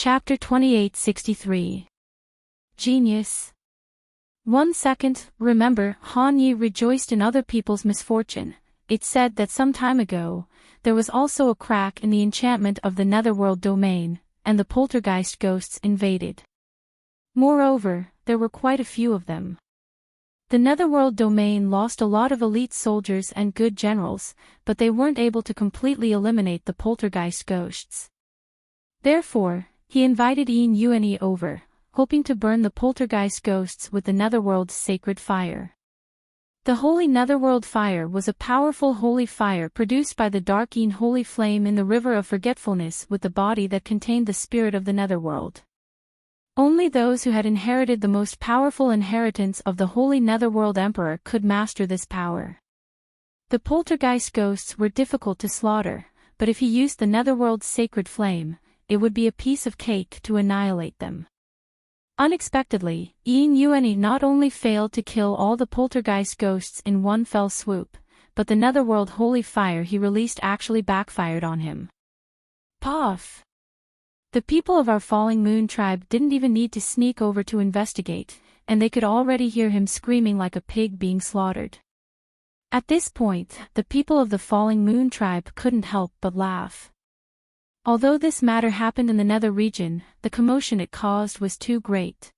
Chapter 2863. Genius. 1 second, remember, Han Yi rejoiced in other people's misfortune. It said that some time ago, there was also a crack in the enchantment of the Netherworld domain, and the poltergeist ghosts invaded. Moreover, there were quite a few of them. The Netherworld domain lost a lot of elite soldiers and good generals, but they weren't able to completely eliminate the poltergeist ghosts. Therefore, he invited Yin Yuanyi over, hoping to burn the poltergeist ghosts with the Netherworld's sacred fire. The holy Netherworld fire was a powerful holy fire produced by the dark Yin holy flame in the river of forgetfulness with the body that contained the spirit of the Netherworld. Only those who had inherited the most powerful inheritance of the holy Netherworld Emperor could master this power. The poltergeist ghosts were difficult to slaughter, but if he used the Netherworld's sacred flame, it would be a piece of cake to annihilate them. Unexpectedly, Yin Yuanyi not only failed to kill all the poltergeist ghosts in one fell swoop, but the Netherworld holy fire he released actually backfired on him. Puff! The people of our falling moon tribe didn't even need to sneak over to investigate, and they could already hear him screaming like a pig being slaughtered. At this point, the people of the falling moon tribe couldn't help but laugh. Although this matter happened in the Nether region, the commotion it caused was too great.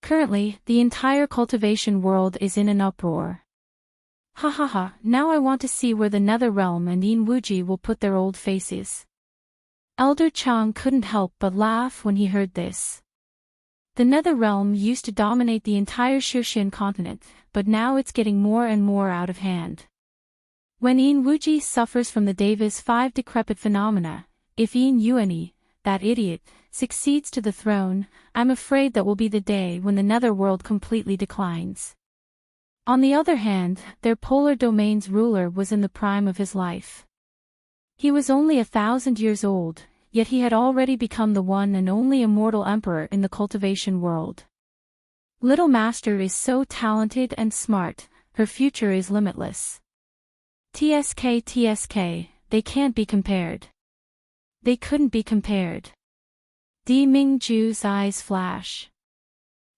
Currently, the entire cultivation world is in an uproar. Ha ha ha, now I want to see where the Nether realm and Yin Wuji will put their old faces. Elder Chang couldn't help but laugh when he heard this. The Nether realm used to dominate the entire Shushan continent, but now it's getting more and more out of hand. When Yin Wuji suffers from the Deva's 5 decrepit phenomena, if Yin Yuanyi, that idiot, succeeds to the throne, I'm afraid that will be the day when the Netherworld completely declines. On the other hand, their polar domain's ruler was in the prime of his life. He was only 1,000 years old, yet he had already become the one and only immortal emperor in the cultivation world. Little Master is so talented and smart, her future is limitless. TSK, they can't be compared. They couldn't be compared. Di Mingju's eyes flash.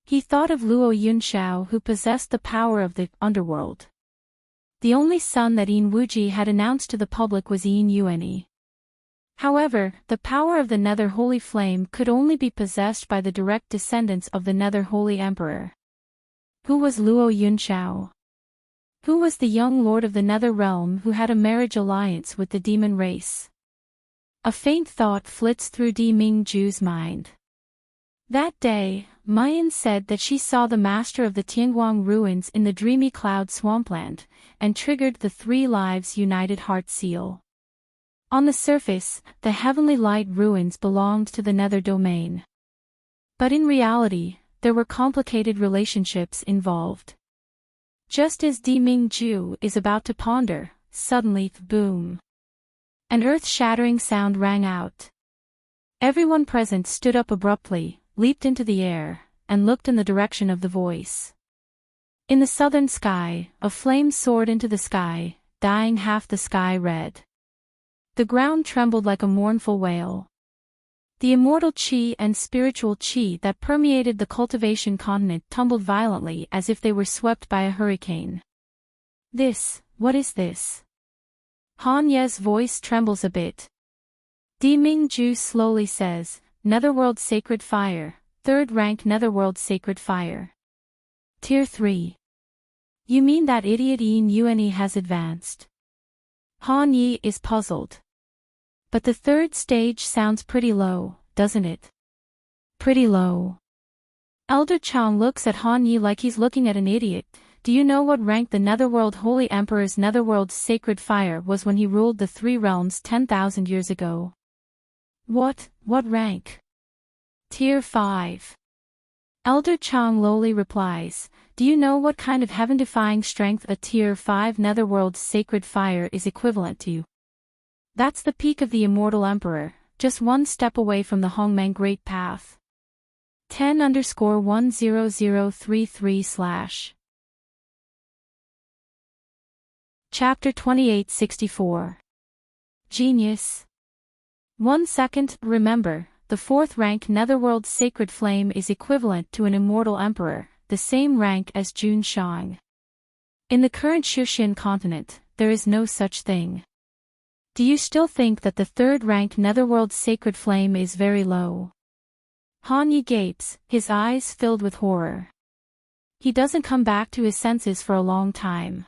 He thought of Luo Yunshao, who possessed the power of the underworld. The only son that Yin Wuji had announced to the public was Yin Yuanyi. However, the power of the Nether Holy Flame could only be possessed by the direct descendants of the Nether Holy Emperor. Who was Luo Yunshao? Who was the young lord of the Nether realm who had a marriage alliance with the demon race? A faint thought flits through Di Mingju's mind. That day, Mayan said that she saw the master of the Tianguang ruins in the dreamy cloud swampland, and triggered the 3 lives united heart seal. On the surface, the heavenly light ruins belonged to the Nether domain. But in reality, there were complicated relationships involved. Just as Di Mingju is about to ponder, suddenly, boom! An earth-shattering sound rang out. Everyone present stood up abruptly, leaped into the air, and looked in the direction of the voice. In the southern sky, a flame soared into the sky, dyeing half the sky red. The ground trembled like a mournful wail. The immortal qi and spiritual qi that permeated the cultivation continent tumbled violently as if they were swept by a hurricane. What is this? Han Ye's voice trembles a bit. Di Mingju slowly says, Netherworld Sacred Fire, 3rd rank Netherworld Sacred Fire. Tier 3. You mean that idiot Yin Yuanyi has advanced? Han Yi is puzzled. But the 3rd stage sounds pretty low, doesn't it? Pretty low. Elder Chang looks at Han Yi like he's looking at an idiot. Do you know what rank the Netherworld Holy Emperor's Netherworld's Sacred Fire was when he ruled the 3 realms 10,000 years ago? What rank? Tier 5. Elder Chang lowly replies, do you know what kind of heaven-defying strength a Tier 5 Netherworld's Sacred Fire is equivalent to? That's the peak of the Immortal Emperor, just 1 step away from the Hongmeng Great Path. 10_10033/ Chapter 2864. Genius. 1 second, remember, the 4th rank Netherworld Sacred Flame is equivalent to an immortal emperor, the same rank as Jun Shang. In the current Shushin continent, there is no such thing. Do you still think that the 3rd rank Netherworld Sacred Flame is very low? Han Yi gapes, his eyes filled with horror. He doesn't come back to his senses for a long time.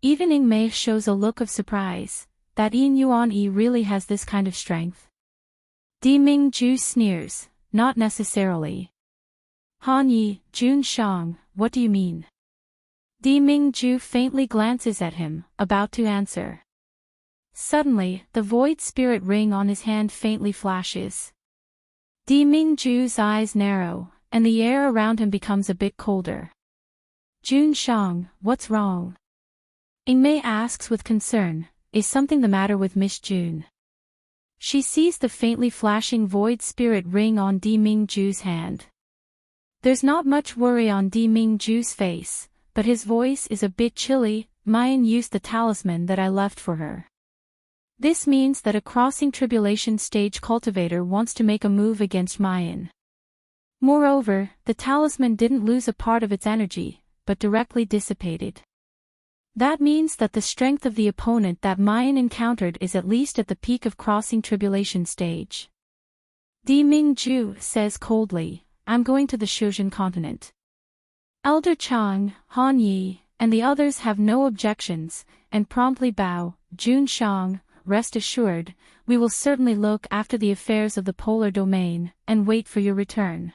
Even Ing Mei shows a look of surprise, that Yin Yuan Yi really has this kind of strength. Di Mingju sneers, not necessarily. Han Yi, Jun Shang, what do you mean? Di Mingju faintly glances at him, about to answer. Suddenly, the void spirit ring on his hand faintly flashes. Di Mingju's eyes narrow, and the air around him becomes a bit colder. Jun Shang, what's wrong? Ing Mei asks with concern, is something the matter with Miss Jun? She sees the faintly flashing void spirit ring on Di Mingju's hand. There's not much worry on Di Mingju's face, but his voice is a bit chilly. Mayan used the talisman that I left for her. This means that a crossing tribulation stage cultivator wants to make a move against Mayan. Moreover, the talisman didn't lose a part of its energy, but directly dissipated. That means that the strength of the opponent that Mayan encountered is at least at the peak of crossing tribulation stage. Di Mingju says coldly, I'm going to the Shuzhen continent. Elder Chang, Han Yi, and the others have no objections, and promptly bow. Jun Shang, rest assured, we will certainly look after the affairs of the polar domain, and wait for your return.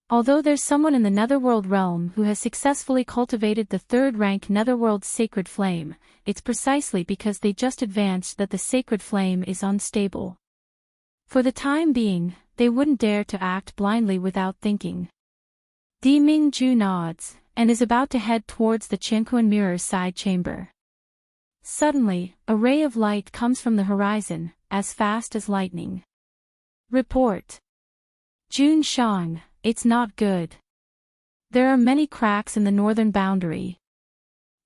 Although there's someone in the Netherworld realm who has successfully cultivated the 3rd rank Netherworld Sacred Flame, it's precisely because they just advanced that the Sacred Flame is unstable. For the time being, they wouldn't dare to act blindly without thinking. Di Mingju nods, and is about to head towards the Qianquan Mirror side chamber. Suddenly, a ray of light comes from the horizon, as fast as lightning. Report. Jun Shang, it's not good. There are many cracks in the northern boundary.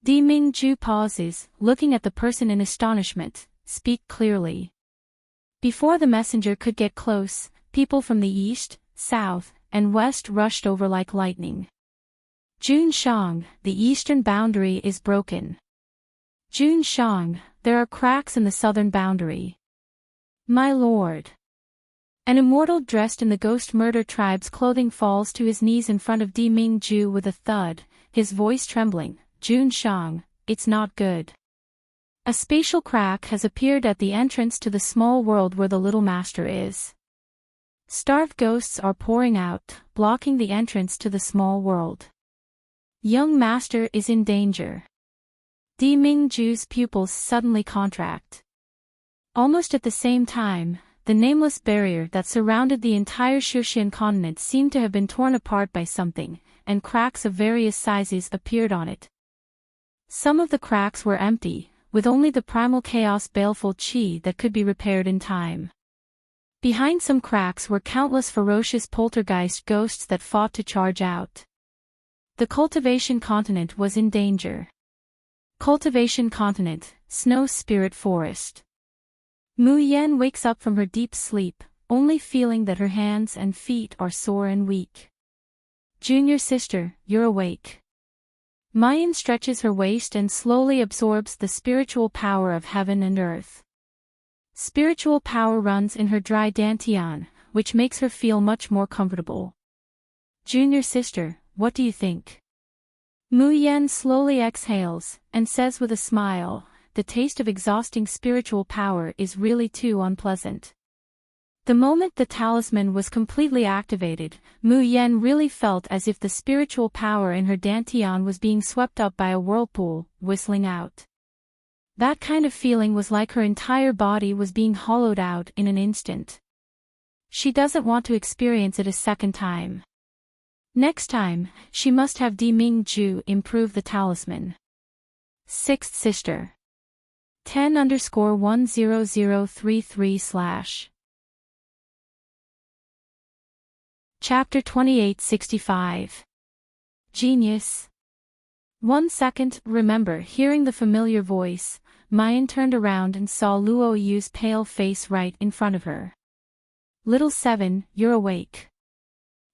Di Mingju pauses, looking at the person in astonishment. Speak clearly. Before the messenger could get close, people from the east, south, and west rushed over like lightning. Jun Shang, the eastern boundary is broken. Jun Shang, there are cracks in the southern boundary. My lord. An immortal dressed in the ghost murder tribe's clothing falls to his knees in front of Di Mingju with a thud, his voice trembling. Jun Shang, it's not good. A spatial crack has appeared at the entrance to the small world where the little master is. Starved ghosts are pouring out, blocking the entrance to the small world. Young master is in danger. Di Mingju's pupils suddenly contract. Almost at the same time, the nameless barrier that surrounded the entire Shushin continent seemed to have been torn apart by something, and cracks of various sizes appeared on it. Some of the cracks were empty, with only the primal chaos baleful chi that could be repaired in time. Behind some cracks were countless ferocious poltergeist ghosts that fought to charge out. The cultivation continent was in danger. Cultivation continent, snow spirit forest. Mu Yan wakes up from her deep sleep, only feeling that her hands and feet are sore and weak. Junior sister, you're awake. Mayan stretches her waist and slowly absorbs the spiritual power of heaven and earth. Spiritual power runs in her dry dantian, which makes her feel much more comfortable. Junior sister, what do you think? Mu Yan slowly exhales, and says with a smile, the taste of exhausting spiritual power is really too unpleasant. The moment the talisman was completely activated, Mu Yan really felt as if the spiritual power in her dantian was being swept up by a whirlpool, whistling out. That kind of feeling was like her entire body was being hollowed out in an instant. She doesn't want to experience it a second time. Next time, she must have Di Mingju improve the talisman. Sixth sister. 10_10033/ Chapter 2865. Genius. 1 second. Remember hearing the familiar voice, Mayan turned around and saw Luo Yu's pale face right in front of her. Little 7, you're awake.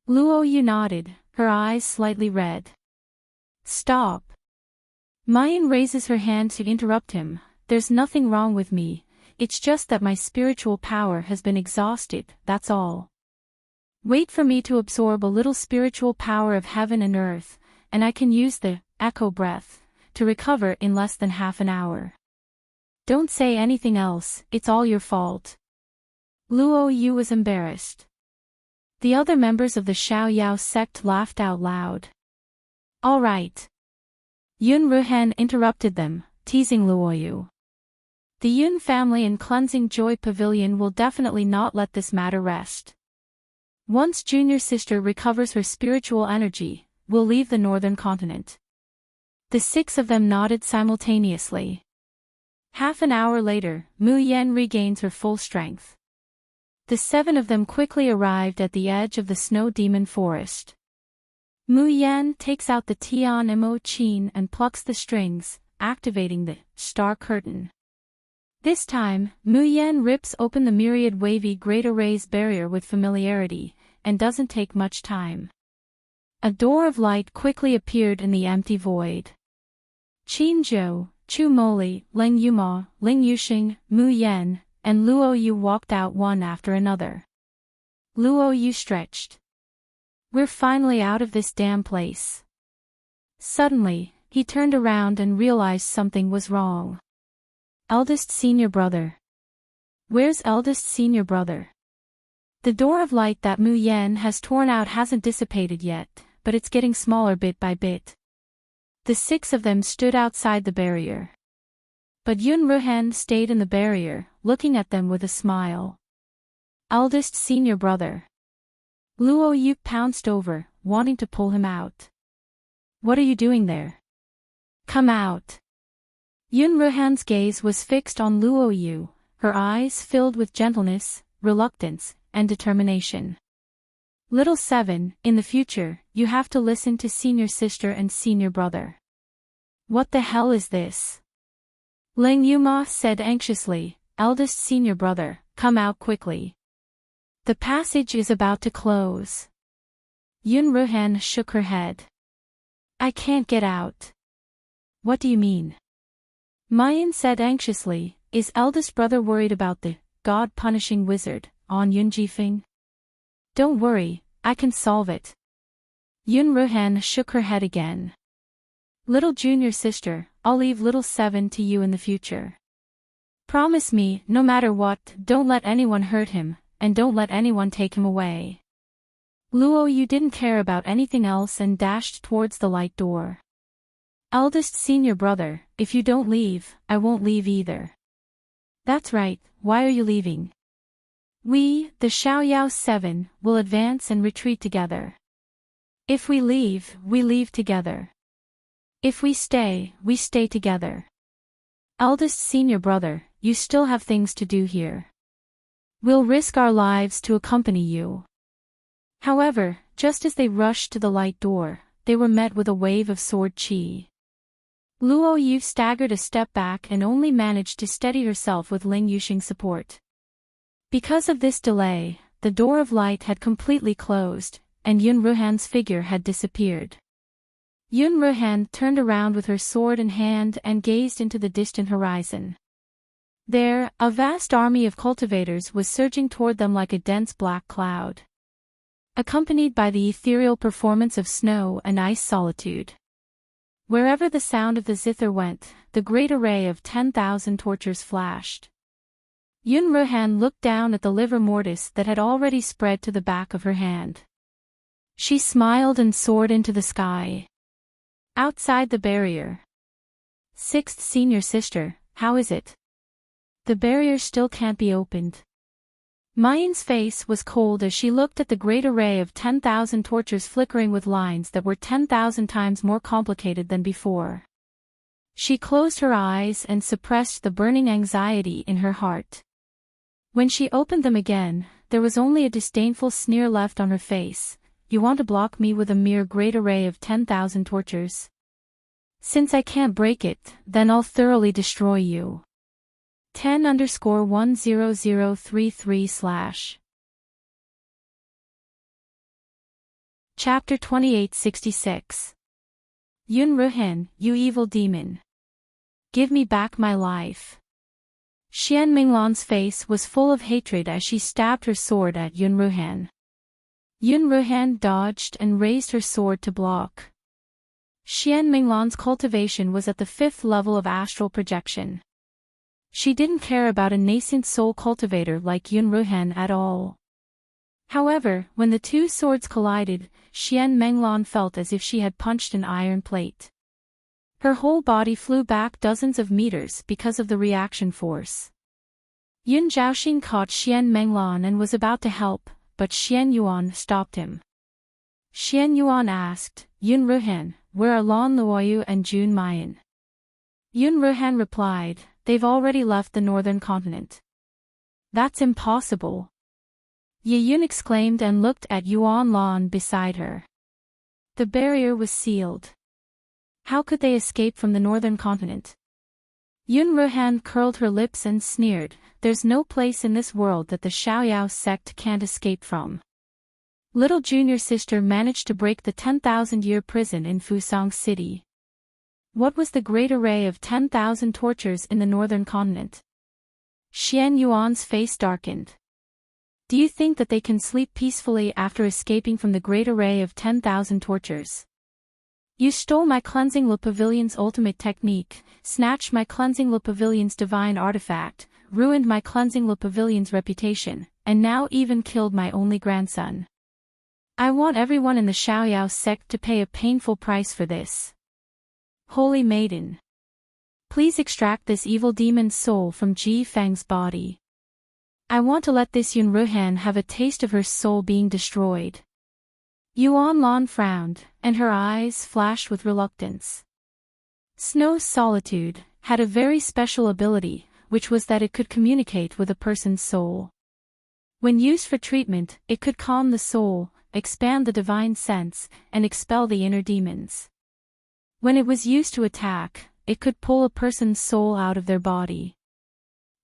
Luo Yu nodded, her eyes slightly red. Stop. Mayan raises her hand to interrupt him. There's nothing wrong with me, it's just that my spiritual power has been exhausted, that's all. Wait for me to absorb a little spiritual power of heaven and earth, and I can use the echo breath to recover in less than half an hour. Don't say anything else, it's all your fault. Luo Yu was embarrassed. The other members of the Xiaoyao sect laughed out loud. All right. Yun Ruhan interrupted them, teasing Luo Yu. The Yun family and Cleansing Joy Pavilion will definitely not let this matter rest. Once junior sister recovers her spiritual energy, we'll leave the northern continent. The 6 of them nodded simultaneously. Half an hour later, Mu Yan regains her full strength. The 7 of them quickly arrived at the edge of the snow demon forest. Mu Yan takes out the Tian Mo Qin and plucks the strings, activating the star curtain. This time, Mu Yan rips open the myriad wavy great arrays barrier with familiarity, and doesn't take much time. A door of light quickly appeared in the empty void. Qin Zhou, Chu Moli, Ling Yuma, Ling Yuxing, Mu Yan, and Luo Yu walked out one after another. Luo Yu stretched. We're finally out of this damn place. Suddenly, he turned around and realized something was wrong. Eldest senior brother. Where's eldest senior brother? The door of light that Mu Yan has torn out hasn't dissipated yet, but it's getting smaller bit by bit. The 6 of them stood outside the barrier. But Yun Ruhan stayed in the barrier, looking at them with a smile. Eldest senior brother. Luo Yu pounced over, wanting to pull him out. What are you doing there? Come out. Yun Ruhan's gaze was fixed on Luo Yu, her eyes filled with gentleness, reluctance, and determination. Little 7, in the future, you have to listen to senior sister and senior brother. What the hell is this? Ling Yuma said anxiously, eldest senior brother, come out quickly. The passage is about to close. Yun Ruhan shook her head. I can't get out. What do you mean? Mayan said anxiously, is eldest brother worried about the god-punishing wizard, on Yun Jifeng? Don't worry, I can solve it. Yun Ruhan shook her head again. Little junior sister, I'll leave little 7 to you in the future. Promise me, no matter what, don't let anyone hurt him, and don't let anyone take him away. Luo Yu didn't care about anything else and dashed towards the light door. Eldest senior brother, if you don't leave, I won't leave either. That's right, why are you leaving? We, the Xiaoyao 7, will advance and retreat together. If we leave together. If we stay together. Eldest senior brother, you still have things to do here. We'll risk our lives to accompany you. However, just as they rushed to the light door, they were met with a wave of sword chi. Luo Yu staggered a step back and only managed to steady herself with Ling Yuxing's support. Because of this delay, the door of light had completely closed, and Yun Ruhan's figure had disappeared. Yun Ruhan turned around with her sword in hand and gazed into the distant horizon. There, a vast army of cultivators was surging toward them like a dense black cloud, accompanied by the ethereal performance of snow and ice solitude. Wherever the sound of the zither went, the great array of 10,000 torches flashed. Yun Ruhan looked down at the livor mortis that had already spread to the back of her hand. She smiled and soared into the sky. Outside the barrier. 6th senior sister, how is it? The barrier still can't be opened. Mayan's face was cold as she looked at the great array of 10,000 torches flickering with lines that were 10,000 times more complicated than before. She closed her eyes and suppressed the burning anxiety in her heart. When she opened them again, there was only a disdainful sneer left on her face. You want to block me with a mere great array of 10,000 torches? Since I can't break it, then I'll thoroughly destroy you. 10_10033/ Chapter 2866. Yun Ruhan, you evil demon. Give me back my life. Xian Minglan's face was full of hatred as she stabbed her sword at Yun Ruhan. Yun Ruhan dodged and raised her sword to block. Xian Minglan's cultivation was at the 5th level of astral projection. She didn't care about a nascent soul cultivator like Yun Ruhan at all. However, when the two swords collided, Xian Menglan felt as if she had punched an iron plate. Her whole body flew back dozens of meters because of the reaction force. Yun Zhaoxing caught Xian Menglan and was about to help, but Xian Yuan stopped him. Xian Yuan asked, Yun Ruhan, where are Lan Luoyu and Jun Mayan? Yun Ruhan replied, they've already left the northern continent. That's impossible. Ye Yun exclaimed and looked at Yuan Lan beside her. The barrier was sealed. How could they escape from the northern continent? Yun Ruhan curled her lips and sneered, there's no place in this world that the Xiaoyao sect can't escape from. Little junior sister managed to break the 10,000-year prison in Fusang City. What was the great array of 10,000 tortures in the northern continent? Xian Yuan's face darkened. Do you think that they can sleep peacefully after escaping from the great array of 10,000 tortures? You stole my Cleansing Le Pavilion's ultimate technique, snatched my Cleansing Le Pavilion's divine artifact, ruined my Cleansing Le Pavilion's reputation, and now even killed my only grandson. I want everyone in the Xiaoyao sect to pay a painful price for this. Holy Maiden. Please extract this evil demon's soul from Ji Feng's body. I want to let this Yun Ruhan have a taste of her soul being destroyed. Yuan Lan frowned, and her eyes flashed with reluctance. Snow's solitude had a very special ability, which was that it could communicate with a person's soul. When used for treatment, it could calm the soul, expand the divine sense, and expel the inner demons. When it was used to attack, it could pull a person's soul out of their body.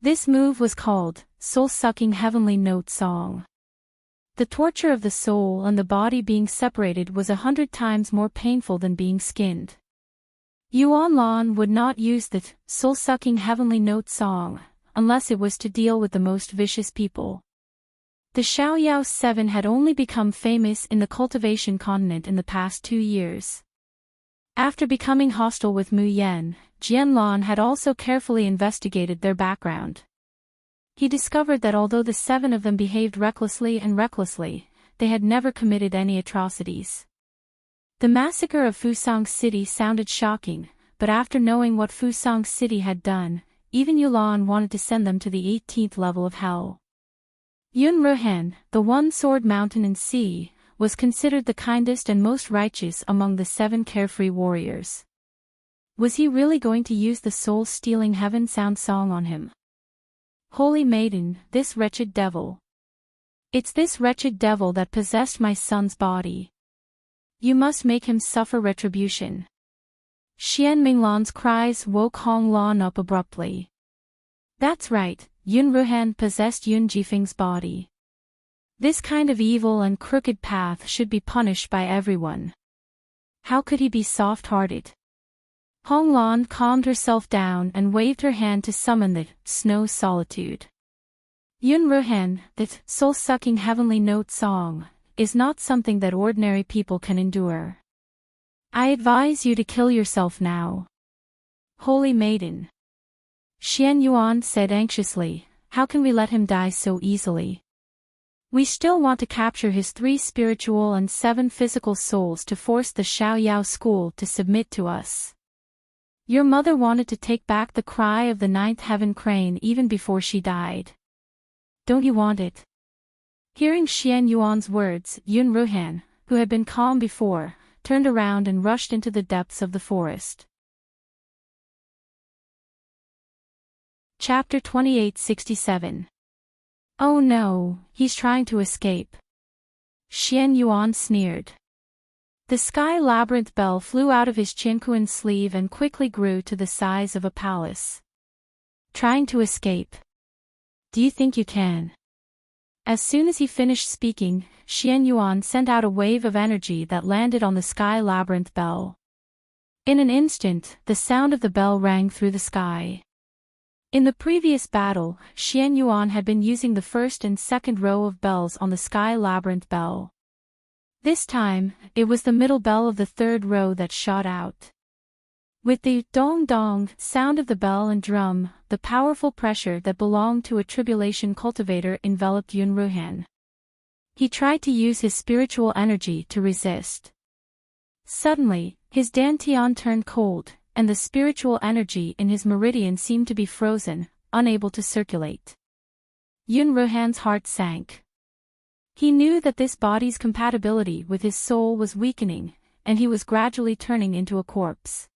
This move was called soul-sucking heavenly note song. The torture of the soul and the body being separated was 100 times more painful than being skinned. Yuan Lan would not use the soul-sucking heavenly note song, unless it was to deal with the most vicious people. The Xiaoyao 7 had only become famous in the cultivation continent in the past 2 years. After becoming hostile with Mu Yan, Jian Lan had also carefully investigated their background. He discovered that although the 7 of them behaved recklessly, they had never committed any atrocities. The massacre of Fusang City sounded shocking, but after knowing what Fusang City had done, even Yulan wanted to send them to the 18th level of hell. Yun Ruhan, the one-sword mountain and sea, was considered the kindest and most righteous among the 7 carefree warriors. Was he really going to use the soul-stealing heaven sound song on him? Holy Maiden, this wretched devil. It's this wretched devil that possessed my son's body. You must make him suffer retribution. Xian Minglan's cries woke Hong Lan up abruptly. That's right, Yun Ruhan possessed Yun Jifeng's body. This kind of evil and crooked path should be punished by everyone. How could he be soft-hearted? Hong Lan calmed herself down and waved her hand to summon the snow solitude. Yun Ruhan, the soul-sucking heavenly note song, is not something that ordinary people can endure. I advise you to kill yourself now. Holy Maiden. Xian Yuan said anxiously, how can we let him die so easily? We still want to capture his 3 spiritual and 7 physical souls to force the Xiaoyao school to submit to us. Your mother wanted to take back the cry of the 9th heaven crane even before she died. Don't you want it? Hearing Xian Yuan's words, Yun Ruhan, who had been calm before, turned around and rushed into the depths of the forest. Chapter 2867. Oh no, he's trying to escape. Xian Yuan sneered. The sky labyrinth bell flew out of his Qianquan sleeve and quickly grew to the size of a palace. Trying to escape. Do you think you can? As soon as he finished speaking, Xian Yuan sent out a wave of energy that landed on the sky labyrinth bell. In an instant, the sound of the bell rang through the sky. In the previous battle, Xian Yuan had been using the first and second row of bells on the sky labyrinth bell. This time, it was the middle bell of the third row that shot out. With the dong-dong sound of the bell and drum, the powerful pressure that belonged to a tribulation cultivator enveloped Yun Ruhan. He tried to use his spiritual energy to resist. Suddenly, his dantian turned cold, and the spiritual energy in his meridian seemed to be frozen, unable to circulate. Yun Ruhan's heart sank. He knew that this body's compatibility with his soul was weakening, and he was gradually turning into a corpse.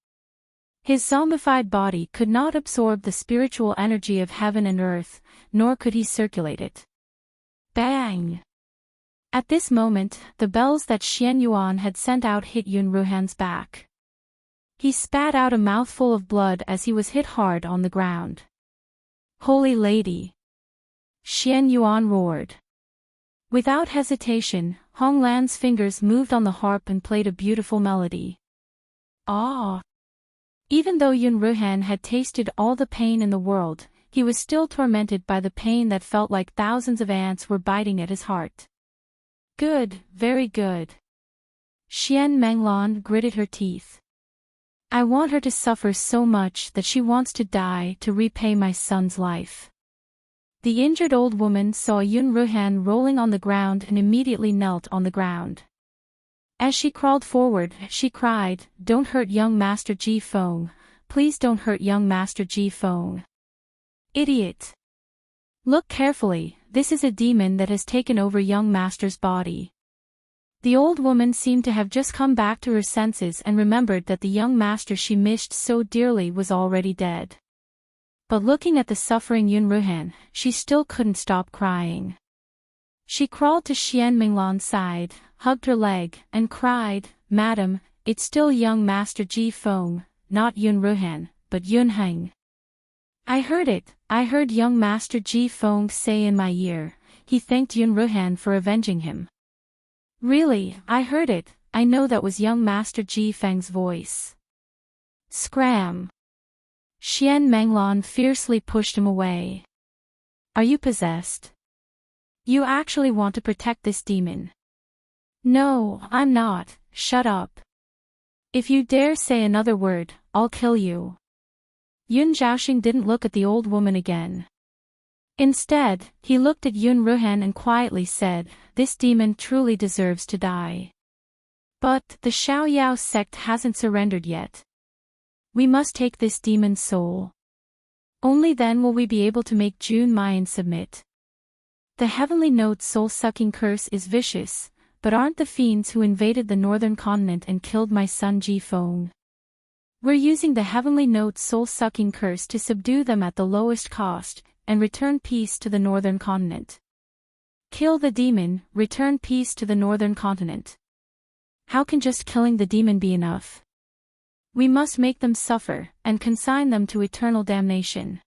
His zombified body could not absorb the spiritual energy of heaven and earth, nor could he circulate it. Bang! At this moment, the bells that Xian Yuan had sent out hit Yun Ruhan's back. He spat out a mouthful of blood as he was hit hard on the ground. Holy Lady! Xian Yuan roared. Without hesitation, Hong Lan's fingers moved on the harp and played a beautiful melody. Ah! Even though Yun Ruhan had tasted all the pain in the world, he was still tormented by the pain that felt like thousands of ants were biting at his heart. Good, very good. Xian Menglan gritted her teeth. I want her to suffer so much that she wants to die to repay my son's life. The injured old woman saw Yun Ruhan rolling on the ground and immediately knelt on the ground. As she crawled forward, she cried, Don't hurt young Master Ji Feng, please don't hurt young Master Ji Feng. Idiot! Look carefully, this is a demon that has taken over young Master's body. The old woman seemed to have just come back to her senses and remembered that the young master she missed so dearly was already dead. But looking at the suffering Yun Ruhan, she still couldn't stop crying. She crawled to Xian Minglan's side, hugged her leg, and cried, Madam, it's still young Master Ji Feng, not Yun Ruhan, but Yun Heng. I heard it, I heard young Master Ji Feng say in my ear, he thanked Yun Ruhan for avenging him. Really, I heard it, I know that was young Master Ji Feng's voice. Scram! Xian Menglan fiercely pushed him away. Are you possessed? You actually want to protect this demon? No, I'm not, shut up. If you dare say another word, I'll kill you. Yun Zhaoxing didn't look at the old woman again. Instead, he looked at Yun Ruhan and quietly said, This demon truly deserves to die. But the Xiaoyao sect hasn't surrendered yet. We must take this demon's soul. Only then will we be able to make Jun Mayan submit. The heavenly note soul-sucking curse is vicious, but aren't the fiends who invaded the northern continent and killed my son Ji Feng? We're using the heavenly note soul-sucking curse to subdue them at the lowest cost, and return peace to the northern continent. Kill the demon, return peace to the northern continent. How can just killing the demon be enough? We must make them suffer, and consign them to eternal damnation.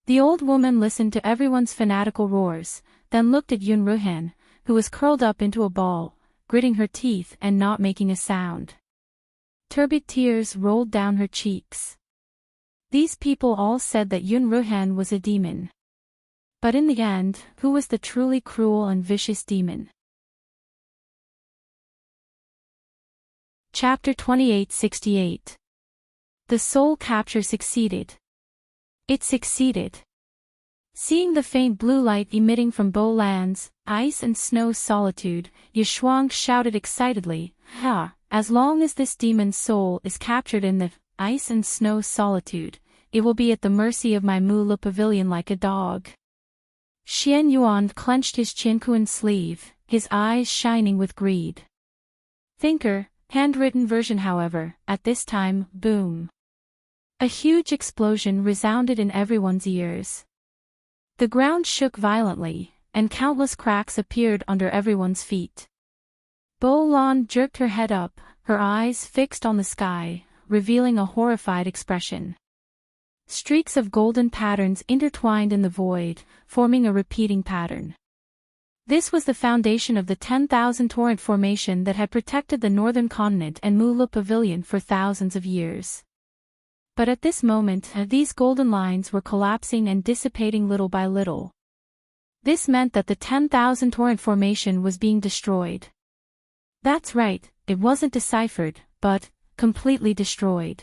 The old woman listened to everyone's fanatical roars, then looked at Yun Ruhan, who was curled up into a ball, gritting her teeth and not making a sound. Turbid tears rolled down her cheeks. These people all said that Yun Ruhan was a demon. But in the end, who was the truly cruel and vicious demon? Chapter 2868. The soul capture succeeded. It succeeded. Seeing the faint blue light emitting from Bo Lan's ice and snow solitude, Yishuang shouted excitedly, Ha! As long as this demon's soul is captured in the ice and snow solitude, it will be at the mercy of my Mula pavilion like a dog. Xian Yuan clenched his Qinkuan sleeve, his eyes shining with greed. Thinker, handwritten version however, at this time, boom. A huge explosion resounded in everyone's ears. The ground shook violently, and countless cracks appeared under everyone's feet. Bo Lan jerked her head up, her eyes fixed on the sky, revealing a horrified expression. Streaks of golden patterns intertwined in the void, forming a repeating pattern. This was the foundation of the 10,000 torrent formation that had protected the northern continent and Mula Pavilion for thousands of years. But at this moment, these golden lines were collapsing and dissipating little by little. This meant that the 10,000 torrent formation was being destroyed. That's right, it wasn't deciphered, but completely destroyed.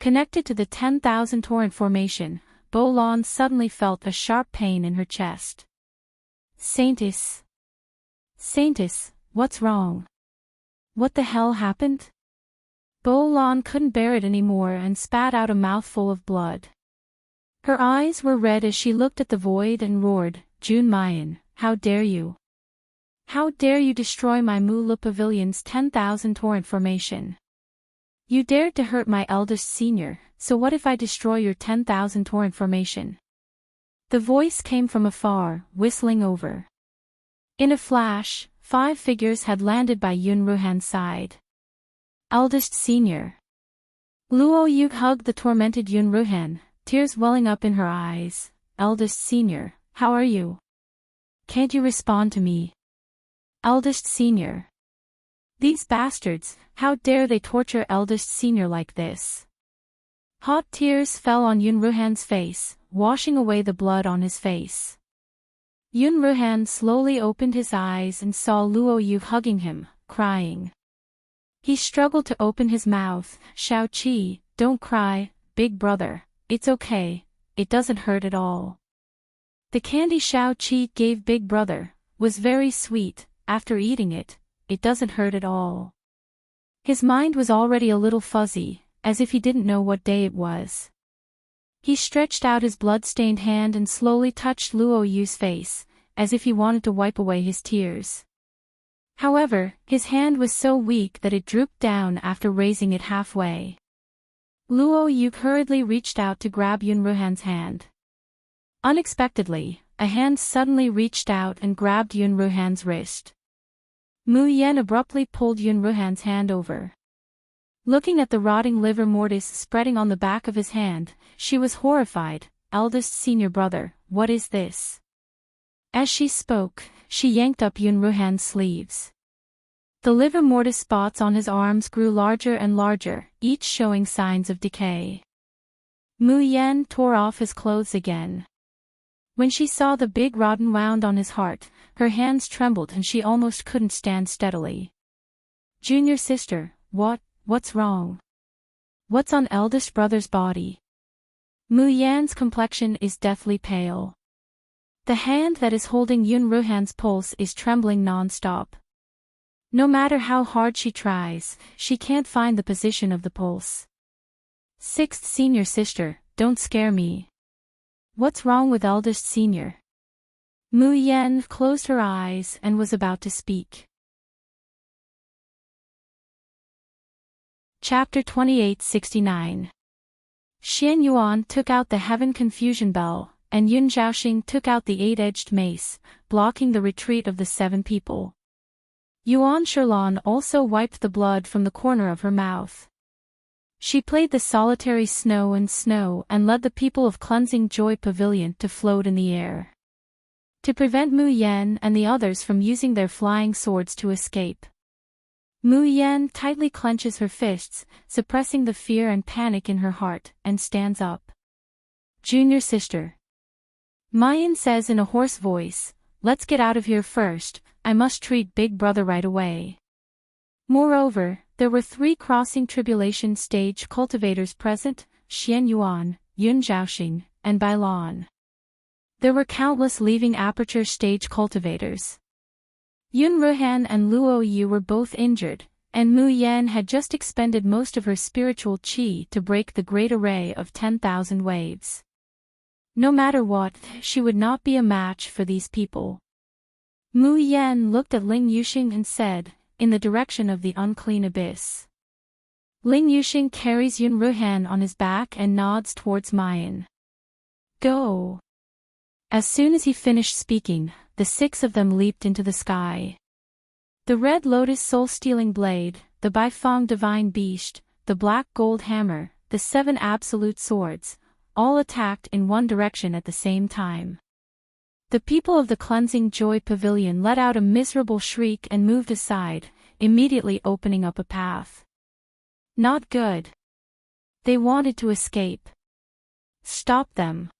Connected to the 10,000 torrent formation, Bolon suddenly felt a sharp pain in her chest. Saintis, what's wrong? What the hell happened? Bolon couldn't bear it anymore and spat out a mouthful of blood. Her eyes were red as she looked at the void and roared, Jun Mayan, how dare you? How dare you destroy my Mula Pavilion's 10,000 torrent formation? You dared to hurt my eldest senior, so what if I destroy your 10,000 torrent formation? The voice came from afar, whistling over. In a flash, 5 figures had landed by Yun Ruhan's side. Eldest senior. Luo Yug hugged the tormented Yun Ruhan, tears welling up in her eyes. Eldest senior, how are you? Can't you respond to me? Eldest senior. These bastards, how dare they torture eldest senior like this? Hot tears fell on Yun Ruhan's face, washing away the blood on his face. Yun Ruhan slowly opened his eyes and saw Luo Yu hugging him, crying. He struggled to open his mouth. Shao Qi, don't cry, big brother, it's okay, it doesn't hurt at all. The candy Shao Qi gave big brother was very sweet. After eating it, it doesn't hurt at all. His mind was already a little fuzzy, as if he didn't know what day it was. He stretched out his blood-stained hand and slowly touched Luo Yu's face, as if he wanted to wipe away his tears. However, his hand was so weak that it drooped down after raising it halfway. Luo Yu hurriedly reached out to grab Yun Ruhan's hand. Unexpectedly, a hand suddenly reached out and grabbed Yun Ruhan's wrist. Mu Yan abruptly pulled Yun Ruhan's hand over. Looking at the rotting livor mortis spreading on the back of his hand, she was horrified. Eldest senior brother, what is this? As she spoke, she yanked up Yun Ruhan's sleeves. The livor mortis spots on his arms grew larger and larger, each showing signs of decay. Mu Yan tore off his clothes again. When she saw the big rotten wound on his heart, her hands trembled and she almost couldn't stand steadily. Junior sister, what's wrong? What's on eldest brother's body? Mu Yan's complexion is deathly pale. The hand that is holding Yun Ruhan's pulse is trembling non-stop. No matter how hard she tries, she can't find the position of the pulse. Sixth senior sister, don't scare me. What's wrong with eldest senior? Mu Yan closed her eyes and was about to speak. Chapter 2869. Xian Yuan took out the Heaven Confusion Bell, and Yun Zhaoxing took out the 8-edged mace, blocking the retreat of the 7 people. Yuan Sherlan also wiped the blood from the corner of her mouth. She played the solitary snow and led the people of Cleansing Joy Pavilion to float in the air. To prevent Mu Yan and the others from using their flying swords to escape. Mu Yan tightly clenches her fists, suppressing the fear and panic in her heart, and stands up. Junior sister. Mayan says in a hoarse voice, let's get out of here first, I must treat big brother right away. Moreover, there were 3 crossing tribulation stage cultivators present, Xian Yuan, Yun Zhaoxing, and Bailan. There were countless leaving aperture stage cultivators. Yun Ruhan and Luo Yu were both injured, and Mu Yan had just expended most of her spiritual qi to break the great array of 10,000 waves. No matter what, she would not be a match for these people. Mu Yan looked at Ling Yuxing and said, in the direction of the unclean abyss. Ling Yuxing carries Yun Ruhan on his back and nods towards Mayan. Go! As soon as he finished speaking, the 6 of them leaped into the sky. The Red Lotus Soul-Stealing Blade, the Baifeng Divine Beast, the Black Gold Hammer, the 7 Absolute Swords, all attacked in one direction at the same time. The people of the Cleansing Joy Pavilion let out a miserable shriek and moved aside, immediately opening up a path. Not good. They wanted to escape. Stop them.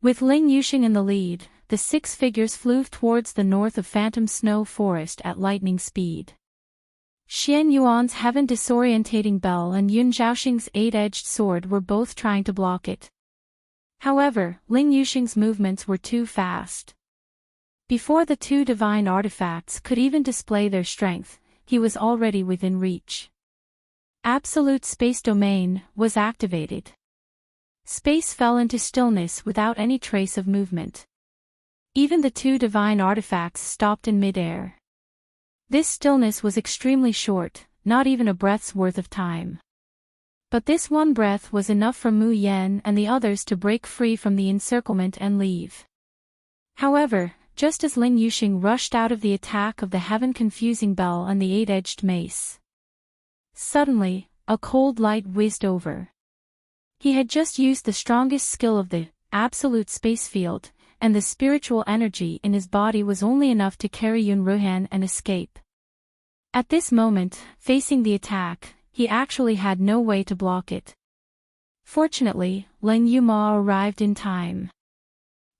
With Ling Yuxing in the lead, the 6 figures flew towards the north of Phantom Snow Forest at lightning speed. Xian Yuan's heaven disorientating bell and Yun Zhaoxing's 8-edged sword were both trying to block it. However, Ling Yuxing's movements were too fast. Before the 2 divine artifacts could even display their strength, he was already within reach. Absolute Space Domain was activated. Space fell into stillness without any trace of movement. Even the 2 divine artifacts stopped in mid-air. This stillness was extremely short, not even a breath's worth of time. But this one breath was enough for Mu Yan and the others to break free from the encirclement and leave. However, just as Ling Yuxing rushed out of the attack of the heaven-confusing bell and the 8-edged mace, suddenly, a cold light whizzed over. He had just used the strongest skill of the absolute space field, and the spiritual energy in his body was only enough to carry Yun Ruhan and escape. At this moment, facing the attack, he actually had no way to block it. Fortunately, Ling Yuma arrived in time.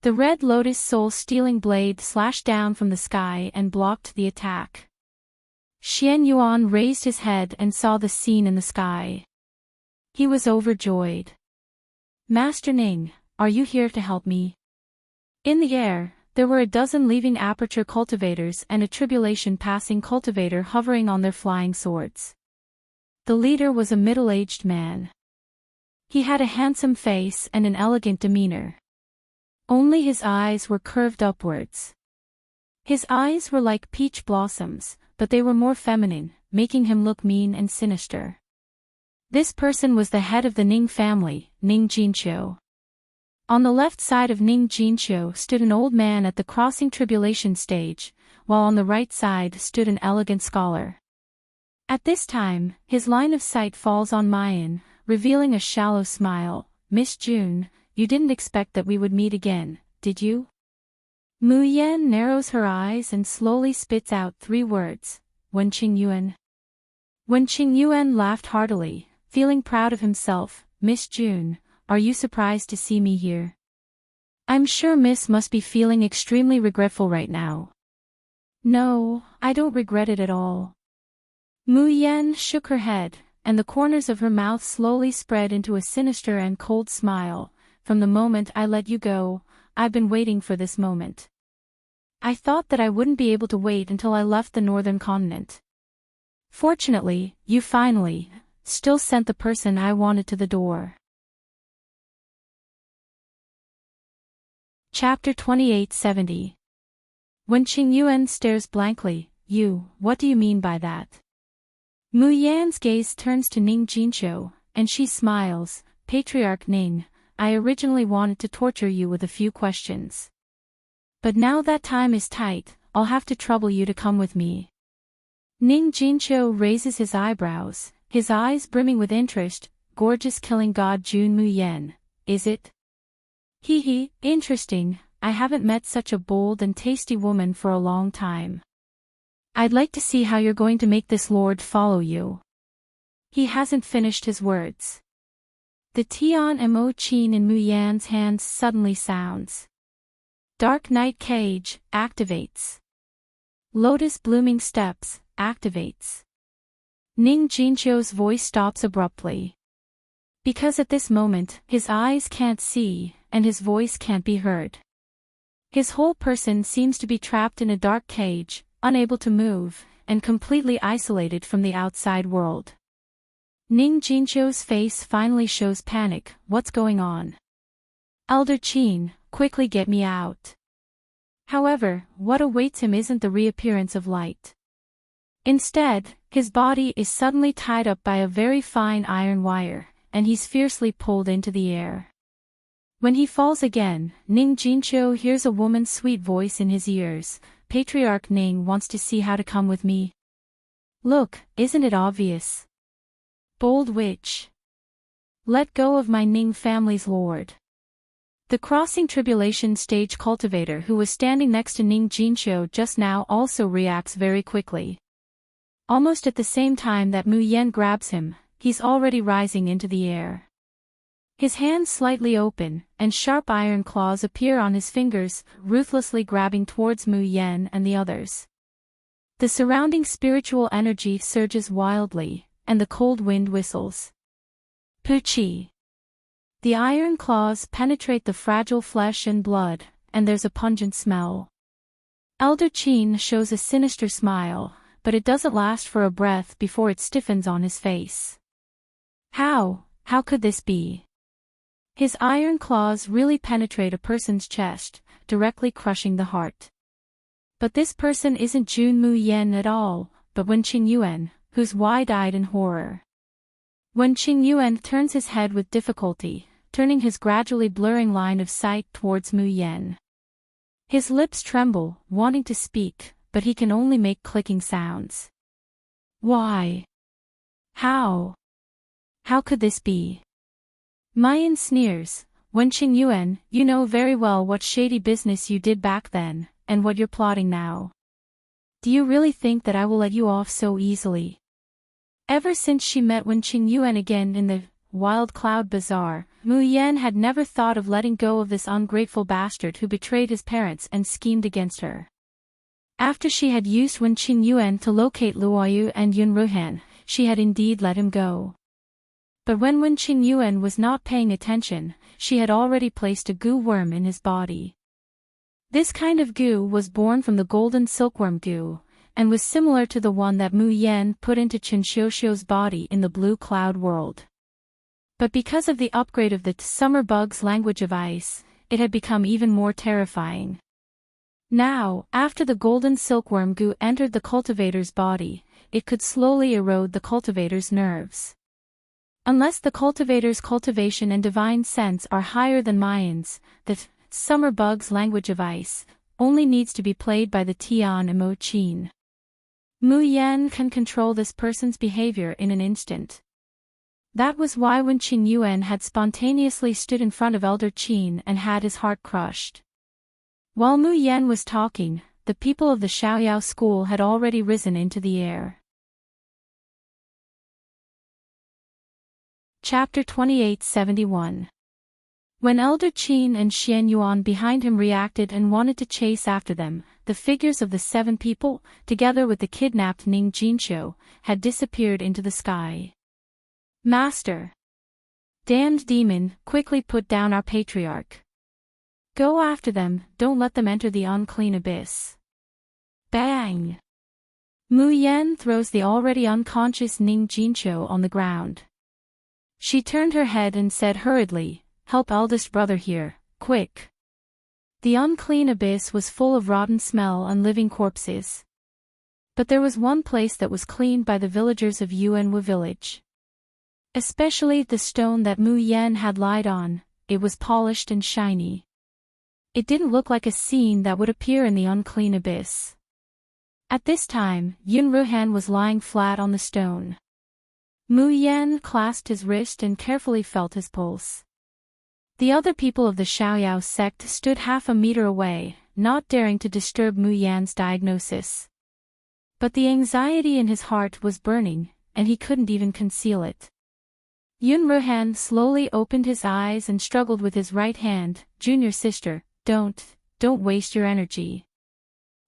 The red lotus soul-stealing blade slashed down from the sky and blocked the attack. Xian Yuan raised his head and saw the scene in the sky. He was overjoyed. Master Ning, are you here to help me? In the air, there were a dozen leaving aperture cultivators and a tribulation passing cultivator hovering on their flying swords. The leader was a middle-aged man. He had a handsome face and an elegant demeanor. Only his eyes were curved upwards. His eyes were like peach blossoms, but they were more feminine, making him look mean and sinister. This person was the head of the Ning family, Ning Jinqiu. On the left side of Ning Jinqiu stood an old man at the crossing tribulation stage, while on the right side stood an elegant scholar. At this time, his line of sight falls on Mayan, revealing a shallow smile. Miss June, you didn't expect that we would meet again, did you? Mu Yan narrows her eyes and slowly spits out 3 words, Wen Qingyuan. Wen Qingyuan laughed heartily, feeling proud of himself. Miss June, are you surprised to see me here? I'm sure Miss must be feeling extremely regretful right now. No, I don't regret it at all. Mu Yan shook her head, and the corners of her mouth slowly spread into a sinister and cold smile. From the moment I let you go, I've been waiting for this moment. I thought that I wouldn't be able to wait until I left the northern continent. Fortunately, you finally, still sent the person I wanted to the door. Chapter 2870. When Qingyuan stares blankly, what do you mean by that? Mu Yan's gaze turns to Ning Jinqiu, and she smiles. Patriarch Ning, I originally wanted to torture you with a few questions. But now that time is tight, I'll have to trouble you to come with me. Ning Jinqiu raises his eyebrows, his eyes brimming with interest. Gorgeous killing god Jun Mu Yan, is it? Hee, interesting, I haven't met such a bold and tasty woman for a long time. I'd like to see how you're going to make this lord follow you. He hasn't finished his words. The Tian Mo Qin in Mu Yan's hands suddenly sounds. Dark Night Cage, activates. Lotus Blooming Steps, activates. Ning Jinqiu's voice stops abruptly. Because at this moment, his eyes can't see, and his voice can't be heard. His whole person seems to be trapped in a dark cage, unable to move, and completely isolated from the outside world. Ning Jinqiu's face finally shows panic. What's going on? Elder Qin, quickly get me out. However, what awaits him isn't the reappearance of light. Instead, his body is suddenly tied up by a very fine iron wire, and he's fiercely pulled into the air. When he falls again, Ning Jinqiu hears a woman's sweet voice in his ears. Patriarch Ning wants to see how to come with me. Look, isn't it obvious? Bold witch. Let go of my Ning family's lord. The Crossing Tribulation stage cultivator who was standing next to Ning Jinxiu just now also reacts very quickly. Almost at the same time that Mu Yan grabs him, he's already rising into the air. His hands slightly open, and sharp iron claws appear on his fingers, ruthlessly grabbing towards Mu Yan and the others. The surrounding spiritual energy surges wildly, and the cold wind whistles. Puchi! The iron claws penetrate the fragile flesh and blood, and there's a pungent smell. Elder Qin shows a sinister smile, but it doesn't last for a breath before it stiffens on his face. How could this be? His iron claws really penetrate a person's chest, directly crushing the heart. But this person isn't Jun Mu Yan at all, but Wen Qingyuan, who's wide-eyed in horror. Wen Qingyuan turns his head with difficulty, turning his gradually blurring line of sight towards Mu Yan. His lips tremble, wanting to speak, but he can only make clicking sounds. Why? How could this be? Mayan sneers, Wen Qingyuan, you know very well what shady business you did back then, and what you're plotting now. Do you really think that I will let you off so easily? Ever since she met Wen Qingyuan again in the Wild Cloud Bazaar, Mu Yan had never thought of letting go of this ungrateful bastard who betrayed his parents and schemed against her. After she had used Wen Qingyuan to locate Luoyu and Yun Ruhan, she had indeed let him go. But when Wen Qingyuan was not paying attention, she had already placed a goo worm in his body. This kind of goo was born from the golden silkworm goo, and was similar to the one that Mu Yan put into Chen Xiuxiu's body in the Blue Cloud world. But because of the upgrade of the summer bug's language of ice, it had become even more terrifying. Now, after the golden silkworm goo entered the cultivator's body, it could slowly erode the cultivator's nerves. Unless the cultivator's cultivation and divine sense are higher than Mayan's, the summer bug's language of ice only needs to be played by the Tian and Mo Qin. Mu Yan can control this person's behavior in an instant. That was why Wen Qingyuan had spontaneously stood in front of Elder Qin and had his heart crushed. While Mu Yan was talking, the people of the Xiaoyao school had already risen into the air. Chapter 2871. When Elder Qin and Xian Yuan behind him reacted and wanted to chase after them, the figures of the 7 people, together with the kidnapped Ning Jinxiu, had disappeared into the sky. Master! Damned demon, quickly put down our patriarch. Go after them, don't let them enter the unclean abyss. Bang! Mu Yan throws the already unconscious Ning Jinxiu on the ground. She turned her head and said hurriedly, help eldest brother here, quick. The unclean abyss was full of rotten smell and living corpses. But there was one place that was cleaned by the villagers of Yuanwu village. Especially the stone that Mu Yan had lied on, it was polished and shiny. It didn't look like a scene that would appear in the unclean abyss. At this time, Yun Ruhan was lying flat on the stone. Mu Yan clasped his wrist and carefully felt his pulse. The other people of the Xiaoyao sect stood half a meter away, not daring to disturb Mu Yan's diagnosis. But the anxiety in his heart was burning, and he couldn't even conceal it. Yun Ruhan slowly opened his eyes and struggled with his right hand. Junior sister, don't waste your energy.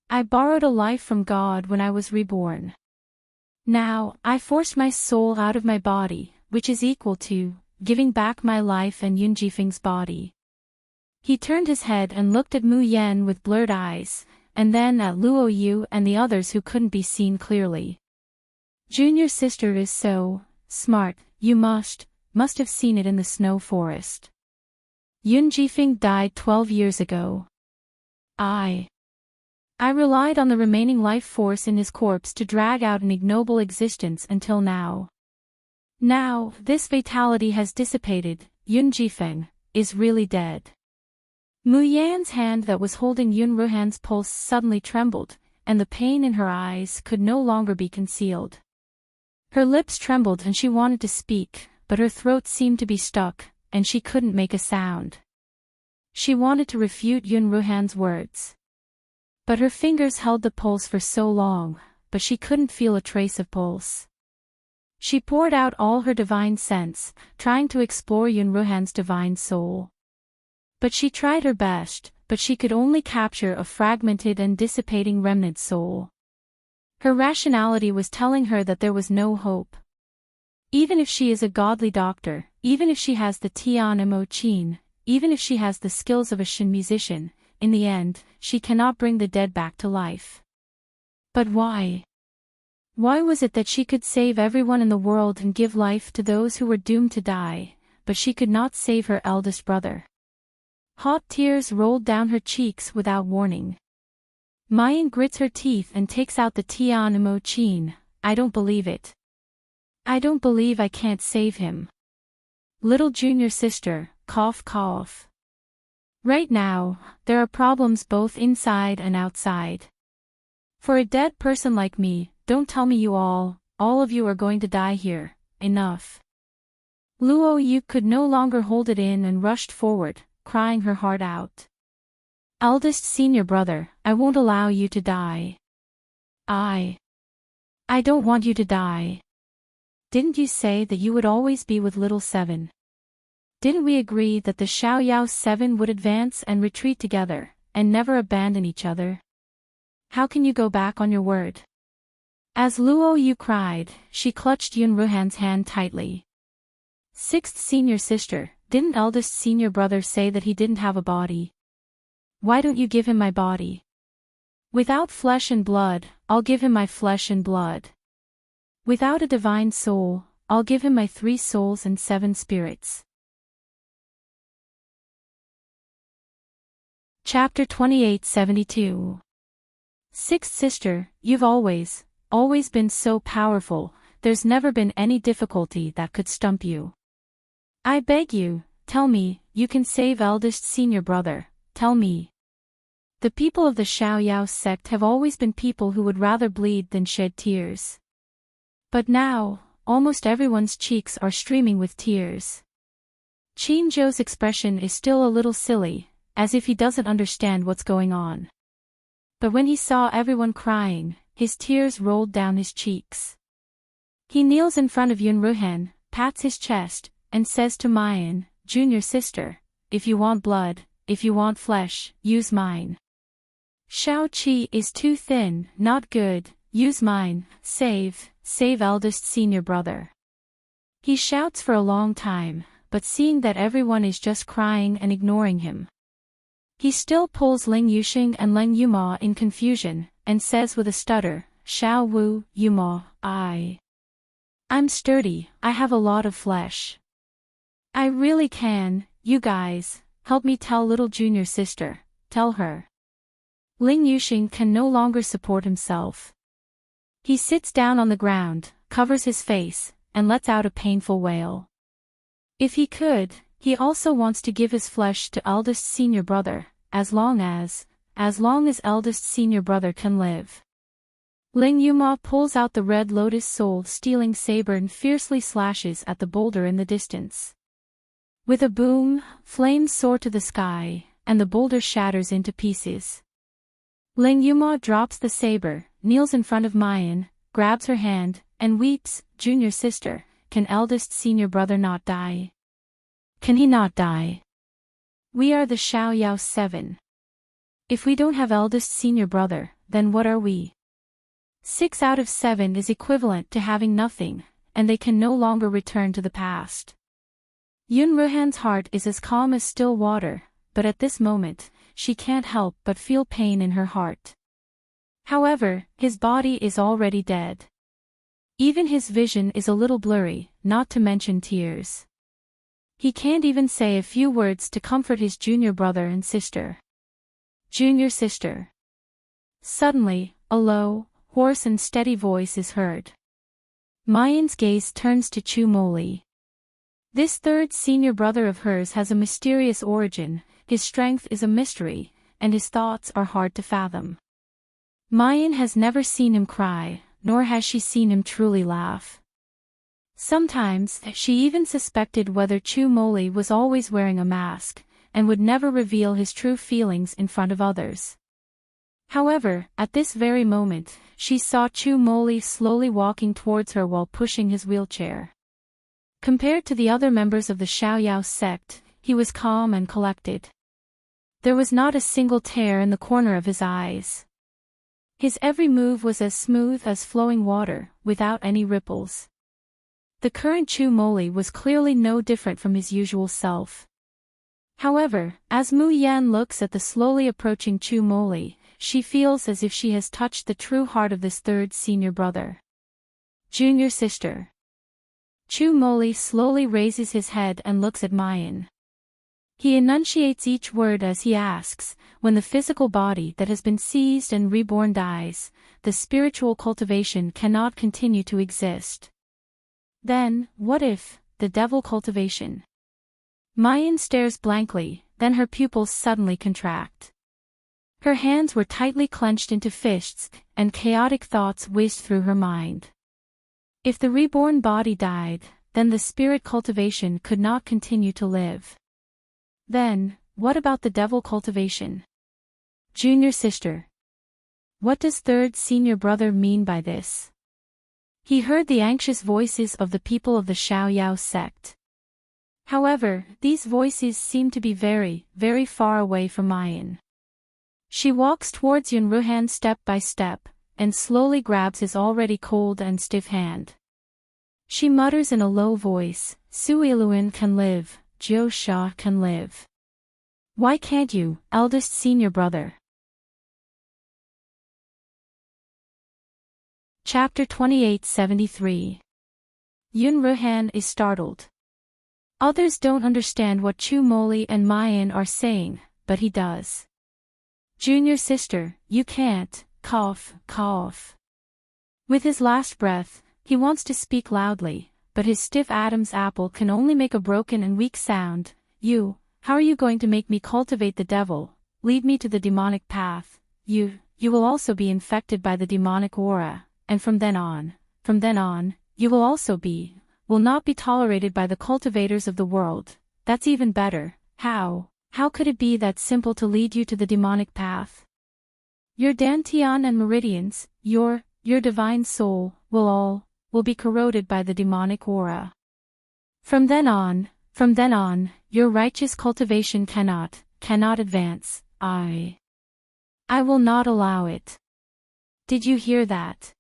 I borrowed a life from God when I was reborn. Now, I forced my soul out of my body, which is equal to giving back my life and Yun Jifeng's body. He turned his head and looked at Mu Yan with blurred eyes, and then at Luo Yu and the others who couldn't be seen clearly. Junior sister is so smart, you must have seen it in the snow forest. Yun Jifeng died 12 years ago. I relied on the remaining life force in his corpse to drag out an ignoble existence until now. Now, this fatality has dissipated, Yun Jifeng is really dead. Mu Yan's hand that was holding Yun Ruhan's pulse suddenly trembled, and the pain in her eyes could no longer be concealed. Her lips trembled and she wanted to speak, but her throat seemed to be stuck, and she couldn't make a sound. She wanted to refute Yun Ruhan's words. But her fingers held the pulse for so long, but she couldn't feel a trace of pulse. She poured out all her divine sense, trying to explore Yun Ruhan's divine soul. But she tried her best, but she could only capture a fragmented and dissipating remnant soul. Her rationality was telling her that there was no hope. Even if she is a godly doctor, even if she has the Tian Mo Chin, even if she has the skills of a Shin musician, in the end, she cannot bring the dead back to life. But why? Why was it that she could save everyone in the world and give life to those who were doomed to die, but she could not save her eldest brother? Hot tears rolled down her cheeks without warning. Mayan grits her teeth and takes out the Tian Mo Chin. I don't believe it. I don't believe I can't save him. Little junior sister, cough cough. Right now, there are problems both inside and outside. For a dead person like me, don't tell me you all of you are going to die here. Enough. Luo Yu could no longer hold it in and rushed forward, crying her heart out. Eldest senior brother, I won't allow you to die. I don't want you to die. Didn't you say that you would always be with little seven? Didn't we agree that the Xiaoyao 7 would advance and retreat together, and never abandon each other? How can you go back on your word? As Luo Yu cried, she clutched Yun Ruhan's hand tightly. Sixth senior sister, didn't eldest senior brother say that he didn't have a body? Why don't you give him my body? Without flesh and blood, I'll give him my flesh and blood. Without a divine soul, I'll give him my 3 souls and 7 spirits. Chapter 2872. Sixth sister, you've always been so powerful, there's never been any difficulty that could stump you. I beg you, tell me, you can save eldest senior brother, tell me. The people of the Xiaoyao sect have always been people who would rather bleed than shed tears. But now, almost everyone's cheeks are streaming with tears. Qin Zhou's expression is still a little silly, as if he doesn't understand what's going on. But when he saw everyone crying, his tears rolled down his cheeks. He kneels in front of Yun Ruhan, pats his chest, and says to Mayan, junior sister, if you want blood, if you want flesh, use mine. Shao Qi is too thin, not good, use mine, save eldest senior brother. He shouts for a long time, but seeing that everyone is just crying and ignoring him, he still pulls Ling Yuxing and Leng Yuma in confusion, and says with a stutter, Shao Wu, Yuma, I'm sturdy, I have a lot of flesh. I really can, you guys, help me tell little junior sister, tell her. Ling Yuxing can no longer support himself. He sits down on the ground, covers his face, and lets out a painful wail. If he could, he also wants to give his flesh to eldest senior brother, as long as eldest senior brother can live. Ling Yuma pulls out the red lotus soul-stealing saber and fiercely slashes at the boulder in the distance. With a boom, flames soar to the sky, and the boulder shatters into pieces. Ling Yuma drops the saber, kneels in front of Mayan, grabs her hand, and weeps, junior sister, can eldest senior brother not die? Can he not die? We are the Xiaoyao 7. If we don't have eldest senior brother, then what are we? 6 out of 7 is equivalent to having nothing, and they can no longer return to the past. Yun Ruhan's heart is as calm as still water, but at this moment, she can't help but feel pain in her heart. However, his body is already dead. Even his vision is a little blurry, not to mention tears. He can't even say a few words to comfort his junior brother and sister. Junior sister. Suddenly, a low, hoarse and steady voice is heard. Mayan's gaze turns to Chu Moli. This third senior brother of hers has a mysterious origin, his strength is a mystery, and his thoughts are hard to fathom. Mayan has never seen him cry, nor has she seen him truly laugh. Sometimes, she even suspected whether Chu Moli was always wearing a mask, and would never reveal his true feelings in front of others. However, at this very moment, she saw Chu Moli slowly walking towards her while pushing his wheelchair. Compared to the other members of the Xiaoyao sect, he was calm and collected. There was not a single tear in the corner of his eyes. His every move was as smooth as flowing water, without any ripples. The current Chu Moli was clearly no different from his usual self. However, as Mu Yan looks at the slowly approaching Chu Moli, she feels as if she has touched the true heart of this third senior brother. Junior sister. Chu Moli slowly raises his head and looks at Mayan. He enunciates each word as he asks, when the physical body that has been seized and reborn dies, the spiritual cultivation cannot continue to exist. Then, what if, the devil cultivation? Mayan stares blankly, then her pupils suddenly contract. Her hands were tightly clenched into fists, and chaotic thoughts whizzed through her mind. If the reborn body died, then the spirit cultivation could not continue to live. Then, what about the devil cultivation? Junior sister. What does third senior brother mean by this? He heard the anxious voices of the people of the Xiaoyao sect. However, these voices seem to be very, very far away from Mayan. She walks towards Yunruhan step by step, and slowly grabs his already cold and stiff hand. She mutters in a low voice, Suiluan can live, Jiu Sha can live. Why can't you, eldest senior brother? Chapter 2873. Yunruhan is startled. Others don't understand what Chu Moli and Mayan are saying, but he does. Junior sister, you can't, cough, cough. With his last breath, he wants to speak loudly, but his stiff Adam's apple can only make a broken and weak sound. How are you going to make me cultivate the devil, lead me to the demonic path? You will also be infected by the demonic aura, and from then on, you will not be tolerated by the cultivators of the world. That's even better. How could it be that simple to lead you to the demonic path? Your dantian and meridians, your divine soul, will be corroded by the demonic aura. From then on, your righteous cultivation cannot advance. I will not allow it. Did you hear that?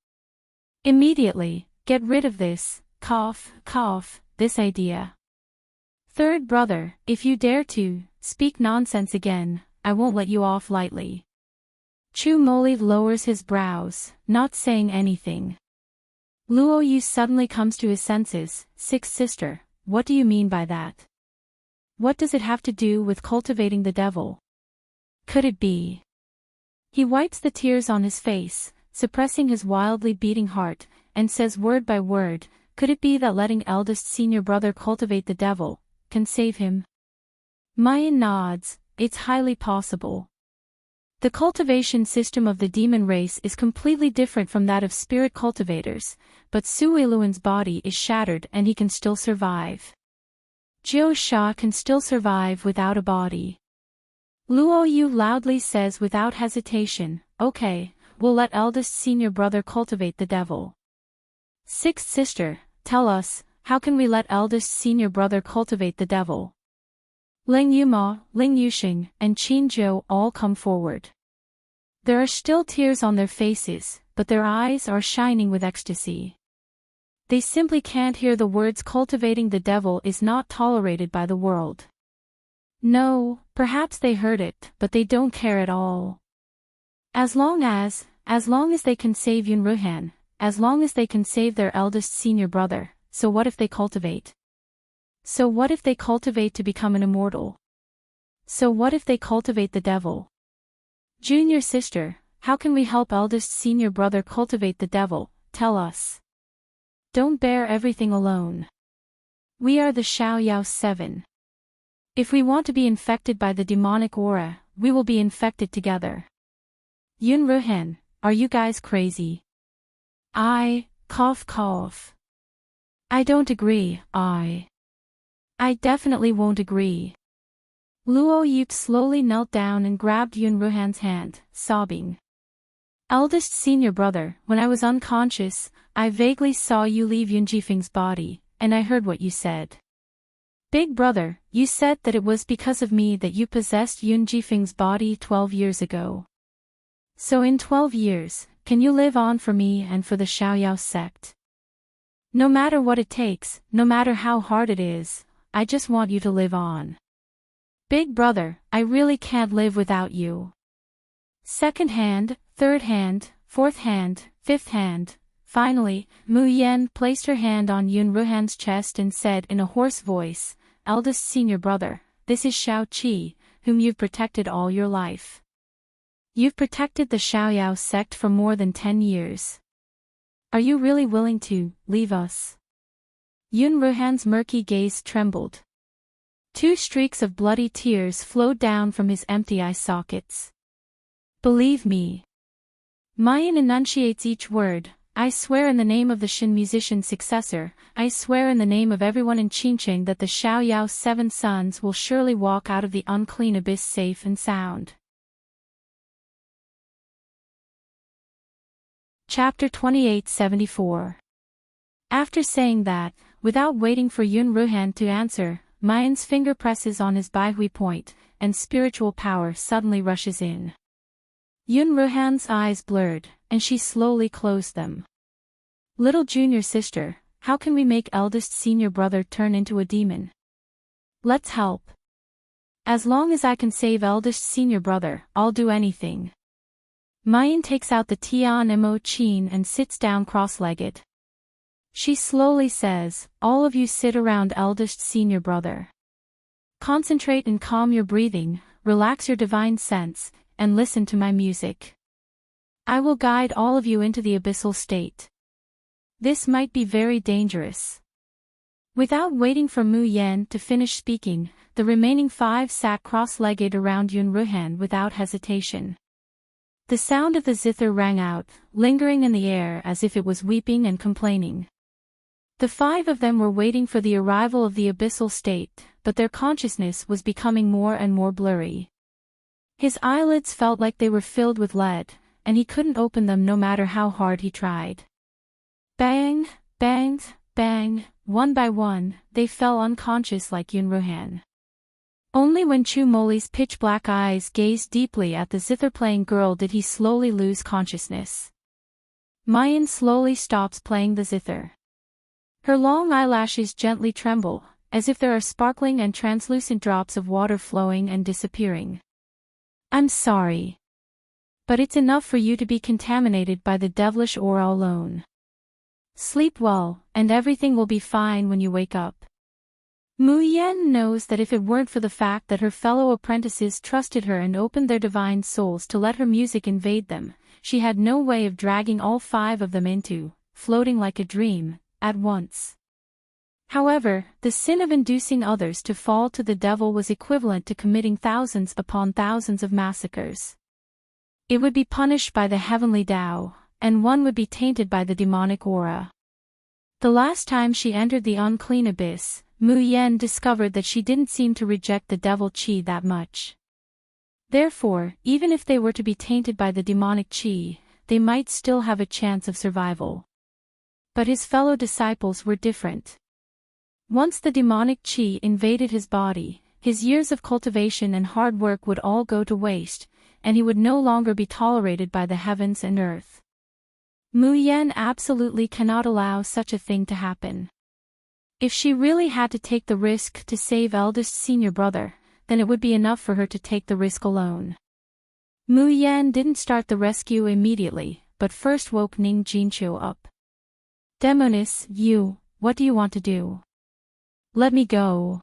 Immediately, get rid of this, this idea. Third brother, if you dare to speak nonsense again, I won't let you off lightly. Chu Moli lowers his brows, not saying anything. Luo Yu suddenly comes to his senses. Sixth sister, what do you mean by that? What does it have to do with cultivating the devil? Could it be? He wipes the tears on his face, suppressing his wildly beating heart, and says word by word, could it be that letting eldest senior brother cultivate the devil can save him? Mayan nods, it's highly possible. The cultivation system of the demon race is completely different from that of spirit cultivators, but Suiluan's body is shattered and he can still survive. Jiu Sha can still survive without a body. Luo Yu loudly says without hesitation, okay, we'll let eldest senior brother cultivate the devil. Sixth sister, tell us, how can we let eldest senior brother cultivate the devil? Ling Yuma, Ling Yuxing, and Qin Zhou all come forward. There are still tears on their faces, but their eyes are shining with ecstasy. They simply can't hear the words cultivating the devil is not tolerated by the world. No, perhaps they heard it, but they don't care at all. As long as they can save Yunruhan, as long as they can save their eldest senior brother, so what if they cultivate? So what if they cultivate to become an immortal? So what if they cultivate the devil? Junior sister, how can we help eldest senior brother cultivate the devil? Tell us. Don't bear everything alone. We are the Xiaoyao 7. If we want to be infected by the demonic aura, we will be infected together. Yunruhan, are you guys crazy? Cough. I don't agree, I definitely won't agree. Luo Yip slowly knelt down and grabbed Yun Ruhan's hand, sobbing. Eldest senior brother, when I was unconscious, I vaguely saw you leave Yun Jifeng's body, and I heard what you said. Big brother, you said that it was because of me that you possessed Yun Jifeng's body 12 years ago. So in 12 years, can you live on for me and for the Xiaoyao sect? No matter what it takes, no matter how hard it is, I just want you to live on. Big brother, I really can't live without you. Second hand, third hand, fourth hand, fifth hand. Finally, Mu Yan placed her hand on Yun Ruhan's chest and said in a hoarse voice, Eldest senior brother, this is Xiao Qi, whom you've protected all your life. You've protected the Xiaoyao sect for more than 10 years. Are you really willing to leave us? Yun Ruhan's murky gaze trembled. 2 streaks of bloody tears flowed down from his empty eye sockets. Believe me. Mayan enunciates each word. I swear in the name of the Shin musician's successor, I swear in the name of everyone in Qingqing that the Xiaoyao 7 sons will surely walk out of the unclean abyss safe and sound. Chapter 2874. After saying that, without waiting for Yun Ruhan to answer, Mayan's finger presses on his Baihui point, and spiritual power suddenly rushes in. Yun Ruhan's eyes blurred, and she slowly closed them. Little junior sister, how can we make eldest senior brother turn into a demon? Let's help. As long as I can save eldest senior brother, I'll do anything. Mayan takes out the Tian Mo Qin and sits down cross-legged. She slowly says, all of you sit around eldest senior brother. Concentrate and calm your breathing, relax your divine sense, and listen to my music. I will guide all of you into the abyssal state. This might be very dangerous. Without waiting for Mu Yan to finish speaking, the remaining 5 sat cross-legged around Yun Ruhan without hesitation. The sound of the zither rang out, lingering in the air as if it was weeping and complaining. The 5 of them were waiting for the arrival of the abyssal state, but their consciousness was becoming more and more blurry. His eyelids felt like they were filled with lead, and he couldn't open them no matter how hard he tried. Bang, bang, bang, one by one, they fell unconscious like Yun Ruhan. Only when Chu Moli's pitch-black eyes gazed deeply at the zither-playing girl did he slowly lose consciousness. Mayan slowly stops playing the zither. Her long eyelashes gently tremble, as if there are sparkling and translucent drops of water flowing and disappearing. I'm sorry. But it's enough for you to be contaminated by the devilish aura alone. Sleep well, and everything will be fine when you wake up. Mu Yan knows that if it weren't for the fact that her fellow apprentices trusted her and opened their divine souls to let her music invade them, she had no way of dragging all 5 of them into, floating like a dream, at once. However, the sin of inducing others to fall to the devil was equivalent to committing thousands upon thousands of massacres. It would be punished by the heavenly Tao, and one would be tainted by the demonic aura. The last time she entered the unclean abyss, Mu Yan discovered that she didn't seem to reject the devil qi that much. Therefore, even if they were to be tainted by the demonic qi, they might still have a chance of survival. But his fellow disciples were different. Once the demonic qi invaded his body, his years of cultivation and hard work would all go to waste, and he would no longer be tolerated by the heavens and earth. Mu Yan absolutely cannot allow such a thing to happen. If she really had to take the risk to save eldest senior brother, then it would be enough for her to take the risk alone. Mu Yan didn't start the rescue immediately, but first woke Ning Jinqiu up. Demonis, what do you want to do? Let me go.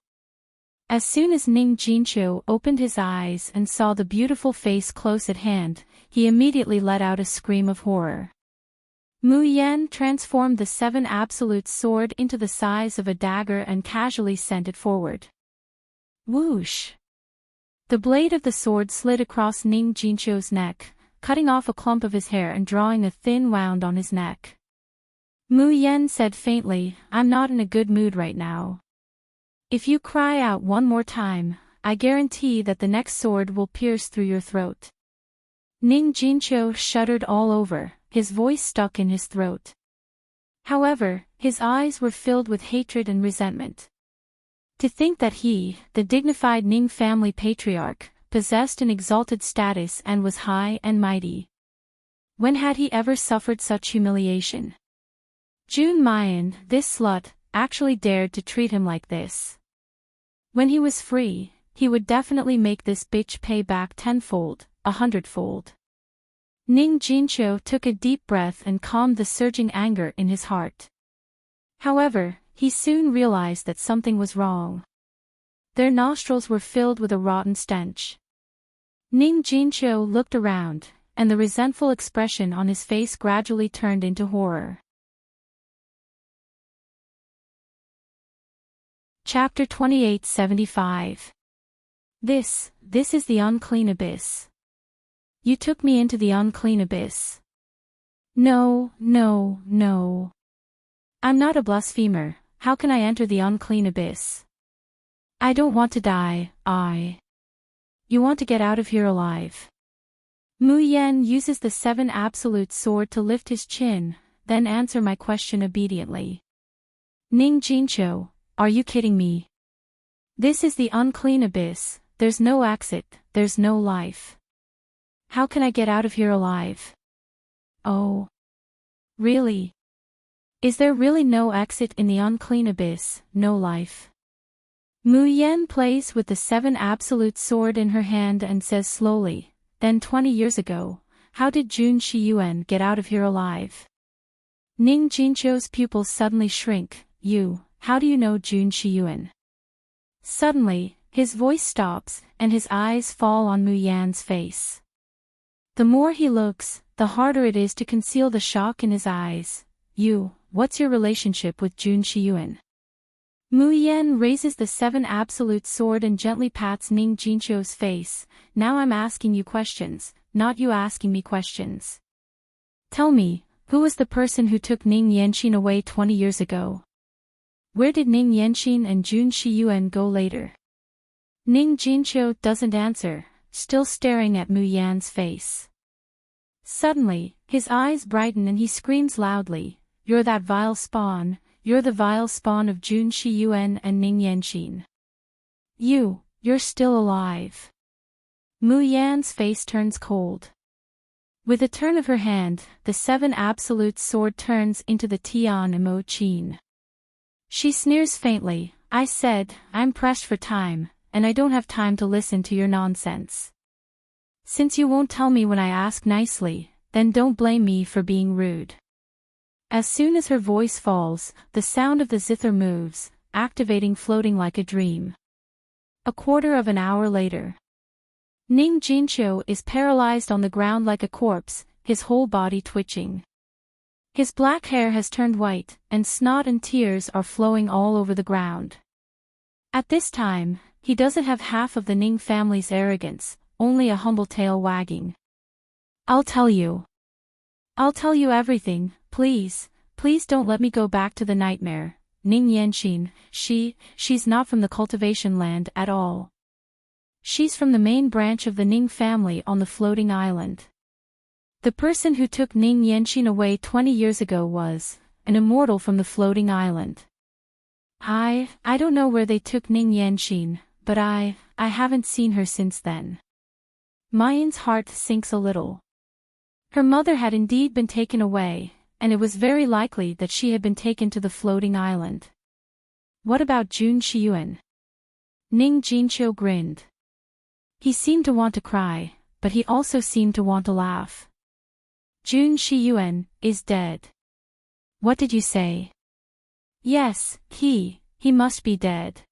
As soon as Ning Jinqiu opened his eyes and saw the beautiful face close at hand, he immediately let out a scream of horror. Mu Yan transformed the 7 absolute sword into the size of a dagger and casually sent it forward. Whoosh! The blade of the sword slid across Ning Jinqiu's neck, cutting off a clump of his hair and drawing a thin wound on his neck. Mu Yan said faintly, I'm not in a good mood right now. If you cry out one more time, I guarantee that the next sword will pierce through your throat. Ning Jincho shuddered all over, his voice stuck in his throat. However, his eyes were filled with hatred and resentment. To think that he, the dignified Ning family patriarch, possessed an exalted status and was high and mighty. When had he ever suffered such humiliation? Jun Mayan, this slut, actually dared to treat him like this. When he was free, he would definitely make this bitch pay back tenfold, 100-fold. Ning Jincho took a deep breath and calmed the surging anger in his heart. However, he soon realized that something was wrong. Their nostrils were filled with a rotten stench. Ning Jincho looked around, and the resentful expression on his face gradually turned into horror. Chapter 2875. This is the unclean abyss. You took me into the unclean abyss. No. I'm not a blasphemer, how can I enter the unclean abyss? I don't want to die, You want to get out of here alive. Mu Yan uses the 7 absolute sword to lift his chin, then answer my question obediently. Ning Jincho, are you kidding me? This is the unclean abyss, there's no exit, there's no life. How can I get out of here alive? Oh. Really? Is there really no exit in the unclean abyss, no life? Mu Yan plays with the 7 absolute sword in her hand and says slowly, then 20 years ago, how did Jun Shiyuan get out of here alive? Ning Jincho's pupils suddenly shrink. How do you know Jun Shiyuan? Suddenly, his voice stops, and his eyes fall on Mu Yan's face. The more he looks, the harder it is to conceal the shock in his eyes. What's your relationship with Jun Shiyuan? Mu Yan raises the 7 absolute sword and gently pats Ning Jincho's face. Now I'm asking you questions, not you asking me questions. Tell me, who was the person who took Ning Yanqin away 20 years ago? Where did Ning Yanqin and Jun Shiyuan go later? Ning Jincho doesn't answer, still staring at Mu Yan's face. Suddenly, his eyes brighten and he screams loudly, "You're that vile spawn, you're the vile spawn of Jun Shiyuan and Ning Yanqin. You're still alive." Mu Yan's face turns cold. With a turn of her hand, the 7 absolute sword turns into the Tian Emo Qin. She sneers faintly, "I said, I'm pressed for time, and I don't have time to listen to your nonsense. Since you won't tell me when I ask nicely, then don't blame me for being rude." As soon as her voice falls, the sound of the zither moves, activating floating like a dream. A quarter of an hour later. Ning Jincho is paralyzed on the ground like a corpse, his whole body twitching. His black hair has turned white, and snot and tears are flowing all over the ground. At this time, he doesn't have half of the Ning family's arrogance, only a humble tail wagging. I'll tell you everything, please don't let me go back to the nightmare. Ning Yanqin, she's not from the cultivation land at all. She's from the main branch of the Ning family on the floating island. The person who took Ning Yanqin away 20 years ago was an immortal from the floating island. I don't know where they took Ning Yanqin, but I haven't seen her since then. Mayan's heart sinks a little. Her mother had indeed been taken away, and it was very likely that she had been taken to the floating island. What about Jun Shiyuan? Ning Jincho grinned. He seemed to want to cry, but he also seemed to want to laugh. Jun Shiyuan is dead. What did you say? Yes, he must be dead.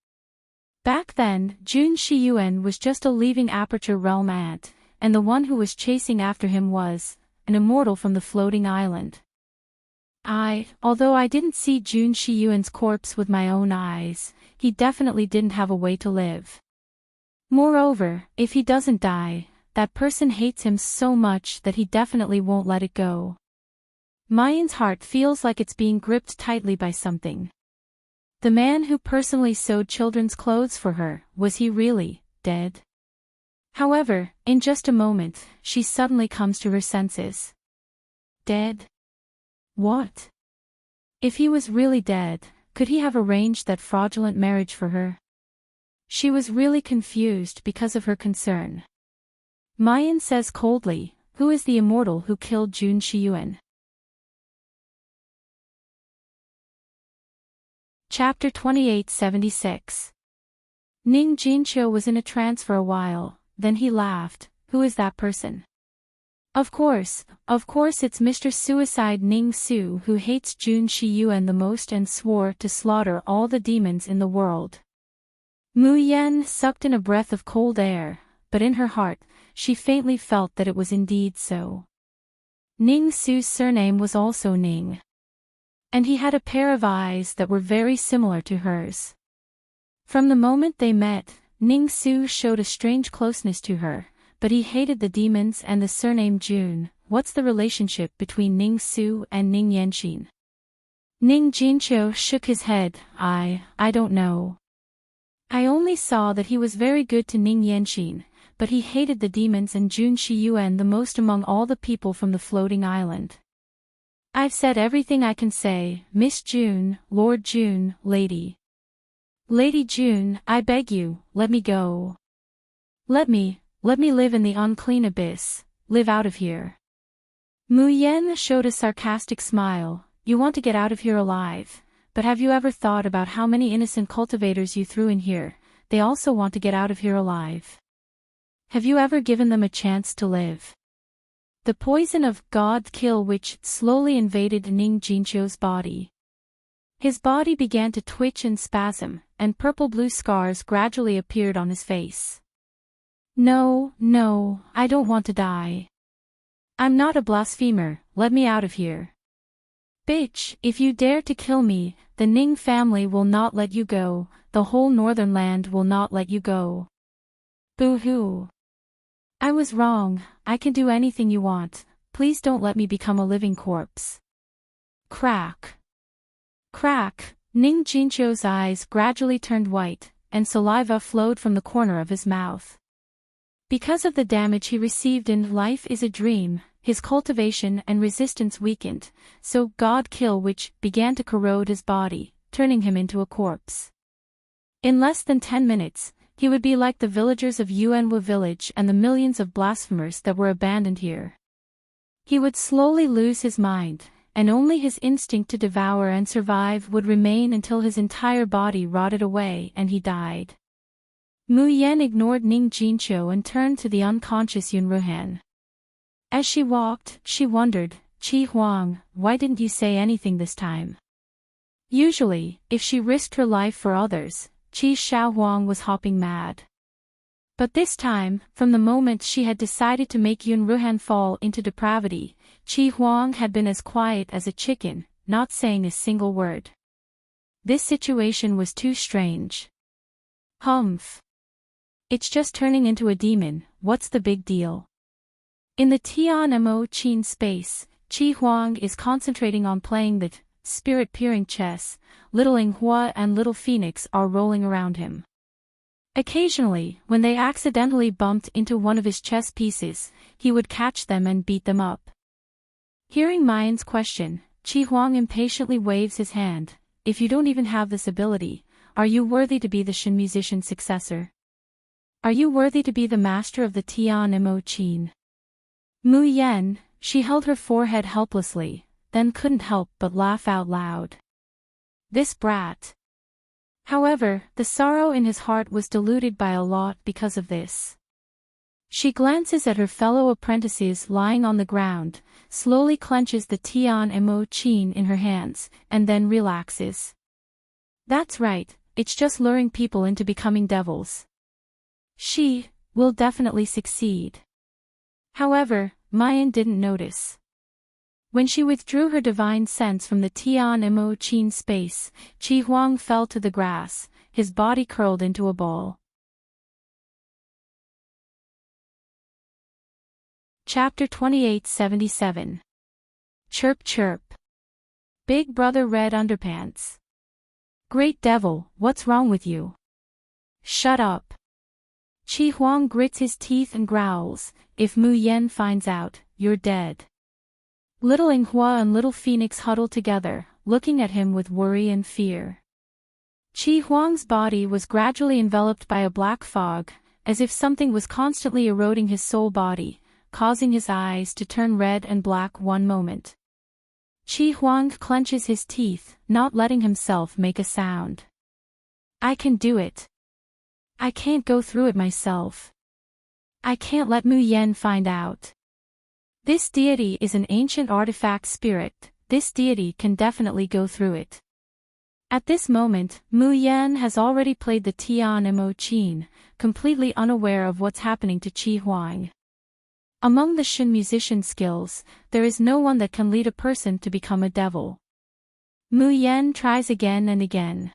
Back then, Jun Shiyuan was just a leaving Aperture Realm ant, and the one who was chasing after him was an immortal from the floating island. Although I didn't see Jun Shiyuan's corpse with my own eyes, he definitely didn't have a way to live. Moreover, if he doesn't die, that person hates him so much that he definitely won't let it go. Mayan's heart feels like it's being gripped tightly by something. The man who personally sewed children's clothes for her, was he really dead. However, in just a moment, she suddenly comes to her senses. Dead? What? If he was really dead, could he have arranged that fraudulent marriage for her? She was really confused because of her concern. Mayan says coldly, "Who is the immortal who killed Jun Shiyuan?" Chapter 2876. Ning Jinqiu was in a trance for a while, then he laughed. "Who is that person?" Of course it's Mr. Suicide Ning Su, who hates Jun Shiyuan the most and swore to slaughter all the demons in the world. Mu Yan sucked in a breath of cold air, but in her heart, she faintly felt that it was indeed so. Ning Su's surname was also Ning. And he had a pair of eyes that were very similar to hers. From the moment they met, Ning Su showed a strange closeness to her, but he hated the demons and the surname Jun. What's the relationship between Ning Su and Ning Yanxin? Ning Jinqiu shook his head. I don't know. I only saw that he was very good to Ning Yanxin, but he hated the demons and Jun Shiyuan the most among all the people from the floating island. I've said everything I can say, Miss June, Lord June, Lady June, I beg you, let me go. Let me live in the unclean abyss, live out of here. Mu Yan showed a sarcastic smile. You want to get out of here alive, but have you ever thought about how many innocent cultivators you threw in here? They also want to get out of here alive. Have you ever given them a chance to live? The poison of God kill which slowly invaded Ning Jinqiu's body. His body began to twitch and spasm, and purple-blue scars gradually appeared on his face. No, I don't want to die. I'm not a blasphemer, let me out of here. Bitch, if you dare to kill me, the Ning family will not let you go, the whole northern land will not let you go. Boo-hoo. I was wrong, I can do anything you want, please don't let me become a living corpse. Crack. Crack, Ning Jinqiu's eyes gradually turned white, and saliva flowed from the corner of his mouth. Because of the damage he received in Life is a Dream, his cultivation and resistance weakened, so God kill which began to corrode his body, turning him into a corpse. In less than 10 minutes, he would be like the villagers of Yuanwu village and the millions of blasphemers that were abandoned here. He would slowly lose his mind, and only his instinct to devour and survive would remain until his entire body rotted away and he died. Mu Yan ignored Ning Jinqiu and turned to the unconscious Yun Ruhan. As she walked, she wondered, Qi Huang, why didn't you say anything this time? Usually, if she risked her life for others, Qi Xiaohuang was hopping mad. But this time, from the moment she had decided to make Yun Ruhan fall into depravity, Qi Huang had been as quiet as a chicken, not saying a single word. This situation was too strange. Humph. It's just turning into a demon, what's the big deal? In the Tian Mo Qin space, Qi Huang is concentrating on playing the spirit-peering chess. Little Inghua and Little Phoenix are rolling around him. Occasionally, when they accidentally bumped into one of his chess pieces, he would catch them and beat them up. Hearing Mayan's question, Qi Huang impatiently waves his hand. If you don't even have this ability, are you worthy to be the Shen musician's successor? Are you worthy to be the master of the Tian Mo Qin? Mu Yan, she held her forehead helplessly, then couldn't help but laugh out loud. This brat. However, the sorrow in his heart was diluted by a lot because of this. She glances at her fellow apprentices lying on the ground, slowly clenches the Tian Mo Qin in her hands, and then relaxes. That's right, it's just luring people into becoming devils. She will definitely succeed. However, Mayan didn't notice. When she withdrew her divine sense from the Tian Mo Qin space, Qi Huang fell to the grass, his body curled into a ball. Chapter 2877. Chirp chirp. Big Brother Red Underpants. Great devil, what's wrong with you? Shut up. Qi Huang grits his teeth and growls, "If Mu Yan finds out, you're dead." Little Inghua and Little Phoenix huddle together, looking at him with worry and fear. Qi Huang's body was gradually enveloped by a black fog, as if something was constantly eroding his soul body, causing his eyes to turn red and black one moment. Qi Huang clenches his teeth, not letting himself make a sound. "I can do it. I can't go through it myself. I can't let Mu Yan find out. This deity is an ancient artifact spirit, this deity can definitely go through it." At this moment, Mu Yan has already played the Tian Mo Qin, completely unaware of what's happening to Qi Huang. Among the Shin musician skills, there is no one that can lead a person to become a devil. Mu Yan tries again and again.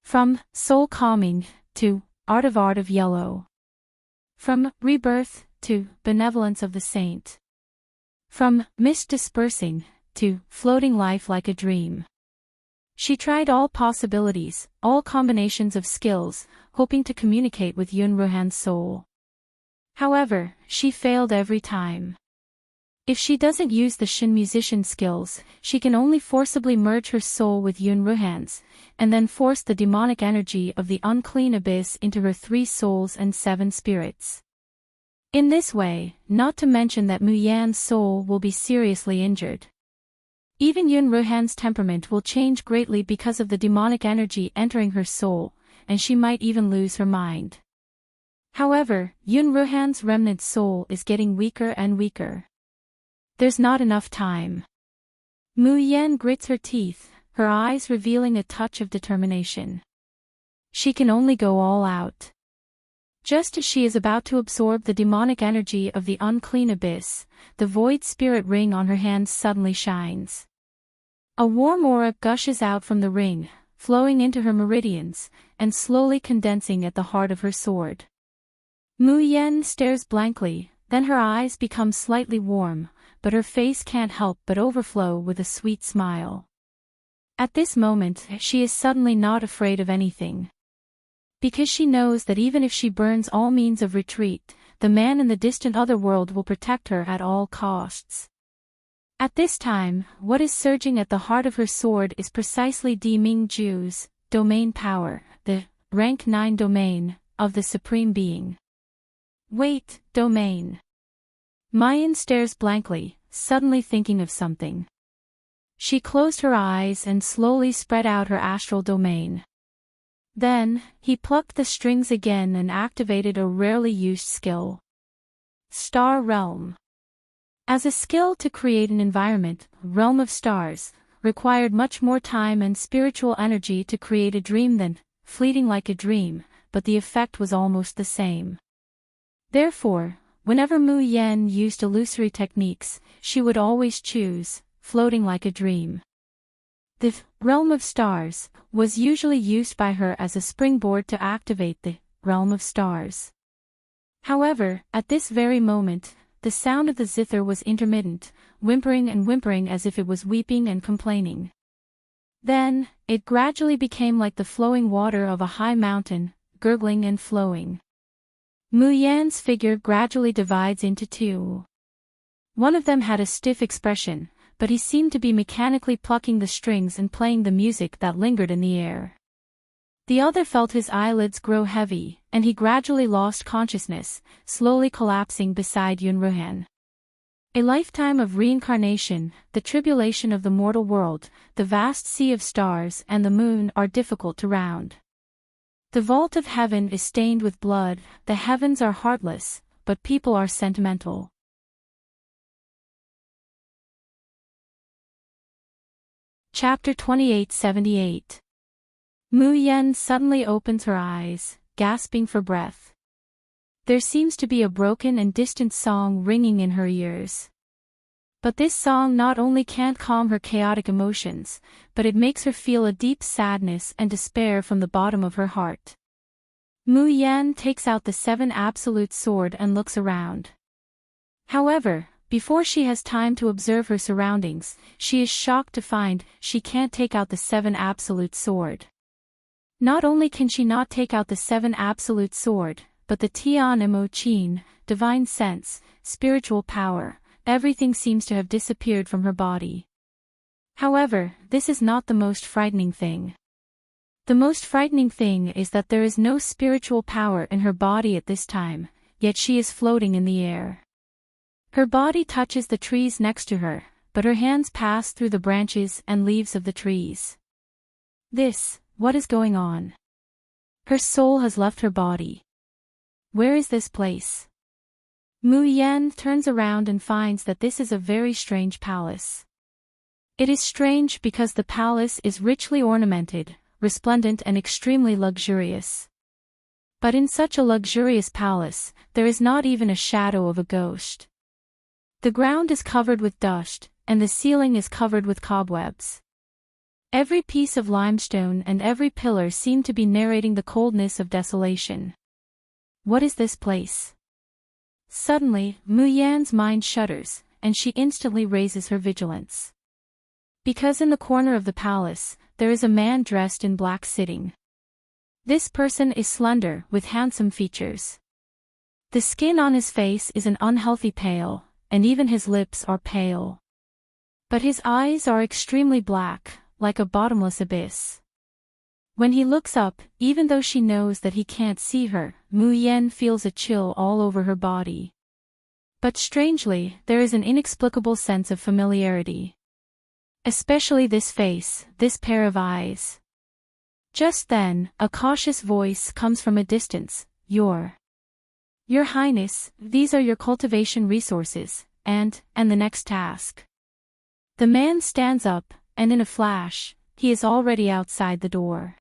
From soul calming to art of yellow. From rebirth to benevolence of the saint. From mist dispersing to floating life like a dream. She tried all possibilities, all combinations of skills, hoping to communicate with Yun Ruhan's soul. However, she failed every time. If she doesn't use the Shin musician skills, she can only forcibly merge her soul with Yun Ruhan's, and then force the demonic energy of the unclean abyss into her 3 souls and 7 spirits. In this way, not to mention that Mu Yan's soul will be seriously injured. Even Yun Ruhan's temperament will change greatly because of the demonic energy entering her soul, and she might even lose her mind. However, Yun Ruhan's remnant soul is getting weaker and weaker. There's not enough time. Mu Yan grits her teeth, her eyes revealing a touch of determination. She can only go all out. Just as she is about to absorb the demonic energy of the unclean abyss, the void spirit ring on her hand suddenly shines. A warm aura gushes out from the ring, flowing into her meridians, and slowly condensing at the heart of her sword. Mu Yan stares blankly, then her eyes become slightly warm, but her face can't help but overflow with a sweet smile. At this moment, she is suddenly not afraid of anything. Because she knows that even if she burns all means of retreat, the man in the distant otherworld will protect her at all costs. At this time, what is surging at the heart of her sword is precisely Di Ming Ju's domain power, the rank 9 domain of the Supreme Being. Wait, domain. Mayan stares blankly, suddenly thinking of something. She closed her eyes and slowly spread out her astral domain. Then, he plucked the strings again and activated a rarely used skill. Star Realm. As a skill to create an environment, Realm of Stars, required much more time and spiritual energy to create a dream than, fleeting like a dream, but the effect was almost the same. Therefore, whenever Mu Yan used illusory techniques, she would always choose, floating like a dream. The Realm of Stars was usually used by her as a springboard to activate the Realm of Stars. However, at this very moment, the sound of the zither was intermittent, whimpering and whimpering as if it was weeping and complaining. Then, it gradually became like the flowing water of a high mountain, gurgling and flowing. Mu Yan's figure gradually divides into 2. One of them had a stiff expression, but he seemed to be mechanically plucking the strings and playing the music that lingered in the air. The other felt his eyelids grow heavy, and he gradually lost consciousness, slowly collapsing beside Yun Ruhan. A lifetime of reincarnation, the tribulation of the mortal world, the vast sea of stars and the moon are difficult to round. The vault of heaven is stained with blood, the heavens are heartless, but people are sentimental. Chapter 2878. Mu Yan suddenly opens her eyes, gasping for breath. There seems to be a broken and distant song ringing in her ears. But this song not only can't calm her chaotic emotions, but it makes her feel a deep sadness and despair from the bottom of her heart. Mu Yan takes out the 7 absolute sword and looks around. However, before she has time to observe her surroundings, she is shocked to find she can't take out the 7 absolute sword. Not only can she not take out the 7 absolute sword, but the Tian Mo Chin, divine sense, spiritual power, everything seems to have disappeared from her body. However, this is not the most frightening thing. The most frightening thing is that there is no spiritual power in her body at this time, yet she is floating in the air. Her body touches the trees next to her, but her hands pass through the branches and leaves of the trees. What is going on? Her soul has left her body. Where is this place? Mu Yan turns around and finds that this is a very strange palace. It is strange because the palace is richly ornamented, resplendent and extremely luxurious. But in such a luxurious palace, there is not even a shadow of a ghost. The ground is covered with dust, and the ceiling is covered with cobwebs. Every piece of limestone and every pillar seem to be narrating the coldness of desolation. What is this place? Suddenly, Mu Yan's mind shudders, and she instantly raises her vigilance. Because in the corner of the palace, there is a man dressed in black sitting. This person is slender, with handsome features. The skin on his face is an unhealthy pale, and even his lips are pale. But his eyes are extremely black, like a bottomless abyss. When he looks up, even though she knows that he can't see her, Mu Yan feels a chill all over her body. But strangely, there is an inexplicable sense of familiarity. Especially this face, this pair of eyes. Just then, a cautious voice comes from a distance. Your Highness, these are your cultivation resources, and the next task. The man stands up, and in a flash, he is already outside the door.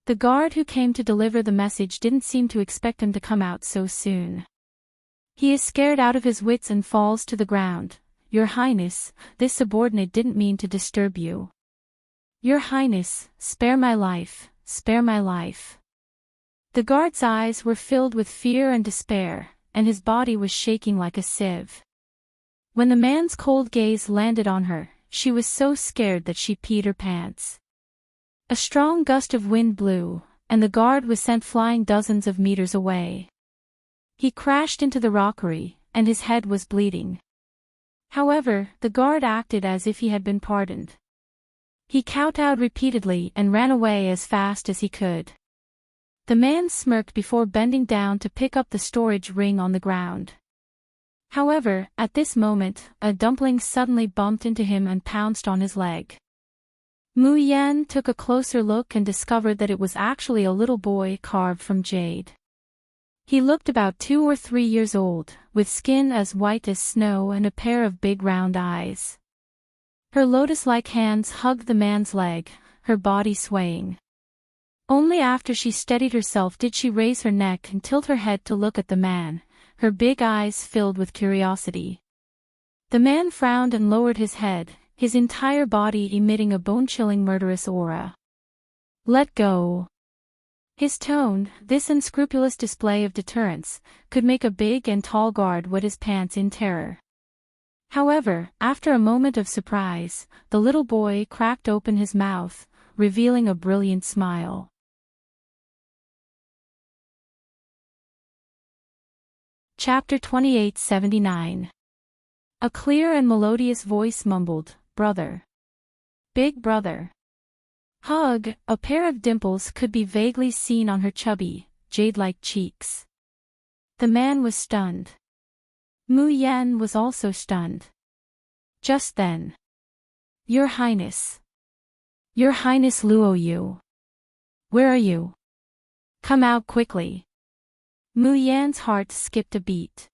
The guard who came to deliver the message didn't seem to expect him to come out so soon. He is scared out of his wits and falls to the ground. Your Highness, this subordinate didn't mean to disturb you. Your Highness, spare my life, spare my life. The guard's eyes were filled with fear and despair, and his body was shaking like a sieve. When the man's cold gaze landed on her, she was so scared that she peed her pants. A strong gust of wind blew, and the guard was sent flying dozens of meters away. He crashed into the rockery, and his head was bleeding. However, the guard acted as if he had been pardoned. He kowtowed repeatedly and ran away as fast as he could. The man smirked before bending down to pick up the storage ring on the ground. However, at this moment, a dumpling suddenly bumped into him and pounced on his leg. Mu Yan took a closer look and discovered that it was actually a little boy carved from jade. He looked about 2 or 3 years old, with skin as white as snow and a pair of big round eyes. Her lotus-like hands hugged the man's leg, her body swaying. Only after she steadied herself did she raise her neck and tilt her head to look at the man, her big eyes filled with curiosity. The man frowned and lowered his head, his entire body emitting a bone-chilling murderous aura. Let go. His tone, this unscrupulous display of deterrence, could make a big and tall guard wet his pants in terror. However, after a moment of surprise, the little boy cracked open his mouth, revealing a brilliant smile. Chapter 2879. A clear and melodious voice mumbled, "Brother. Big brother." Hug, a pair of dimples could be vaguely seen on her chubby, jade-like cheeks. The man was stunned. Mu Yan was also stunned. Just then. Your Highness. Your Highness Luo Yu. Where are you? Come out quickly. Mu Yan's heart skipped a beat.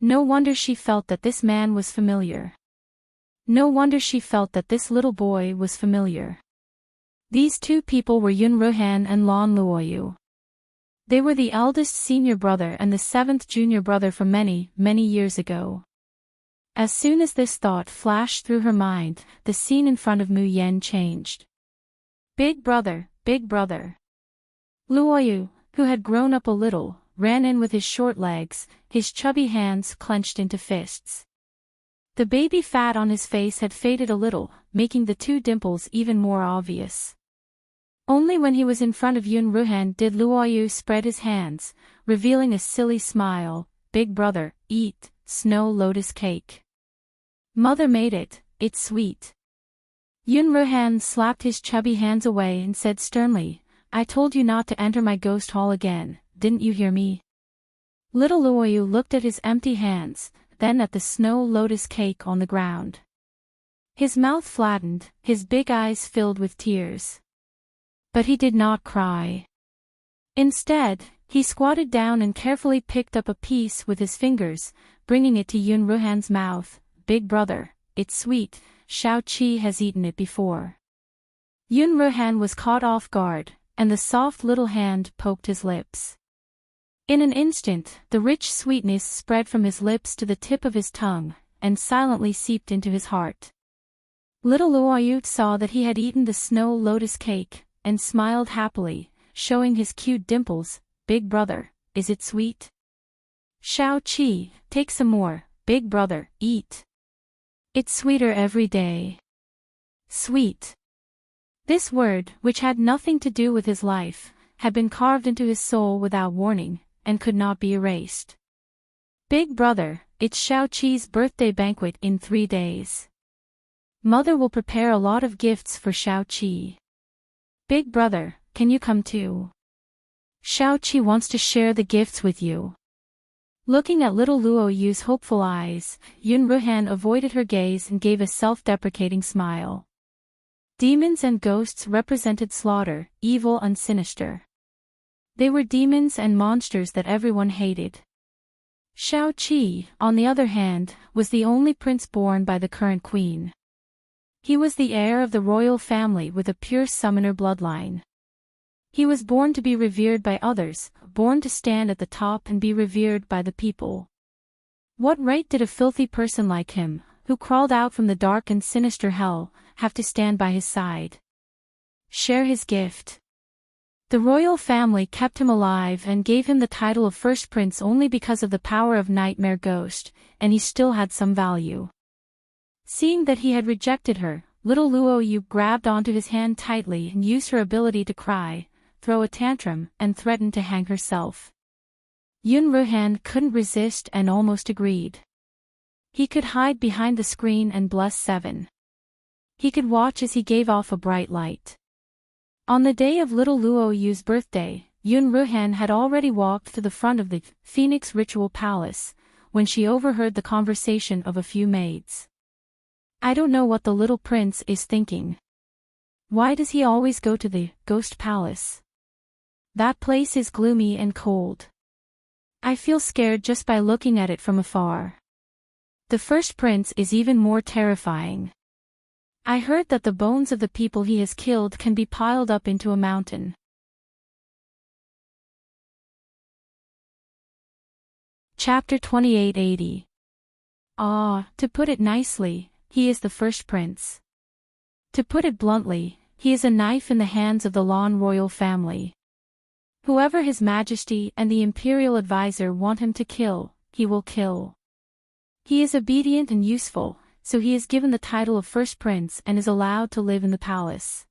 No wonder she felt that this man was familiar. No wonder she felt that this little boy was familiar. These two people were Yun Ruhan and Lan Luoyu. They were the eldest senior brother and the 7th junior brother from many, many years ago. As soon as this thought flashed through her mind, the scene in front of Mu Yan changed. Big brother, big brother. Luoyu, who had grown up a little, ran in with his short legs, his chubby hands clenched into fists. The baby fat on his face had faded a little, making the 2 dimples even more obvious. Only when he was in front of Yun Ruhan did Luoyu spread his hands, revealing a silly smile. Big brother, eat, snow lotus cake. Mother made it, it's sweet. Yun Ruhan slapped his chubby hands away and said sternly, I told you not to enter my ghost hall again, didn't you hear me? Little Luoyu looked at his empty hands, then at the snow lotus cake on the ground. His mouth flattened, his big eyes filled with tears. But he did not cry. Instead, he squatted down and carefully picked up a piece with his fingers, bringing it to Yun Ruhan's mouth. Big brother, it's sweet, Shao Qi has eaten it before. Yun Ruhan was caught off guard, and the soft little hand poked his lips. In an instant, the rich sweetness spread from his lips to the tip of his tongue, and silently seeped into his heart. Little Luoyu saw that he had eaten the snow lotus cake, and smiled happily, showing his cute dimples. Big brother, is it sweet? Shao Qi, take some more, big brother, eat. It's sweeter every day. Sweet. This word, which had nothing to do with his life, had been carved into his soul without warning, and could not be erased. Big brother, it's Shao Qi's birthday banquet in 3 days. Mother will prepare a lot of gifts for Shao Qi. Big brother, can you come too? Shao Qi wants to share the gifts with you. Looking at little Luoyu's hopeful eyes, Yun Ruhan avoided her gaze and gave a self-deprecating smile. Demons and ghosts represented slaughter, evil and sinister. They were demons and monsters that everyone hated. Shao Qi, on the other hand, was the only prince born by the current queen. He was the heir of the royal family with a pure summoner bloodline. He was born to be revered by others, born to stand at the top and be revered by the people. What right did a filthy person like him, who crawled out from the dark and sinister hell, have to stand by his side? Share his gift. The royal family kept him alive and gave him the title of first prince only because of the power of Nightmare Ghost, and he still had some value. Seeing that he had rejected her, little Luoyu grabbed onto his hand tightly and used her ability to cry, throw a tantrum, and threatened to hang herself. Yun Ruhan couldn't resist and almost agreed. He could hide behind the screen and bless 7. He could watch as he gave off a bright light. On the day of little Luoyu's birthday, Yun Ruhan had already walked to the front of the Phoenix Ritual Palace, when she overheard the conversation of a few maids. I don't know what the little prince is thinking. Why does he always go to the Ghost Palace? That place is gloomy and cold. I feel scared just by looking at it from afar. The first prince is even more terrifying. I heard that the bones of the people he has killed can be piled up into a mountain. Chapter 2880. To put it nicely, he is the first prince. To put it bluntly, he is a knife in the hands of the Lan royal family. Whoever His Majesty and the Imperial Advisor want him to kill, he will kill. He is obedient and useful, so he is given the title of first prince and is allowed to live in the palace.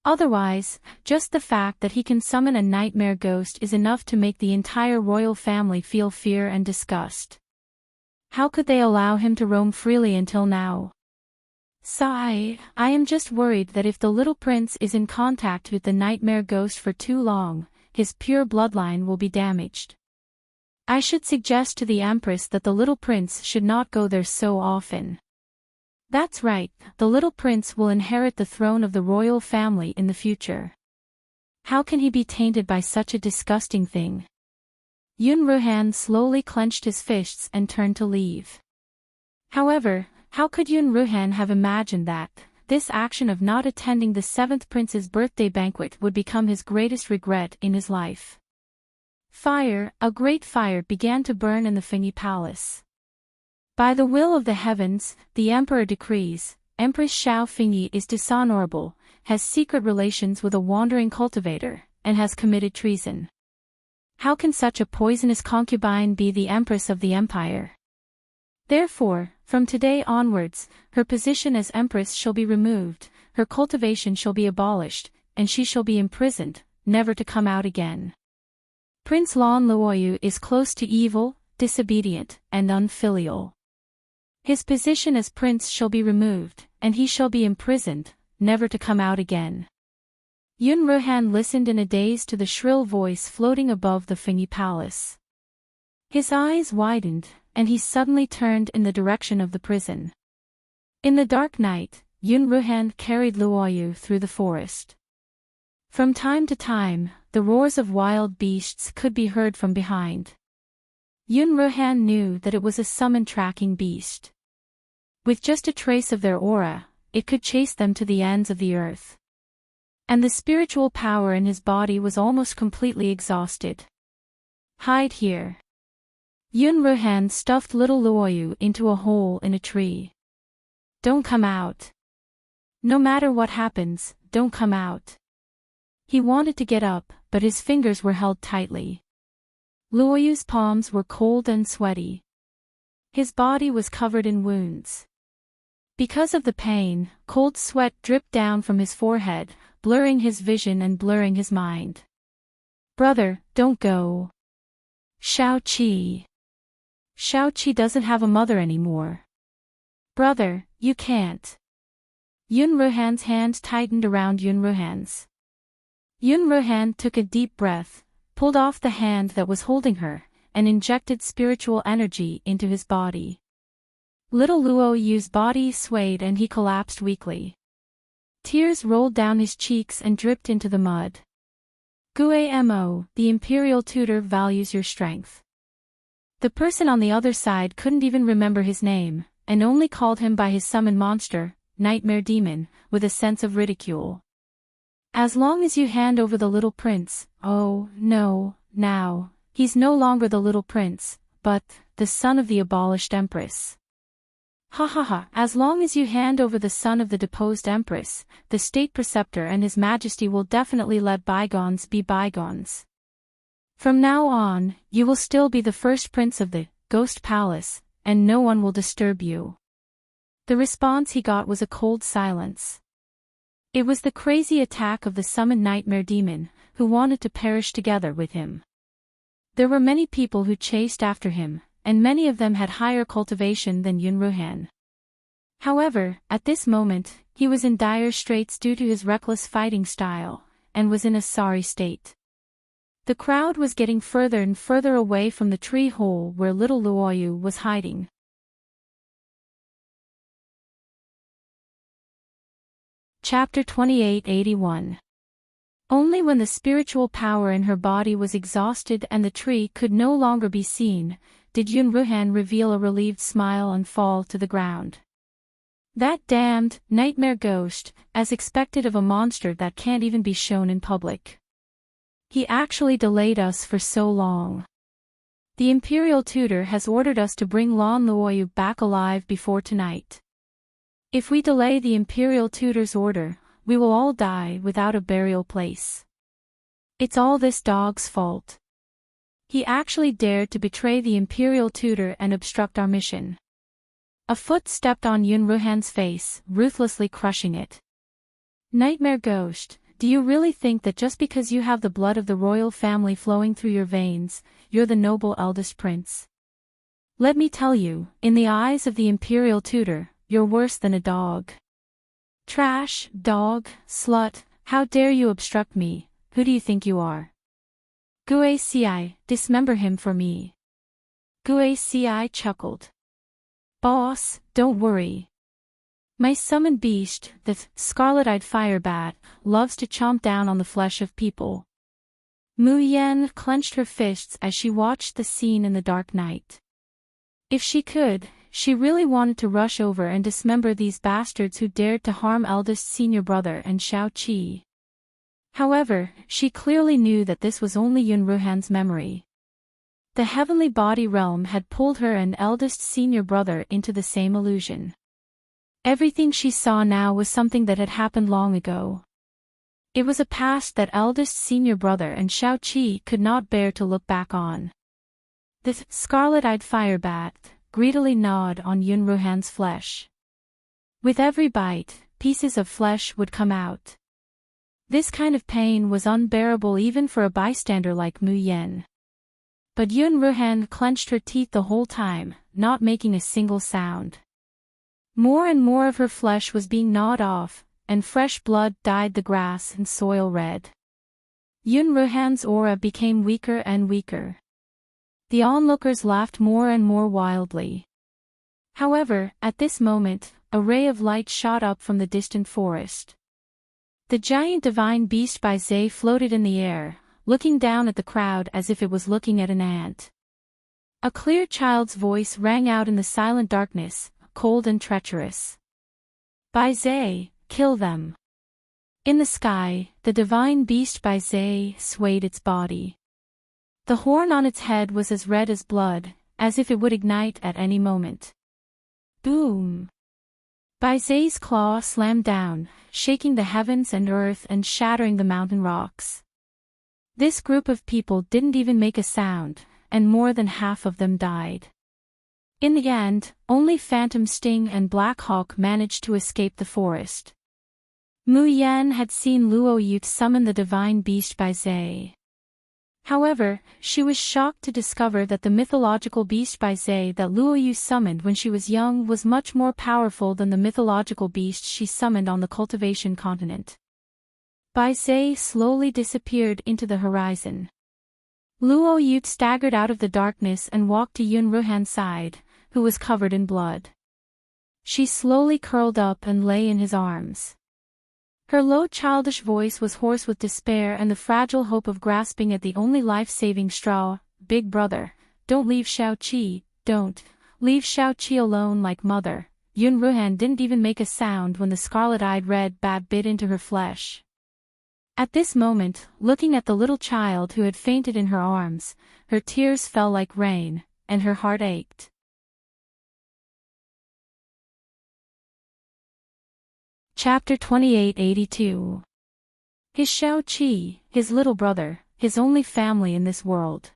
Otherwise, just the fact that he can summon a nightmare ghost is enough to make the entire royal family feel fear and disgust. How could they allow him to roam freely until now? Sigh, I am just worried that if the little prince is in contact with the nightmare ghost for too long, his pure bloodline will be damaged. I should suggest to the Empress that the little prince should not go there so often. That's right, the little prince will inherit the throne of the royal family in the future. How can he be tainted by such a disgusting thing? Yun Ruhan slowly clenched his fists and turned to leave. However, how could Yun Ruhan have imagined that this action of not attending the 7th prince's birthday banquet would become his greatest regret in his life? A great fire began to burn in the Fengyi Palace. By the will of the heavens, the emperor decrees, Empress Xiao Fengyi is dishonorable, has secret relations with a wandering cultivator, and has committed treason. How can such a poisonous concubine be the empress of the empire? Therefore, from today onwards, her position as empress shall be removed, her cultivation shall be abolished, and she shall be imprisoned, never to come out again. Prince Lan Luoyu is close to evil, disobedient, and unfilial. His position as prince shall be removed, and he shall be imprisoned, never to come out again. Yun Ruhan listened in a daze to the shrill voice floating above the Fengyi palace. His eyes widened, and he suddenly turned in the direction of the prison. In the dark night, Yun Ruhan carried Luoyu through the forest. From time to time, the roars of wild beasts could be heard from behind. Yun Ruhan knew that it was a summon-tracking beast. With just a trace of their aura, it could chase them to the ends of the earth. And the spiritual power in his body was almost completely exhausted. Hide here. Yun Ruhan stuffed little Luoyu into a hole in a tree. Don't come out. No matter what happens, don't come out. He wanted to get up, but his fingers were held tightly. Luoyu's palms were cold and sweaty. His body was covered in wounds. Because of the pain, cold sweat dripped down from his forehead, blurring his vision and blurring his mind. Brother, don't go. Shao-Chi. Shao-Chi doesn't have a mother anymore. Brother, you can't. Yun Ruhan's hand tightened around Yun Ruhan's. Yun Ruhan took a deep breath, pulled off the hand that was holding her, and injected spiritual energy into his body. Little Luoyu's body swayed and he collapsed weakly. Tears rolled down his cheeks and dripped into the mud. Guamo, the imperial tutor values your strength. The person on the other side couldn't even remember his name, and only called him by his summon monster, Nightmare Demon, with a sense of ridicule. As long as you hand over the little prince, oh, no, now, he's no longer the little prince, but the son of the abolished empress. Ha ha ha, as long as you hand over the son of the deposed empress, the state preceptor and his majesty will definitely let bygones be bygones. From now on, you will still be the first prince of the Ghost Palace, and no one will disturb you. The response he got was a cold silence. It was the crazy attack of the summoned Nightmare Demon, who wanted to perish together with him. There were many people who chased after him, and many of them had higher cultivation than Yun Ruhan. However, at this moment, he was in dire straits due to his reckless fighting style, and was in a sorry state. The crowd was getting further and further away from the tree hole where little Luoyu was hiding. Chapter 2881. Only when the spiritual power in her body was exhausted and the tree could no longer be seen, did Yun Ruhan reveal a relieved smile and fall to the ground. That damned, nightmare ghost, as expected of a monster that can't even be shown in public. He actually delayed us for so long. The Imperial Tutor has ordered us to bring Lan Luoyu back alive before tonight. If we delay the Imperial Tutor's order, we will all die without a burial place. It's all this dog's fault. He actually dared to betray the Imperial Tutor and obstruct our mission. A foot stepped on Yun Ruhan's face, ruthlessly crushing it. Nightmare Ghost, do you really think that just because you have the blood of the royal family flowing through your veins, you're the noble eldest prince? Let me tell you, in the eyes of the Imperial Tutor, you're worse than a dog. Trash, dog, slut, how dare you obstruct me, who do you think you are? Gue Ci, dismember him for me. Gue Ci chuckled. Boss, don't worry. My summoned beast, the scarlet-eyed fire bat, loves to chomp down on the flesh of people. Mu Yan clenched her fists as she watched the scene in the dark night. If she could, she really wanted to rush over and dismember these bastards who dared to harm eldest senior brother and Shao-Chi. However, she clearly knew that this was only Yun Ruhan's memory. The heavenly body realm had pulled her and eldest senior brother into the same illusion. Everything she saw now was something that had happened long ago. It was a past that eldest senior brother and Shao-Chi could not bear to look back on. The scarlet-eyed fire bat greedily gnawed on Yun Ruhan's flesh. With every bite, pieces of flesh would come out. This kind of pain was unbearable even for a bystander like Mu Yen. But Yun Ruhan clenched her teeth the whole time, not making a single sound. More and more of her flesh was being gnawed off, and fresh blood dyed the grass and soil red. Yun Ruhan's aura became weaker and weaker. The onlookers laughed more and more wildly. However, at this moment, a ray of light shot up from the distant forest. The giant divine beast by Zay floated in the air, looking down at the crowd as if it was looking at an ant. A clear child's voice rang out in the silent darkness, cold and treacherous. By Zay, kill them. In the sky, the divine beast by Zay swayed its body. The horn on its head was as red as blood, as if it would ignite at any moment. Boom! Bai Zay's claw slammed down, shaking the heavens and earth and shattering the mountain rocks. This group of people didn't even make a sound, and more than half of them died. In the end, only Phantom Sting and Black Hawk managed to escape the forest. Mu Yan had seen Luo Yu summon the divine beast by Zay. However, she was shocked to discover that the mythological beast by Zay that Luo Yu summoned when she was young was much more powerful than the mythological beast she summoned on the cultivation continent. Bai Zay slowly disappeared into the horizon. Luo Yu staggered out of the darkness and walked to Yun Ruhan's side, who was covered in blood. She slowly curled up and lay in his arms. Her low childish voice was hoarse with despair and the fragile hope of grasping at the only life-saving straw. Big brother, don't leave Xiaoqi, don't leave Xiaoqi alone like mother. Yun Ruhan didn't even make a sound when the scarlet-eyed red bat bit into her flesh. At this moment, looking at the little child who had fainted in her arms, her tears fell like rain, and her heart ached. Chapter 2882. His Xiaoqi, his little brother, his only family in this world.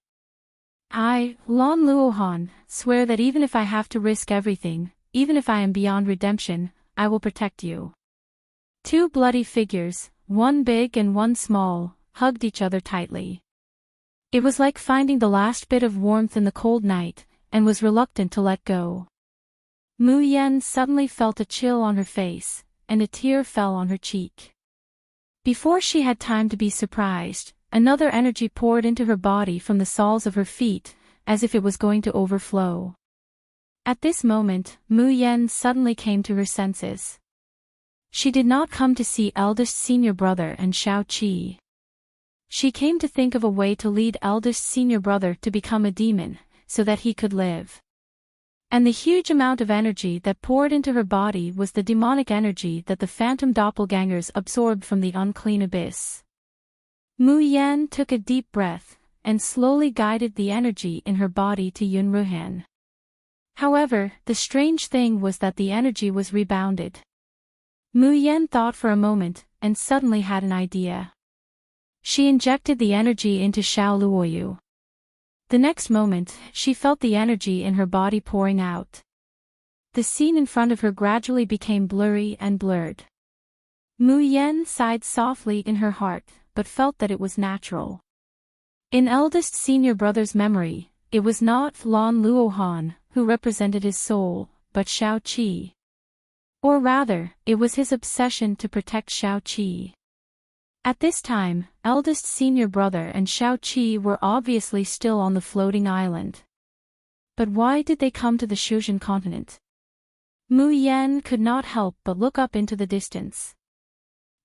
I, Lan Luohan, swear that even if I have to risk everything, even if I am beyond redemption, I will protect you. Two bloody figures, one big and one small, hugged each other tightly. It was like finding the last bit of warmth in the cold night, and was reluctant to let go. Mu Yan suddenly felt a chill on her face, and a tear fell on her cheek. Before she had time to be surprised, another energy poured into her body from the soles of her feet, as if it was going to overflow. At this moment, Mu Yan suddenly came to her senses. She did not come to see eldest senior brother and Xiaoqi. She came to think of a way to lead eldest senior brother to become a demon, so that he could live. And the huge amount of energy that poured into her body was the demonic energy that the phantom doppelgangers absorbed from the unclean abyss. Mu Yan took a deep breath, and slowly guided the energy in her body to Yun Ruhan. However, the strange thing was that the energy was rebounded. Mu Yan thought for a moment, and suddenly had an idea. She injected the energy into Xiao Luoyu. The next moment, she felt the energy in her body pouring out. The scene in front of her gradually became blurry and blurred. Mu Yan sighed softly in her heart, but felt that it was natural. In eldest senior brother's memory, it was not Lan Luohan who represented his soul, but Xiaoqi. Or rather, it was his obsession to protect Xiaoqi. At this time, eldest senior brother and Xiaoqi were obviously still on the floating island. But why did they come to the Shuzhen continent? Mu Yan could not help but look up into the distance.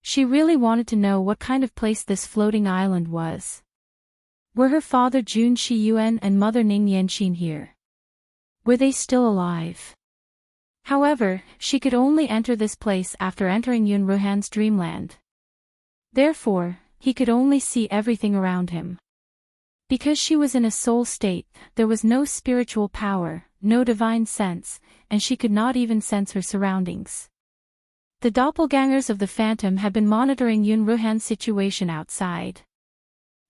She really wanted to know what kind of place this floating island was. Were her father Jun Shiyuan and mother Ning Yanqin here? Were they still alive? However, she could only enter this place after entering Yun Ruhan's dreamland. Therefore, he could only see everything around him. Because she was in a soul state, there was no spiritual power, no divine sense, and she could not even sense her surroundings. The doppelgangers of the phantom had been monitoring Yun Ruhan's situation outside.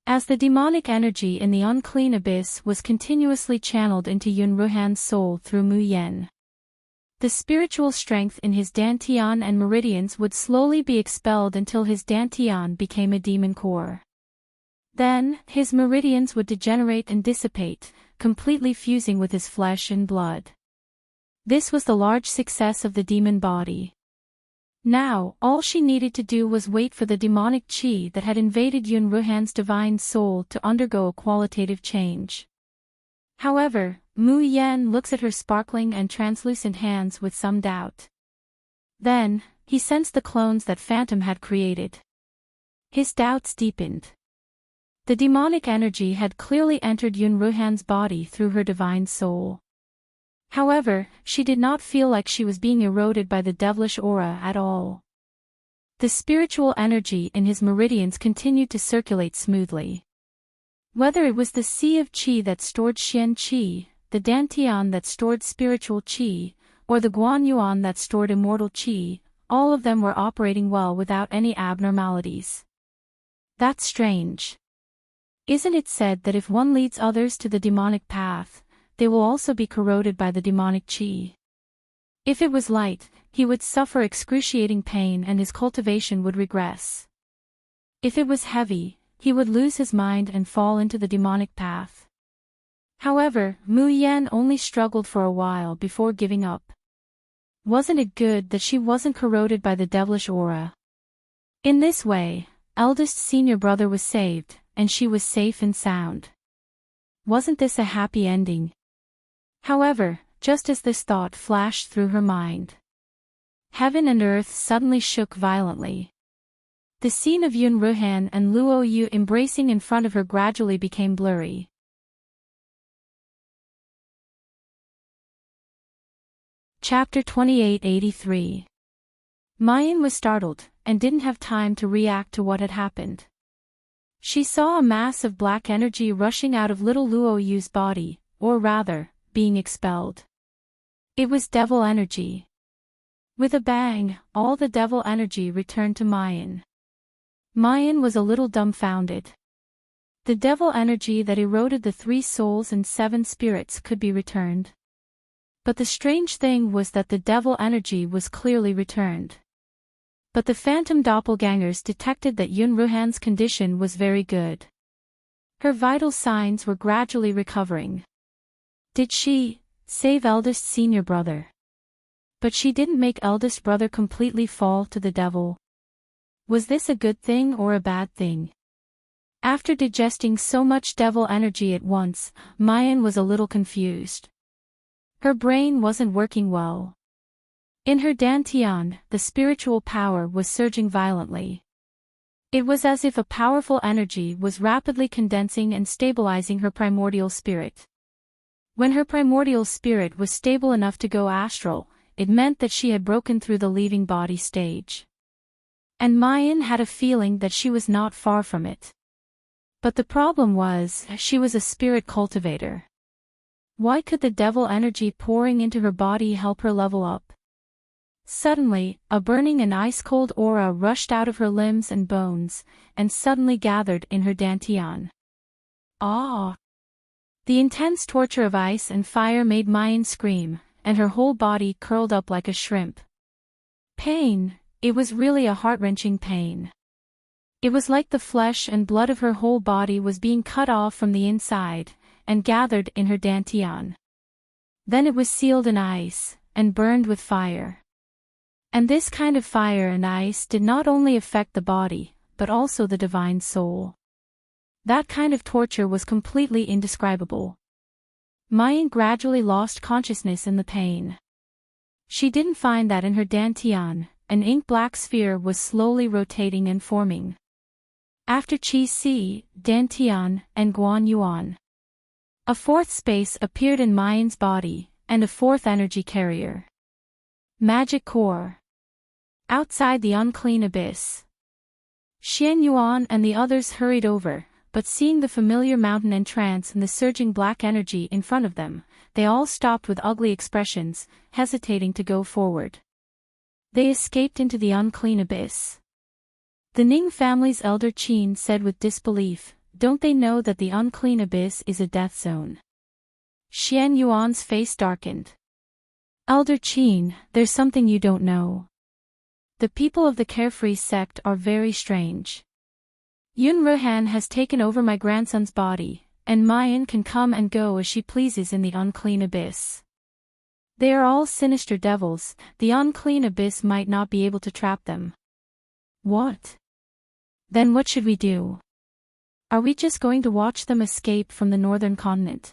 As the demonic energy in the unclean abyss was continuously channeled into Yun Ruhan's soul through Mu Yan. The spiritual strength in his dantian and meridians would slowly be expelled until his dantian became a demon core. Then, his meridians would degenerate and dissipate, completely fusing with his flesh and blood. This was the large success of the demon body. Now, all she needed to do was wait for the demonic chi that had invaded Yun Ruhan's divine soul to undergo a qualitative change. However, Mu Yan looks at her sparkling and translucent hands with some doubt. Then, he sensed the clones that Phantom had created. His doubts deepened. The demonic energy had clearly entered Yun Ruhan's body through her divine soul. However, she did not feel like she was being eroded by the devilish aura at all. The spiritual energy in his meridians continued to circulate smoothly. Whether it was the sea of qi that stored Xian qi, the dantian that stored spiritual qi, or the guanyuan that stored immortal qi, all of them were operating well without any abnormalities. That's strange. Isn't it said that if one leads others to the demonic path, they will also be corroded by the demonic qi? If it was light, he would suffer excruciating pain and his cultivation would regress. If it was heavy, he would lose his mind and fall into the demonic path. However, Mu Yan only struggled for a while before giving up. Wasn't it good that she wasn't corroded by the devilish aura? In this way, eldest senior brother was saved, and she was safe and sound. Wasn't this a happy ending? However, just as this thought flashed through her mind, heaven and earth suddenly shook violently. The scene of Yun Ruhan and Luo Yu embracing in front of her gradually became blurry. Chapter 2883. Mayan was startled, and didn't have time to react to what had happened. She saw a mass of black energy rushing out of little Luo Yu's body, or rather, being expelled. It was devil energy. With a bang, all the devil energy returned to Mayan. Mayan was a little dumbfounded. The devil energy that eroded the 3 souls and 7 spirits could be returned. But the strange thing was that the devil energy was clearly returned. But the phantom doppelgangers detected that Yun Ruhan's condition was very good. Her vital signs were gradually recovering. Did she save eldest senior brother? But she didn't make eldest brother completely fall to the devil. Was this a good thing or a bad thing? After digesting so much devil energy at once, Mayan was a little confused. Her brain wasn't working well. In her dantian, the spiritual power was surging violently. It was as if a powerful energy was rapidly condensing and stabilizing her primordial spirit. When her primordial spirit was stable enough to go astral, it meant that she had broken through the leaving body stage. And Mayan had a feeling that she was not far from it. But the problem was, she was a spirit cultivator. Why could the devil energy pouring into her body help her level up? Suddenly, a burning and ice-cold aura rushed out of her limbs and bones, and suddenly gathered in her dantian. Ah! The intense torture of ice and fire made Mayan scream, and her whole body curled up like a shrimp. Pain, it was really a heart-wrenching pain. It was like the flesh and blood of her whole body was being cut off from the inside, and gathered in her dantian. Then it was sealed in ice, and burned with fire. And this kind of fire and ice did not only affect the body, but also the divine soul. That kind of torture was completely indescribable. Mayan gradually lost consciousness in the pain. She didn't find that in her dantian, an ink-black sphere was slowly rotating and forming. After Qi Si, dantian, and Guan Yuan, a 4th space appeared in Mayan's body, and a 4th energy carrier. Magic core. Outside the unclean abyss. Xian Yuan and the others hurried over, but seeing the familiar mountain entrance and the surging black energy in front of them, they all stopped with ugly expressions, hesitating to go forward. They escaped into the unclean abyss. The Ning family's elder Qin said with disbelief, "Don't they know that the unclean abyss is a death zone?" Xian Yuan's face darkened. Elder Qin, there's something you don't know. The people of the Carefree sect are very strange. Yun Ruhan has taken over my grandson's body, and Mayan can come and go as she pleases in the unclean abyss. They are all sinister devils, the unclean abyss might not be able to trap them. What? Then what should we do? Are we just going to watch them escape from the northern continent?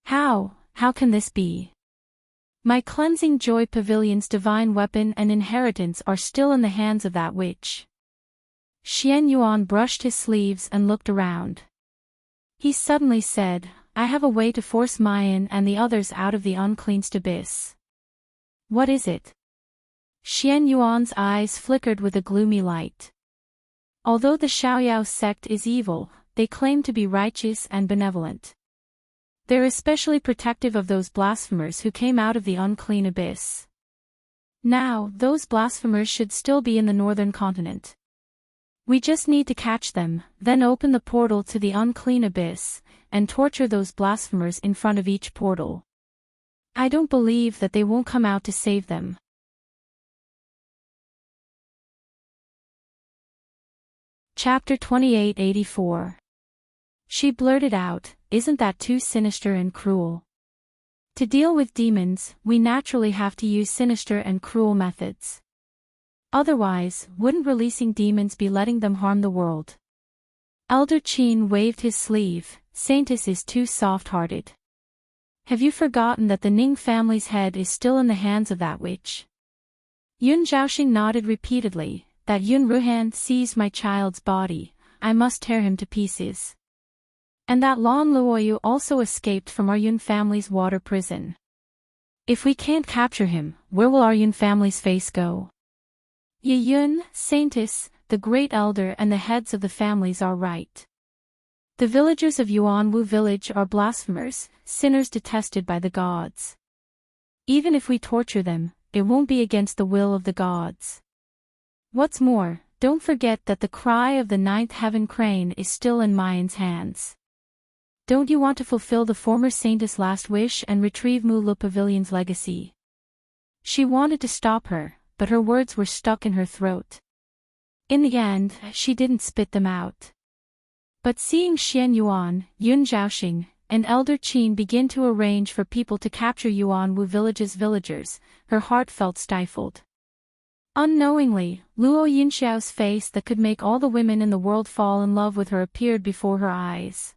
How can this be? My cleansing joy pavilion's divine weapon and inheritance are still in the hands of that witch. Xian Yuan brushed his sleeves and looked around. He suddenly said, I have a way to force Mayan and the others out of the uncleansed abyss. What is it? Xian Yuan's eyes flickered with a gloomy light. Although the Xiaoyao sect is evil, they claim to be righteous and benevolent. They're especially protective of those blasphemers who came out of the unclean abyss. Now, those blasphemers should still be in the northern continent. We just need to catch them, then open the portal to the unclean abyss, and torture those blasphemers in front of each portal. I don't believe that they won't come out to save them. Chapter 2884. She blurted out, isn't that too sinister and cruel? To deal with demons, we naturally have to use sinister and cruel methods. Otherwise, wouldn't releasing demons be letting them harm the world? Elder Qin waved his sleeve, Saintess is too soft-hearted. Have you forgotten that the Ning family's head is still in the hands of that witch? Yun Zhaoxing nodded repeatedly, that Yun Ruhan seized my child's body, I must tear him to pieces. And that Lan Luoyu also escaped from our Yun family's water prison. If we can't capture him, where will our Yun family's face go? Ye Yun, Saintess, the great elder and the heads of the families are right. The villagers of Yuanwu village are blasphemers, sinners detested by the gods. Even if we torture them, it won't be against the will of the gods. What's more, don't forget that the cry of the ninth heaven crane is still in Mayan's hands. Don't you want to fulfill the former saintess' last wish and retrieve Mu Le Pavilion's legacy? She wanted to stop her, but her words were stuck in her throat. In the end, she didn't spit them out. But seeing Xian Yuan, Yun Zhaoxing, and Elder Qin begin to arrange for people to capture Yuanwu village's villagers, her heart felt stifled. Unknowingly, Luo Yinxiao's face that could make all the women in the world fall in love with her appeared before her eyes.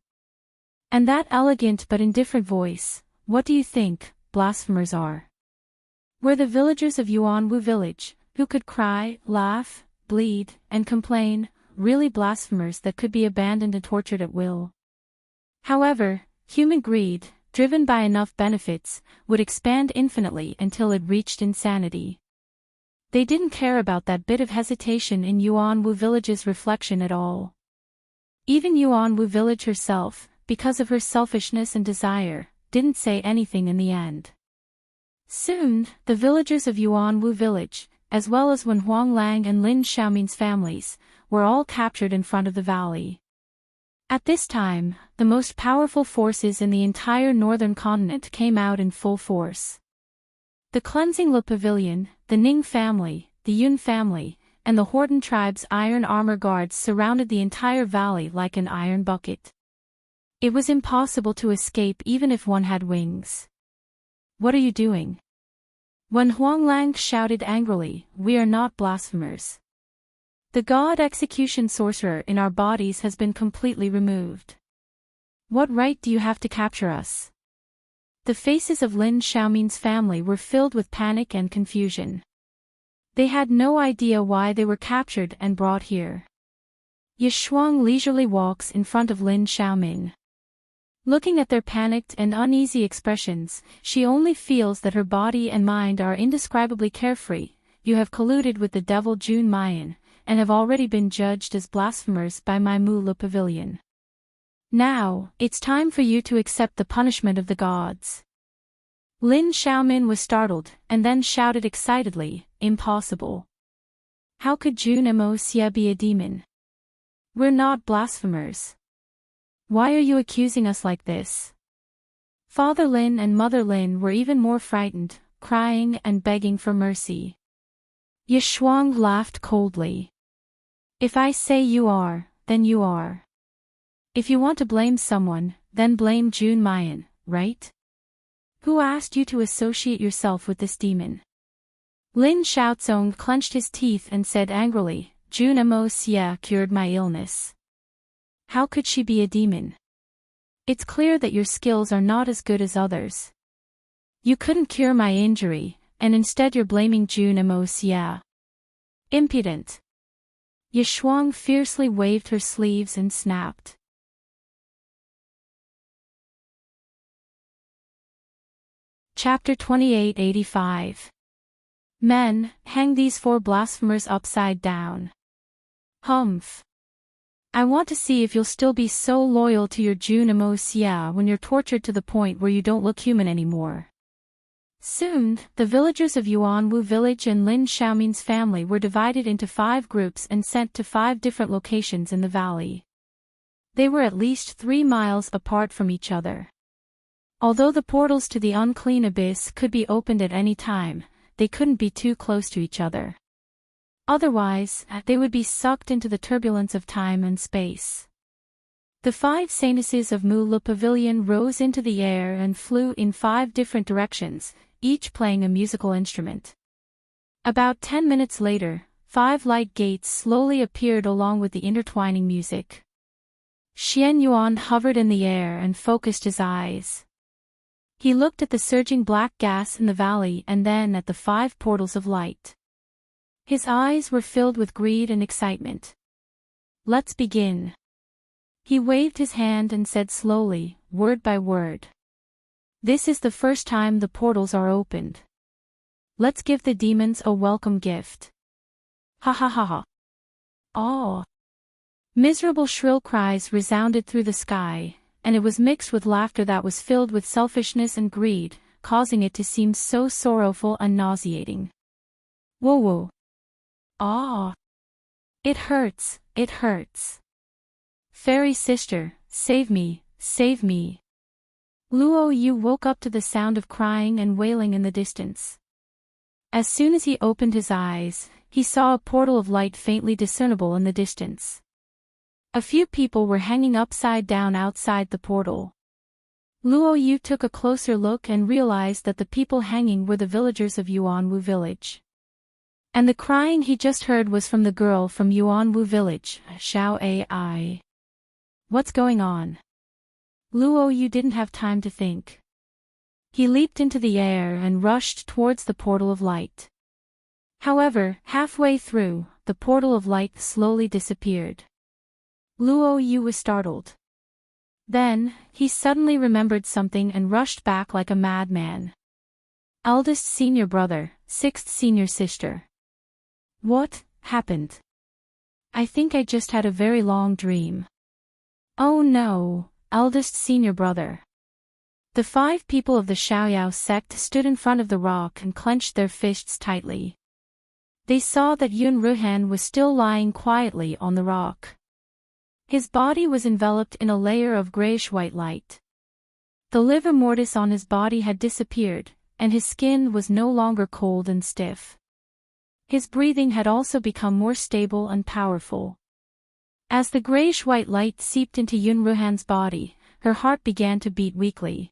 And that elegant but indifferent voice, what do you think, blasphemers are? We're the villagers of Yuanwu village, who could cry, laugh, bleed, and complain, really blasphemers that could be abandoned and tortured at will. However, human greed, driven by enough benefits, would expand infinitely until it reached insanity. They didn't care about that bit of hesitation in Yuanwu village's reflection at all. Even Yuanwu village herself, because of her selfishness and desire, didn't say anything in the end. Soon, the villagers of Yuanwu village, as well as Wen Huanglang and Lin Xiaomin's families, were all captured in front of the valley. At this time, the most powerful forces in the entire northern continent came out in full force. The Cleansing Le Pavilion, the Ning family, the Yun family, and the Horton tribe's iron armor guards surrounded the entire valley like an iron bucket. It was impossible to escape even if one had wings. What are you doing? When Huanglang shouted angrily, we are not blasphemers. The god execution sorcerer in our bodies has been completely removed. What right do you have to capture us? The faces of Lin Xiaomin's family were filled with panic and confusion. They had no idea why they were captured and brought here. Ye Shuang leisurely walks in front of Lin Xiaomin. Looking at their panicked and uneasy expressions, she only feels that her body and mind are indescribably carefree. You have colluded with the devil Jun Mayan, and have already been judged as blasphemers by my Mu Le Pavilion. Now, it's time for you to accept the punishment of the gods. Lin Xiaomin was startled, and then shouted excitedly, impossible. How could Jun Mo Xia be a demon? We're not blasphemers. Why are you accusing us like this? Father Lin and Mother Lin were even more frightened, crying and begging for mercy. Ye Shuang laughed coldly. If I say you are, then you are. If you want to blame someone, then blame Jun Mayan, right? Who asked you to associate yourself with this demon? Lin Xiaozong clenched his teeth and said angrily, Jun Mo Xia cured my illness. How could she be a demon? It's clear that your skills are not as good as others. You couldn't cure my injury, and instead you're blaming Jun Mo Xia. Impudent. Ye Shuang fiercely waved her sleeves and snapped. Chapter 2885. Men, hang these 4 blasphemers upside down. Humph. I want to see if you'll still be so loyal to your Jun Mo Xia when you're tortured to the point where you don't look human anymore. Soon, the villagers of Yuanwu village and Lin Xiaomin's family were divided into 5 groups and sent to 5 different locations in the valley. They were at least 3 miles apart from each other. Although the portals to the unclean abyss could be opened at any time, they couldn't be too close to each other. Otherwise, they would be sucked into the turbulence of time and space. The 5 saintesses of Mu Pavilion rose into the air and flew in 5 different directions, each playing a musical instrument. About 10 minutes later, 5 light gates slowly appeared along with the intertwining music. Xian Yuan hovered in the air and focused his eyes. He looked at the surging black gas in the valley and then at the 5 portals of light. His eyes were filled with greed and excitement. Let's begin. He waved his hand and said slowly, word by word. This is the first time the portals are opened. Let's give the demons a welcome gift. Ha ha ha ha. Oh. Miserable shrill cries resounded through the sky, and it was mixed with laughter that was filled with selfishness and greed, causing it to seem so sorrowful and nauseating. Whoa whoa. Ah. It hurts, it hurts. Fairy sister, save me, save me. Luo Yu woke up to the sound of crying and wailing in the distance. As soon as he opened his eyes, he saw a portal of light faintly discernible in the distance. A few people were hanging upside down outside the portal. Luo Yu took a closer look and realized that the people hanging were the villagers of Yuanwu village. And the crying he just heard was from the girl from Yuanwu village, Xiao Ai. What's going on? Luo Yu didn't have time to think. He leaped into the air and rushed towards the portal of light. However, halfway through, the portal of light slowly disappeared. Luo Yu was startled. Then, he suddenly remembered something and rushed back like a madman. Eldest senior brother, 6th senior sister. What happened? I think I just had a very long dream. Oh no, eldest senior brother. The 5 people of the Xiaoyao sect stood in front of the rock and clenched their fists tightly. They saw that Yun Ruhan was still lying quietly on the rock. His body was enveloped in a layer of grayish-white light. The livor mortis on his body had disappeared, and his skin was no longer cold and stiff. His breathing had also become more stable and powerful. As the grayish-white light seeped into Yun Ruhan's body, her heart began to beat weakly.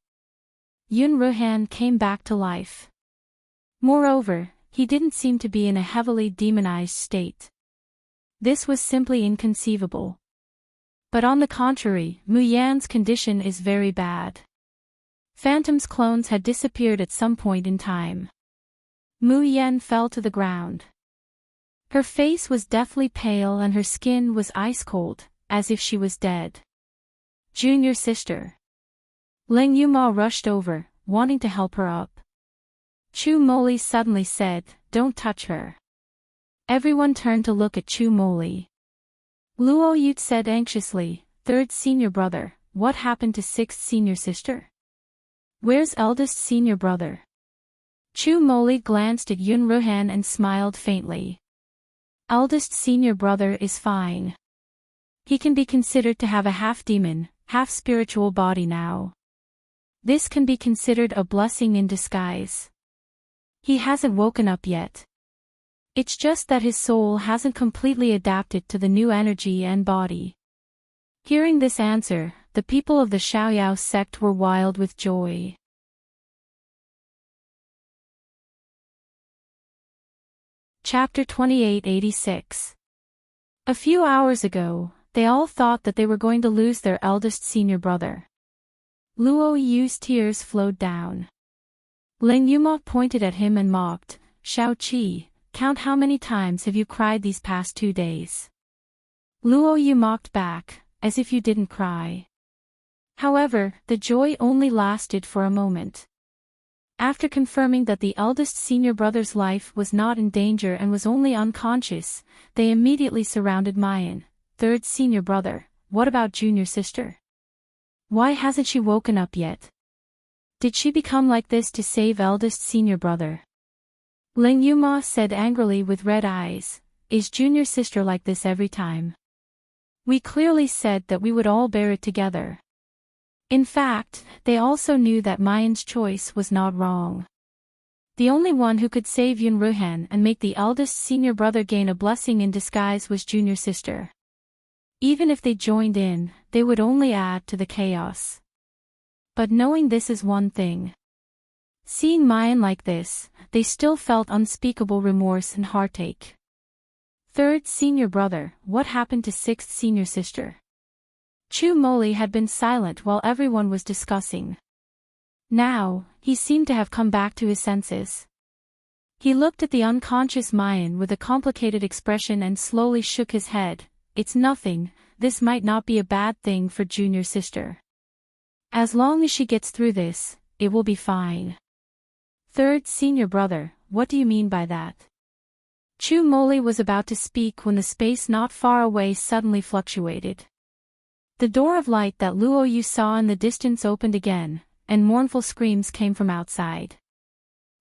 Yun Ruhan came back to life. Moreover, he didn't seem to be in a heavily demonized state. This was simply inconceivable. But on the contrary, Mu Yan's condition is very bad. Phantom's clones had disappeared at some point in time. Mu Yan fell to the ground. Her face was deathly pale and her skin was ice-cold, as if she was dead. Junior sister. Ling Yuma rushed over, wanting to help her up. Chu Moli suddenly said, "Don't touch her." Everyone turned to look at Chu Moli. Luo Yu said anxiously, "3rd senior brother, what happened to 6th senior sister? Where's eldest senior brother?" Chu Moli glanced at Yun Ruhan and smiled faintly. Eldest senior brother is fine. He can be considered to have a half-demon, half-spiritual body now. This can be considered a blessing in disguise. He hasn't woken up yet. It's just that his soul hasn't completely adapted to the new energy and body. Hearing this answer, the people of the Xiaoyao sect were wild with joy. Chapter 2886. A few hours ago, they all thought that they were going to lose their eldest senior brother. Luo Yu's tears flowed down. Ling Yuma pointed at him and mocked, "Xiao Qi, count how many times have you cried these past 2 days?" Luo Yu mocked back, "As if you didn't cry." However, the joy only lasted for a moment. After confirming that the eldest senior brother's life was not in danger and was only unconscious, they immediately surrounded Mayan, third senior brother. "What about junior sister? Why hasn't she woken up yet? Did she become like this to save eldest senior brother?" Ling Yuma said angrily with red eyes, "Is junior sister like this every time? We clearly said that we would all bear it together." In fact, they also knew that Mayan's choice was not wrong. The only one who could save Yun Ruhan and make the eldest senior brother gain a blessing in disguise was junior sister. Even if they joined in, they would only add to the chaos. But knowing this is one thing. Seeing Mayan like this, they still felt unspeakable remorse and heartache. Third senior brother, what happened to sixth senior sister? Chu Moli had been silent while everyone was discussing. Now, he seemed to have come back to his senses. He looked at the unconscious Mayan with a complicated expression and slowly shook his head. "It's nothing, this might not be a bad thing for junior sister. As long as she gets through this, it will be fine." Third senior brother, what do you mean by that? Chu Moli was about to speak when the space not far away suddenly fluctuated. The door of light that Luo Yu saw in the distance opened again, and mournful screams came from outside.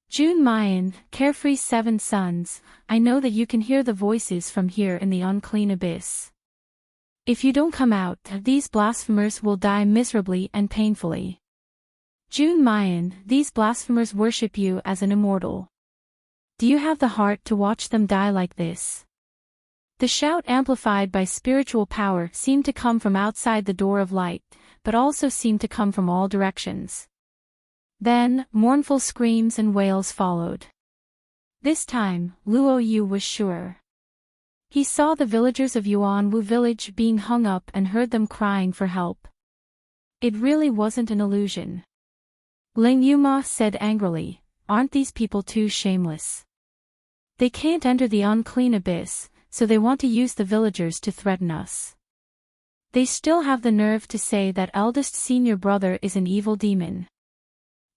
"Jun Mayan, carefree seven sons, I know that you can hear the voices from here in the unclean abyss. If you don't come out, these blasphemers will die miserably and painfully. Jun Mayan, these blasphemers worship you as an immortal. Do you have the heart to watch them die like this?" The shout, amplified by spiritual power, seemed to come from outside the door of light, but also seemed to come from all directions. Then, mournful screams and wails followed. This time, Luo Yu was sure. He saw the villagers of Yuanwu village being hung up and heard them crying for help. It really wasn't an illusion. Ling Yuma said angrily, "Aren't these people too shameless? They can't enter the unclean abyss, so they want to use the villagers to threaten us. They still have the nerve to say that eldest senior brother is an evil demon.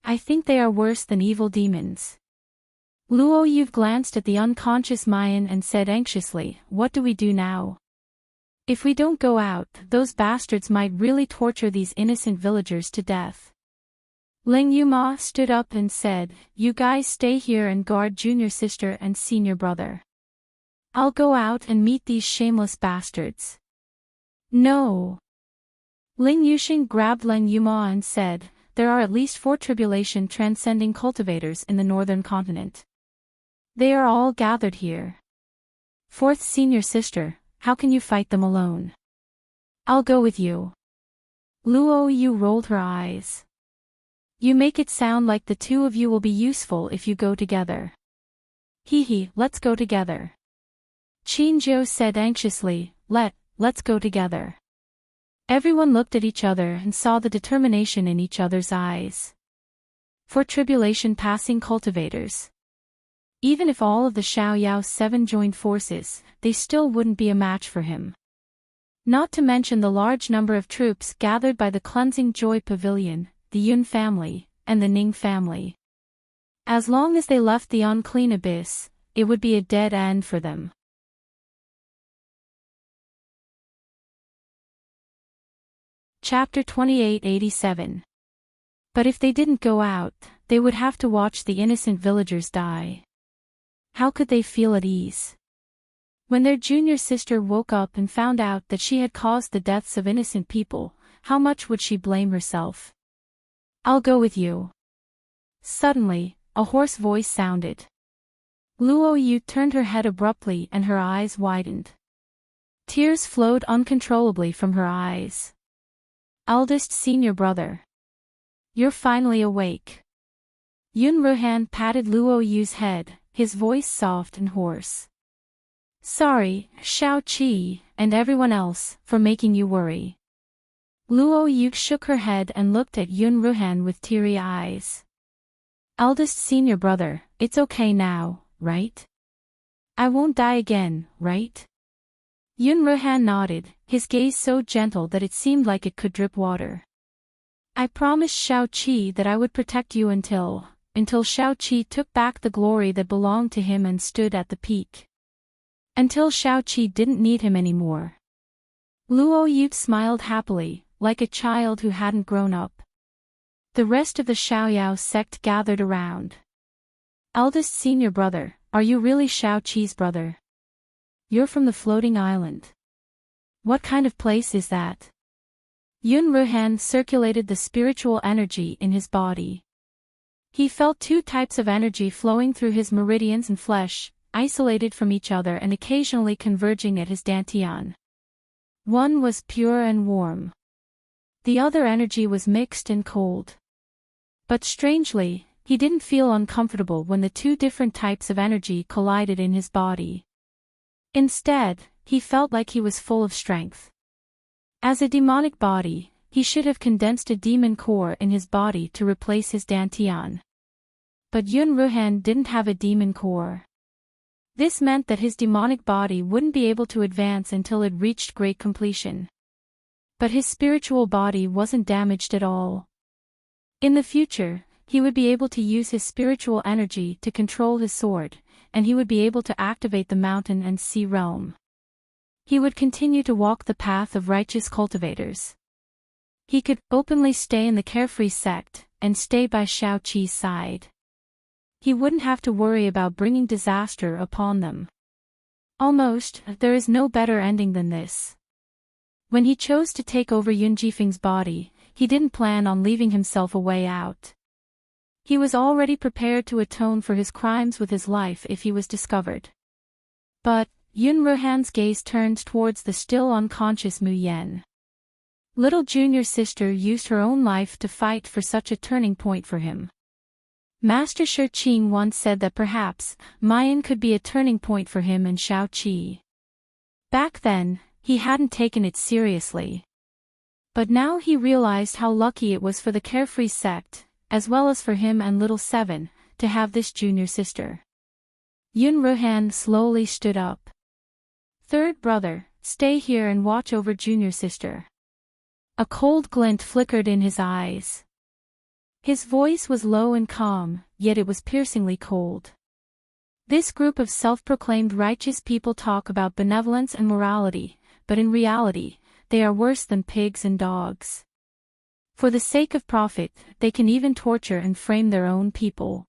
I think they are worse than evil demons." Luo Yu glanced at the unconscious Mayan and said anxiously, "What do we do now? If we don't go out, those bastards might really torture these innocent villagers to death." Ling Yuma stood up and said, "You guys stay here and guard junior sister and senior brother. I'll go out and meet these shameless bastards." "No." Ling Yuxing grabbed Ling Yuma and said, "There are at least 4 tribulation transcending cultivators in the northern continent. They are all gathered here. Fourth senior sister, how can you fight them alone?" "I'll go with you." Luo Yu rolled her eyes. "You make it sound like the two of you will be useful if you go together." "Hee, let's go together." Qin Zhou said anxiously, Let's go together." Everyone looked at each other and saw the determination in each other's eyes. For tribulation passing cultivators. Even if all of the Xiaoyao 7 joined forces, they still wouldn't be a match for him. Not to mention the large number of troops gathered by the Cleansing Joy Pavilion, the Yun family, and the Ning family. As long as they left the unclean abyss, it would be a dead end for them. Chapter 2887. But if they didn't go out, they would have to watch the innocent villagers die. How could they feel at ease? When their junior sister woke up and found out that she had caused the deaths of innocent people, how much would she blame herself? "I'll go with you." Suddenly, a hoarse voice sounded. Luo Yu turned her head abruptly and her eyes widened. Tears flowed uncontrollably from her eyes. Eldest senior brother. You're finally awake. Yun Ruhan patted Luo Yu's head, his voice soft and hoarse. Sorry, Xiao Qi, and everyone else, for making you worry. Luo Yu shook her head and looked at Yun Ruhan with teary eyes. Eldest senior brother, it's okay now, right? I won't die again, right? Yun Ruhan nodded, his gaze so gentle that it seemed like it could drip water. I promised Xiao Qi that I would protect you until Xiao Qi took back the glory that belonged to him and stood at the peak. Until Xiao Qi didn't need him anymore. Luo Yu smiled happily, like a child who hadn't grown up. The rest of the Xiaoyao sect gathered around. Eldest senior brother, are you really Xiao Qi's brother? You're from the floating island. What kind of place is that? Yun Ruhan circulated the spiritual energy in his body. He felt two types of energy flowing through his meridians and flesh, isolated from each other and occasionally converging at his dantian. One was pure and warm. The other energy was mixed and cold. But strangely, he didn't feel uncomfortable when the two different types of energy collided in his body. Instead, he felt like he was full of strength. As a demonic body, he should have condensed a demon core in his body to replace his dantian. But Yun Ruhan didn't have a demon core. This meant that his demonic body wouldn't be able to advance until it reached great completion. But his spiritual body wasn't damaged at all. In the future, he would be able to use his spiritual energy to control his sword, and he would be able to activate the mountain and sea realm. He would continue to walk the path of righteous cultivators. He could openly stay in the carefree sect, and stay by Xiao Qi's side. He wouldn't have to worry about bringing disaster upon them. Almost, there is no better ending than this. When he chose to take over Yun Jifeng's body, he didn't plan on leaving himself a way out. He was already prepared to atone for his crimes with his life if he was discovered. But, Yun Ruhan's gaze turned towards the still unconscious Mu Yen. Little junior sister used her own life to fight for such a turning point for him. Master Shi Qing once said that perhaps, Mayan could be a turning point for him and Xiao Qi. Back then, he hadn't taken it seriously. But now he realized how lucky it was for the carefree sect, as well as for him and Little Seven, to have this junior sister. Yun Ruhan slowly stood up. Third brother, stay here and watch over junior sister. A cold glint flickered in his eyes. His voice was low and calm, yet it was piercingly cold. This group of self-proclaimed righteous people talk about benevolence and morality, but in reality, they are worse than pigs and dogs. For the sake of profit, they can even torture and frame their own people.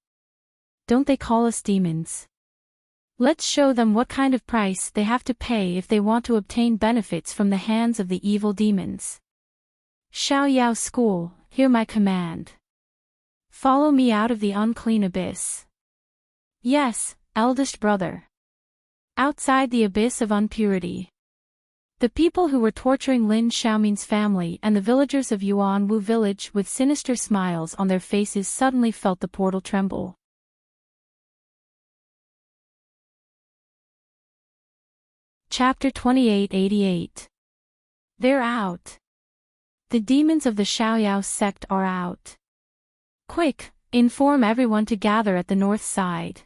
Don't they call us demons? Let's show them what kind of price they have to pay if they want to obtain benefits from the hands of the evil demons. Xiaoyao School, hear my command. Follow me out of the unclean abyss. Yes, eldest brother. Outside the abyss of impurity. The people who were torturing Lin Xiaomin's family and the villagers of Yuanwu village with sinister smiles on their faces suddenly felt the portal tremble. Chapter 2888. They're out. The demons of the Xiaoyao sect are out. Quick, inform everyone to gather at the north side.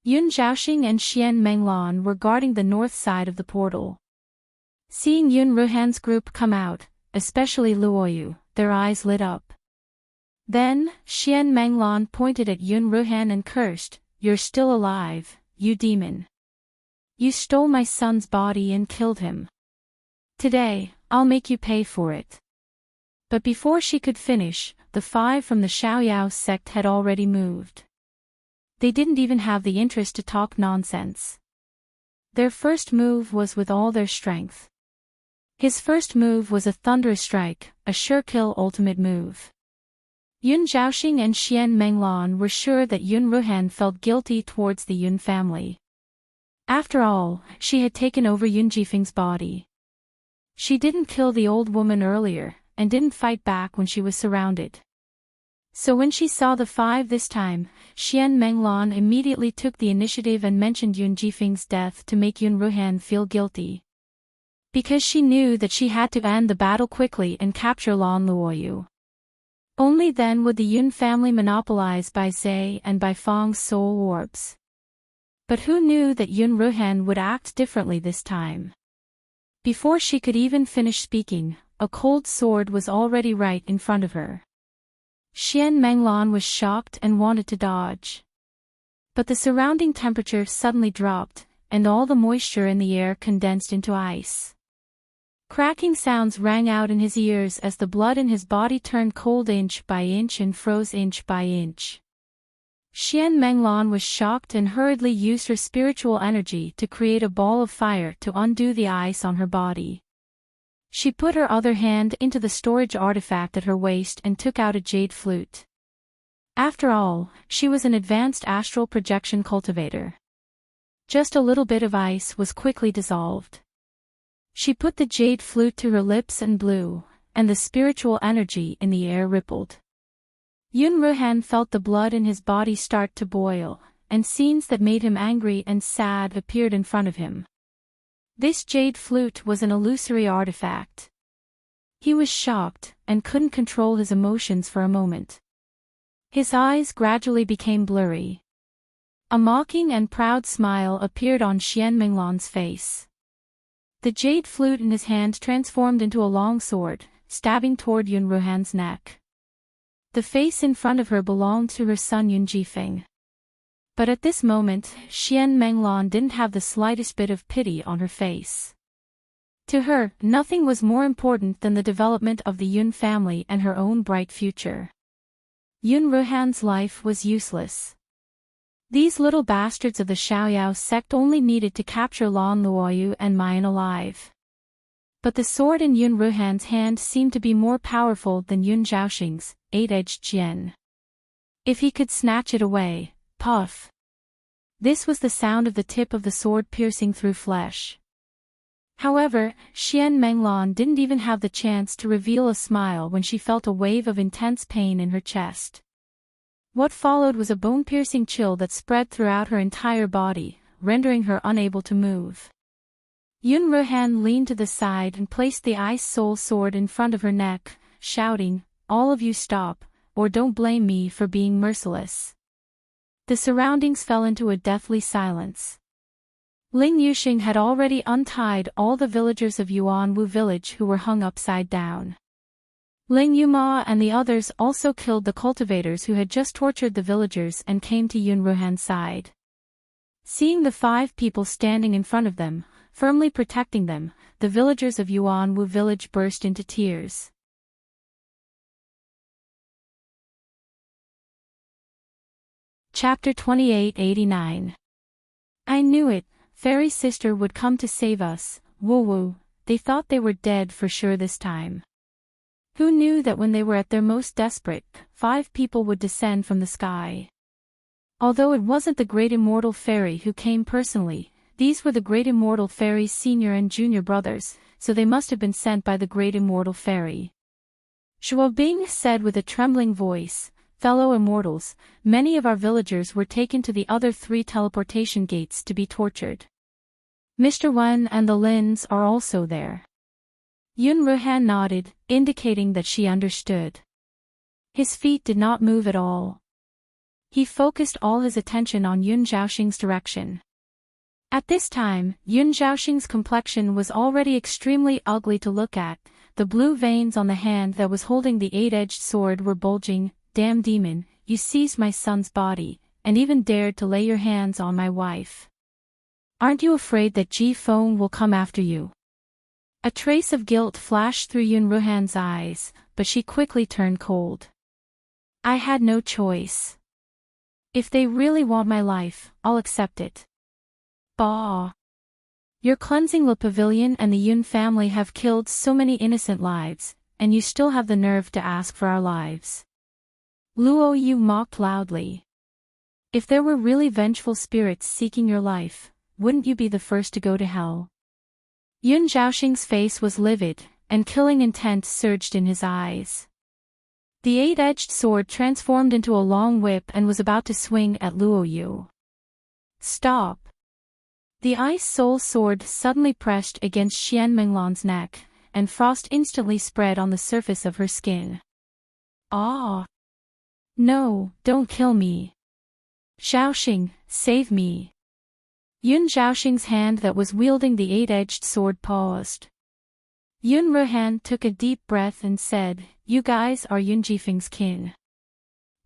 Yun Zhaoxing and Xian Menglan were guarding the north side of the portal. Seeing Yun Ruhan's group come out, especially Luoyu, their eyes lit up. Then, Xian Menglan pointed at Yun Ruhan and cursed, "You're still alive, you demon. You stole my son's body and killed him. Today, I'll make you pay for it." But before she could finish, the 5 from the Xiaoyao sect had already moved. They didn't even have the interest to talk nonsense. Their first move was with all their strength. His first move was a thunderous strike, a sure kill ultimate move. Yun Zhaoxing and Xian Menglan were sure that Yun Ruhan felt guilty towards the Yun family. After all, she had taken over Yun Jifeng's body. She didn't kill the old woman earlier, and didn't fight back when she was surrounded. So when she saw the five this time, Xian Menglan immediately took the initiative and mentioned Yun Jifeng's death to make Yun Ruhan feel guilty. Because she knew that she had to end the battle quickly and capture Lan Luoyu. Only then would the Yun family monopolize Bai Zhe and Bai Feng's soul orbs. But who knew that Yun Ruhan would act differently this time? Before she could even finish speaking, a cold sword was already right in front of her. Xian Menglan was shocked and wanted to dodge. But the surrounding temperature suddenly dropped, and all the moisture in the air condensed into ice. Cracking sounds rang out in his ears as the blood in his body turned cold inch by inch and froze inch by inch. Xian Menglan was shocked and hurriedly used her spiritual energy to create a ball of fire to undo the ice on her body. She put her other hand into the storage artifact at her waist and took out a jade flute. After all, she was an advanced astral projection cultivator. Just a little bit of ice was quickly dissolved. She put the jade flute to her lips and blew, and the spiritual energy in the air rippled. Yun Ruhan felt the blood in his body start to boil, and scenes that made him angry and sad appeared in front of him. This jade flute was an illusory artifact. He was shocked, and couldn't control his emotions for a moment. His eyes gradually became blurry. A mocking and proud smile appeared on Xian Menglan's face. The jade flute in his hand transformed into a long sword, stabbing toward Yun Ruhan's neck. The face in front of her belonged to her son Yun Jifeng. But at this moment, Xian Menglan didn't have the slightest bit of pity on her face. To her, nothing was more important than the development of the Yun family and her own bright future. Yun Ruhan's life was useless. These little bastards of the Xiaoyao sect only needed to capture Lan Luoyu and Mayan alive. But the sword in Yun Ruhan's hand seemed to be more powerful than Yun Zhaoxing's, eight-edged jian. If he could snatch it away, puff. This was the sound of the tip of the sword piercing through flesh. However, Xian Menglan didn't even have the chance to reveal a smile when she felt a wave of intense pain in her chest. What followed was a bone-piercing chill that spread throughout her entire body, rendering her unable to move. Yun Ruhan leaned to the side and placed the ice soul sword in front of her neck, shouting, "All of you stop, or don't blame me for being merciless." The surroundings fell into a deathly silence. Ling Yuxing had already untied all the villagers of Yuanwu village who were hung upside down. Ling Yuma and the others also killed the cultivators who had just tortured the villagers and came to Yun Ruhan's side. Seeing the 5 people standing in front of them, firmly protecting them, the villagers of Yuanwu village burst into tears. Chapter 2889. I knew it, Fairy Sister would come to save us, woo-woo, they thought they were dead for sure this time. Who knew that when they were at their most desperate, 5 people would descend from the sky? Although it wasn't the Great Immortal Fairy who came personally, these were the Great Immortal Fairy's senior and junior brothers, so they must have been sent by the Great Immortal Fairy. Shuobing said with a trembling voice, "Fellow immortals, many of our villagers were taken to the other 3 teleportation gates to be tortured. Mr. Wen and the Lins are also there." Yun Ruhan nodded, indicating that she understood. His feet did not move at all. He focused all his attention on Yun Zhaoxing's direction. At this time, Yun Zhaoxing's complexion was already extremely ugly to look at. The blue veins on the hand that was holding the 8-edged sword were bulging. "Damn demon, you seized my son's body, and even dared to lay your hands on my wife. Aren't you afraid that Ji Feng will come after you?" A trace of guilt flashed through Yun Ruhan's eyes, but she quickly turned cold. "I had no choice. If they really want my life, I'll accept it." Bah! Your cleansing Le Pavilion and the Yun family have killed so many innocent lives, and you still have the nerve to ask for our lives. Luo Yu mocked loudly. If there were really vengeful spirits seeking your life, wouldn't you be the first to go to hell? Yun Zhaoxing's face was livid, and killing intent surged in his eyes. The eight-edged sword transformed into a long whip and was about to swing at Luo Yu. Stop! The Ice Soul sword suddenly pressed against Xian Menglan's neck, and frost instantly spread on the surface of her skin. Ah! No, don't kill me. Zhaoxing, save me. Yun Zhaoxing's hand that was wielding the eight-edged sword paused. Yun Ruhan took a deep breath and said, "You guys are Yun Jifeng's kin.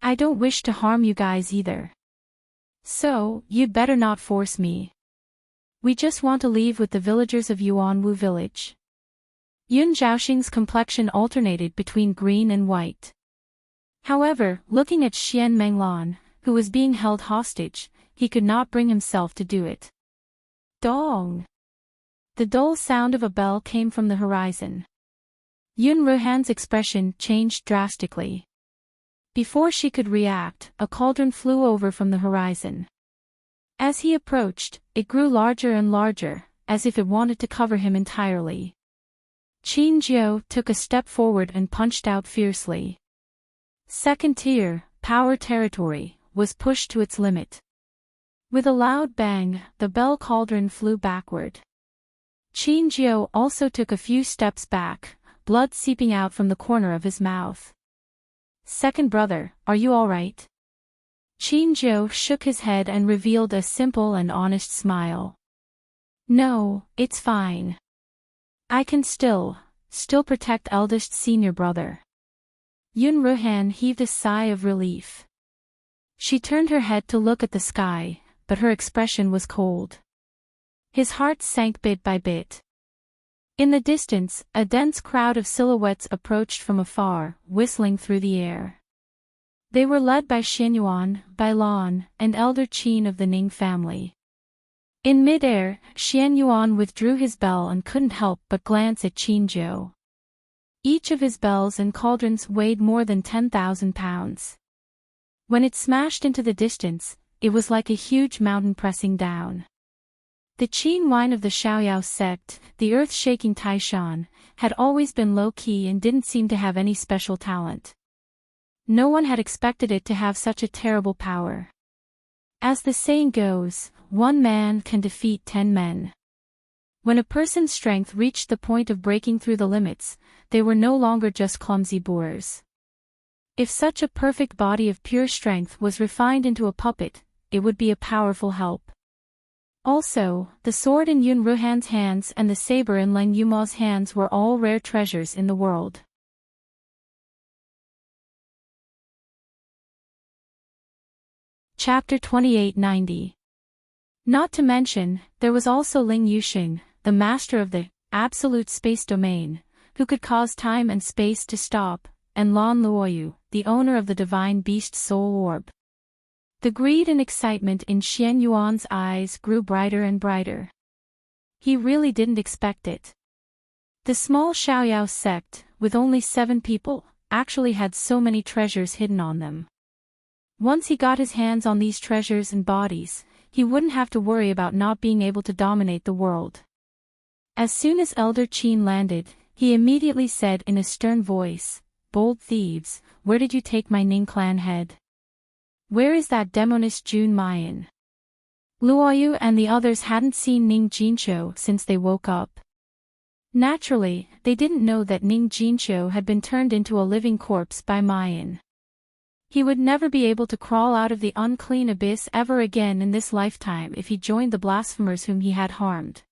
I don't wish to harm you guys either. So, you'd better not force me. We just want to leave with the villagers of Yuanwu village." Yun Zhaoxing's complexion alternated between green and white. However, looking at Xian Menglan, who was being held hostage, he could not bring himself to do it. Dong! The dull sound of a bell came from the horizon. Yun Ruhan's expression changed drastically. Before she could react, a cauldron flew over from the horizon. As he approached, it grew larger and larger, as if it wanted to cover him entirely. Qin Jiu took a step forward and punched out fiercely. Second tier, power territory, was pushed to its limit. With a loud bang, the bell cauldron flew backward. Qin Jiu also took a few steps back, blood seeping out from the corner of his mouth. "Second brother, are you all right?" Qin Jiu shook his head and revealed a simple and honest smile. "No, it's fine. I can still protect eldest senior brother." Yun Ruhan heaved a sigh of relief. She turned her head to look at the sky, but her expression was cold. His heart sank bit by bit. In the distance, a dense crowd of silhouettes approached from afar, whistling through the air. They were led by Xianyuan, Bailan, and Elder Qin of the Ning family. In mid-air, Xianyuan withdrew his bell and couldn't help but glance at Qin Jiu. Each of his bells and cauldrons weighed more than 10,000 pounds. When it smashed into the distance, it was like a huge mountain pressing down. The Qin Wine of the Xiaoyao sect, the earth-shaking Taishan, had always been low-key and didn't seem to have any special talent. No one had expected it to have such a terrible power. As the saying goes, one man can defeat 10 men. When a person's strength reached the point of breaking through the limits, they were no longer just clumsy boors. If such a perfect body of pure strength was refined into a puppet, it would be a powerful help. Also, the sword in Yun Ruhan's hands and the saber in Leng Yuma's hands were all rare treasures in the world. Chapter 2890. Not to mention, there was also Ling Yuxing, the master of the absolute space domain, who could cause time and space to stop, and Lan Luoyu, the owner of the divine beast soul orb. The greed and excitement in Xian Yuan's eyes grew brighter and brighter. He really didn't expect it. The small Xiaoyao sect, with only 7 people, actually had so many treasures hidden on them. Once he got his hands on these treasures and bodies, he wouldn't have to worry about not being able to dominate the world. As soon as Elder Qin landed, he immediately said in a stern voice, "Bold thieves, where did you take my Ning clan head? Where is that demonist Jun Mayan?" Luoyu and the others hadn't seen Ning Jinqiu since they woke up. Naturally, they didn't know that Ning Jinqiu had been turned into a living corpse by Mayan. He would never be able to crawl out of the unclean abyss ever again in this lifetime if he joined the blasphemers whom he had harmed.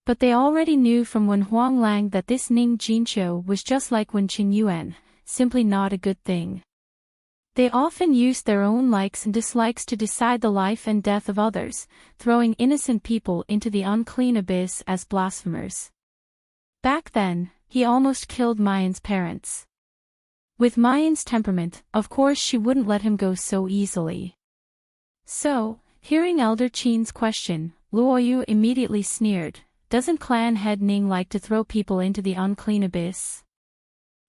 But they already knew from Wen Huanglang that this Ning Jinqiu was just like Wen Qingyuan, simply not a good thing. They often used their own likes and dislikes to decide the life and death of others, throwing innocent people into the unclean abyss as blasphemers. Back then, he almost killed Mayan's parents. With Mayan's temperament, of course she wouldn't let him go so easily. So, hearing Elder Qin's question, Luoyu immediately sneered, "Doesn't clan head Ning like to throw people into the unclean abyss?"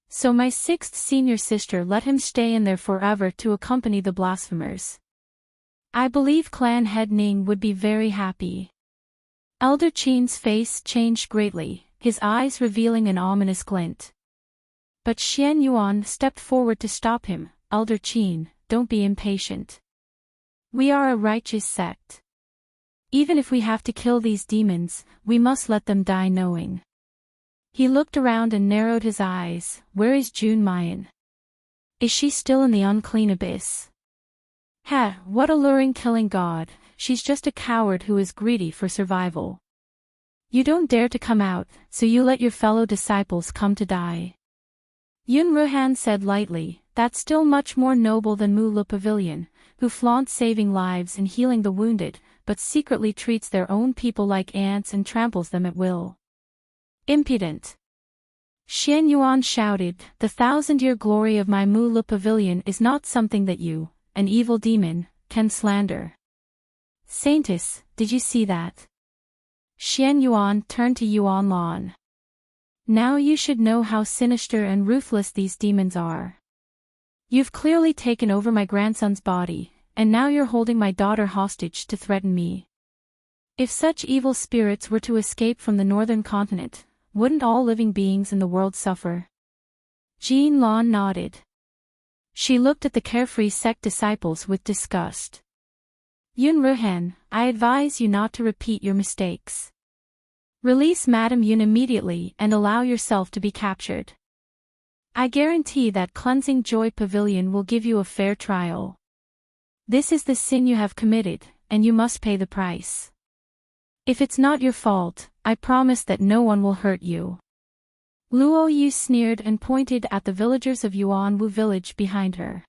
So my sixth senior sister let him stay in there forever to accompany the blasphemers. I believe clan head Ning would be very happy. Elder Qin's face changed greatly, his eyes revealing an ominous glint. But Xian Yuan stepped forward to stop him. Elder Qin, don't be impatient. We are a righteous sect. Even if we have to kill these demons, we must let them die knowing. He looked around and narrowed his eyes. Where is Jun Mayan? Is she still in the unclean abyss? What alluring killing god, she's just a coward who is greedy for survival. You don't dare to come out, so you let your fellow disciples come to die. Yun Ruhan said lightly, that's still much more noble than Mu Le Pavilion, who flaunts saving lives and healing the wounded, but secretly treats their own people like ants and tramples them at will. Impudent! Xian Yuan shouted, the 1,000-year glory of my Mu Le Pavilion is not something that you, an evil demon, can slander. Saintess, did you see that? Xian Yuan turned to Yuan Lan. Now you should know how sinister and ruthless these demons are. You've clearly taken over my grandson's body, and now you're holding my daughter hostage to threaten me. If such evil spirits were to escape from the northern continent, wouldn't all living beings in the world suffer? Jean Lan nodded. She looked at the carefree sect disciples with disgust. Yun Ruhan, I advise you not to repeat your mistakes. Release Madame Yun immediately and allow yourself to be captured. I guarantee that Cleansing Joy Pavilion will give you a fair trial. This is the sin you have committed, and you must pay the price. If it's not your fault, I promise that no one will hurt you. Luo Yu sneered and pointed at the villagers of Yuanwu village behind her.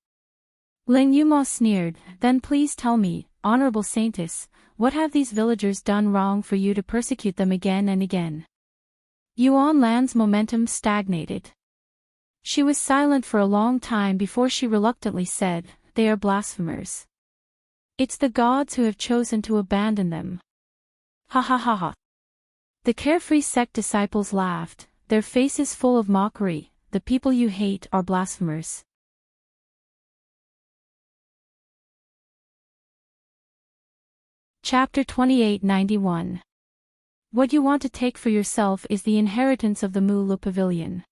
Ling Yuma sneered, then please tell me, Honorable Saintess, what have these villagers done wrong for you to persecute them again and again? Yuan Lan's momentum stagnated. She was silent for a long time before she reluctantly said, they are blasphemers. It's the gods who have chosen to abandon them. Ha ha ha ha. The carefree sect disciples laughed, their faces full of mockery. The people you hate are blasphemers. Chapter 2891. What you want to take for yourself is the inheritance of the Mu Le Pavilion.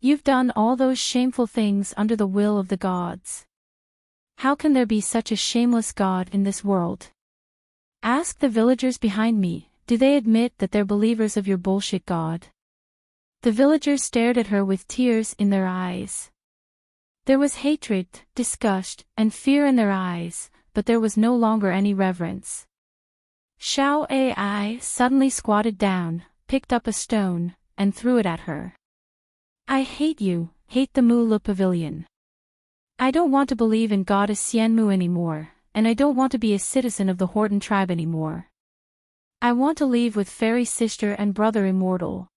You've done all those shameful things under the will of the gods. How can there be such a shameless god in this world? Ask the villagers behind me, do they admit that they're believers of your bullshit god? The villagers stared at her with tears in their eyes. There was hatred, disgust, and fear in their eyes, but there was no longer any reverence. Xiao Ai suddenly squatted down, picked up a stone, and threw it at her. I hate you, hate the Mu Le Pavilion. I don't want to believe in goddess Xianmu anymore, and I don't want to be a citizen of the Horton tribe anymore. I want to leave with fairy sister and brother immortal.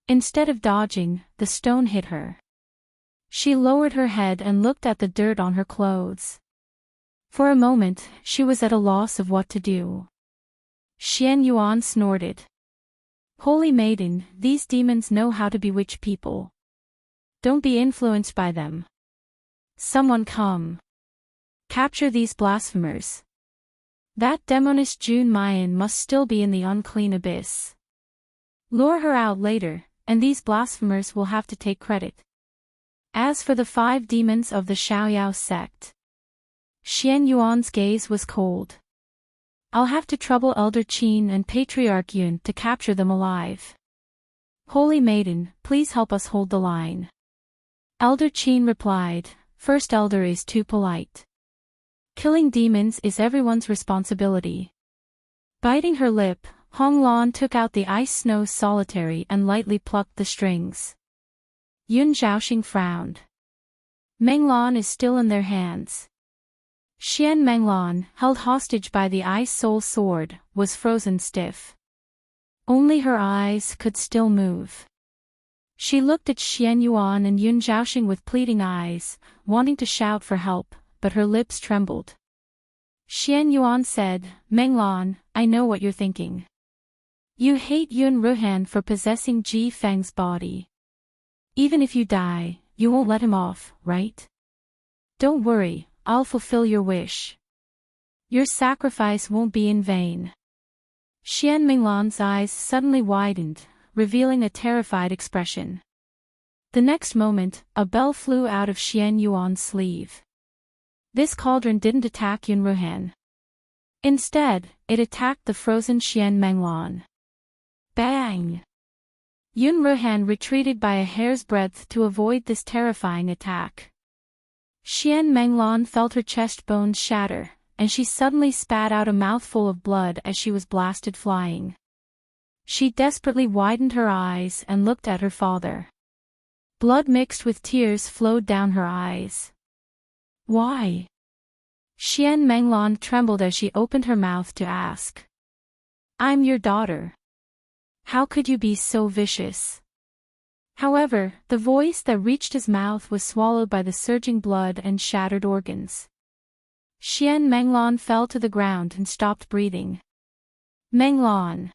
Instead of dodging, the stone hit her. She lowered her head and looked at the dirt on her clothes. For a moment, she was at a loss of what to do. Xian Yuan snorted. Holy maiden, these demons know how to bewitch people. Don't be influenced by them. Someone come. Capture these blasphemers. That demoness Jun Mayan must still be in the unclean abyss. Lure her out later, and these blasphemers will have to take credit. As for the 5 demons of the Xiaoyao sect, Xian Yuan's gaze was cold. I'll have to trouble Elder Qin and Patriarch Yun to capture them alive. Holy Maiden, please help us hold the line. Elder Qin replied, First Elder is too polite. Killing demons is everyone's responsibility. Biting her lip, Hong Lan took out the ice snow solitary and lightly plucked the strings. Yun Zhaoxing frowned. Meng Lan is still in their hands. Xian Menglan, held hostage by the Ice Soul Sword, was frozen stiff. Only her eyes could still move. She looked at Xian Yuan and Yun Zhaoxing with pleading eyes, wanting to shout for help, but her lips trembled. Xian Yuan said, Menglan, I know what you're thinking. You hate Yun Ruhan for possessing Ji Feng's body. Even if you die, you won't let him off, right? Don't worry, I'll fulfill your wish. Your sacrifice won't be in vain. Xian Minglan's eyes suddenly widened, revealing a terrified expression. The next moment, a bell flew out of Xian Yuan's sleeve. This cauldron didn't attack Yun Ruhan. Instead, it attacked the frozen Xian Menglan. Bang! Yun Ruhan retreated by a hair's breadth to avoid this terrifying attack. Xian Menglan felt her chest bones shatter, and she suddenly spat out a mouthful of blood as she was blasted flying. She desperately widened her eyes and looked at her father. Blood mixed with tears flowed down her eyes. Why? Xian Menglan trembled as she opened her mouth to ask. I'm your daughter. How could you be so vicious? However, the voice that reached his mouth was swallowed by the surging blood and shattered organs. Xian Menglan fell to the ground and stopped breathing. Menglan!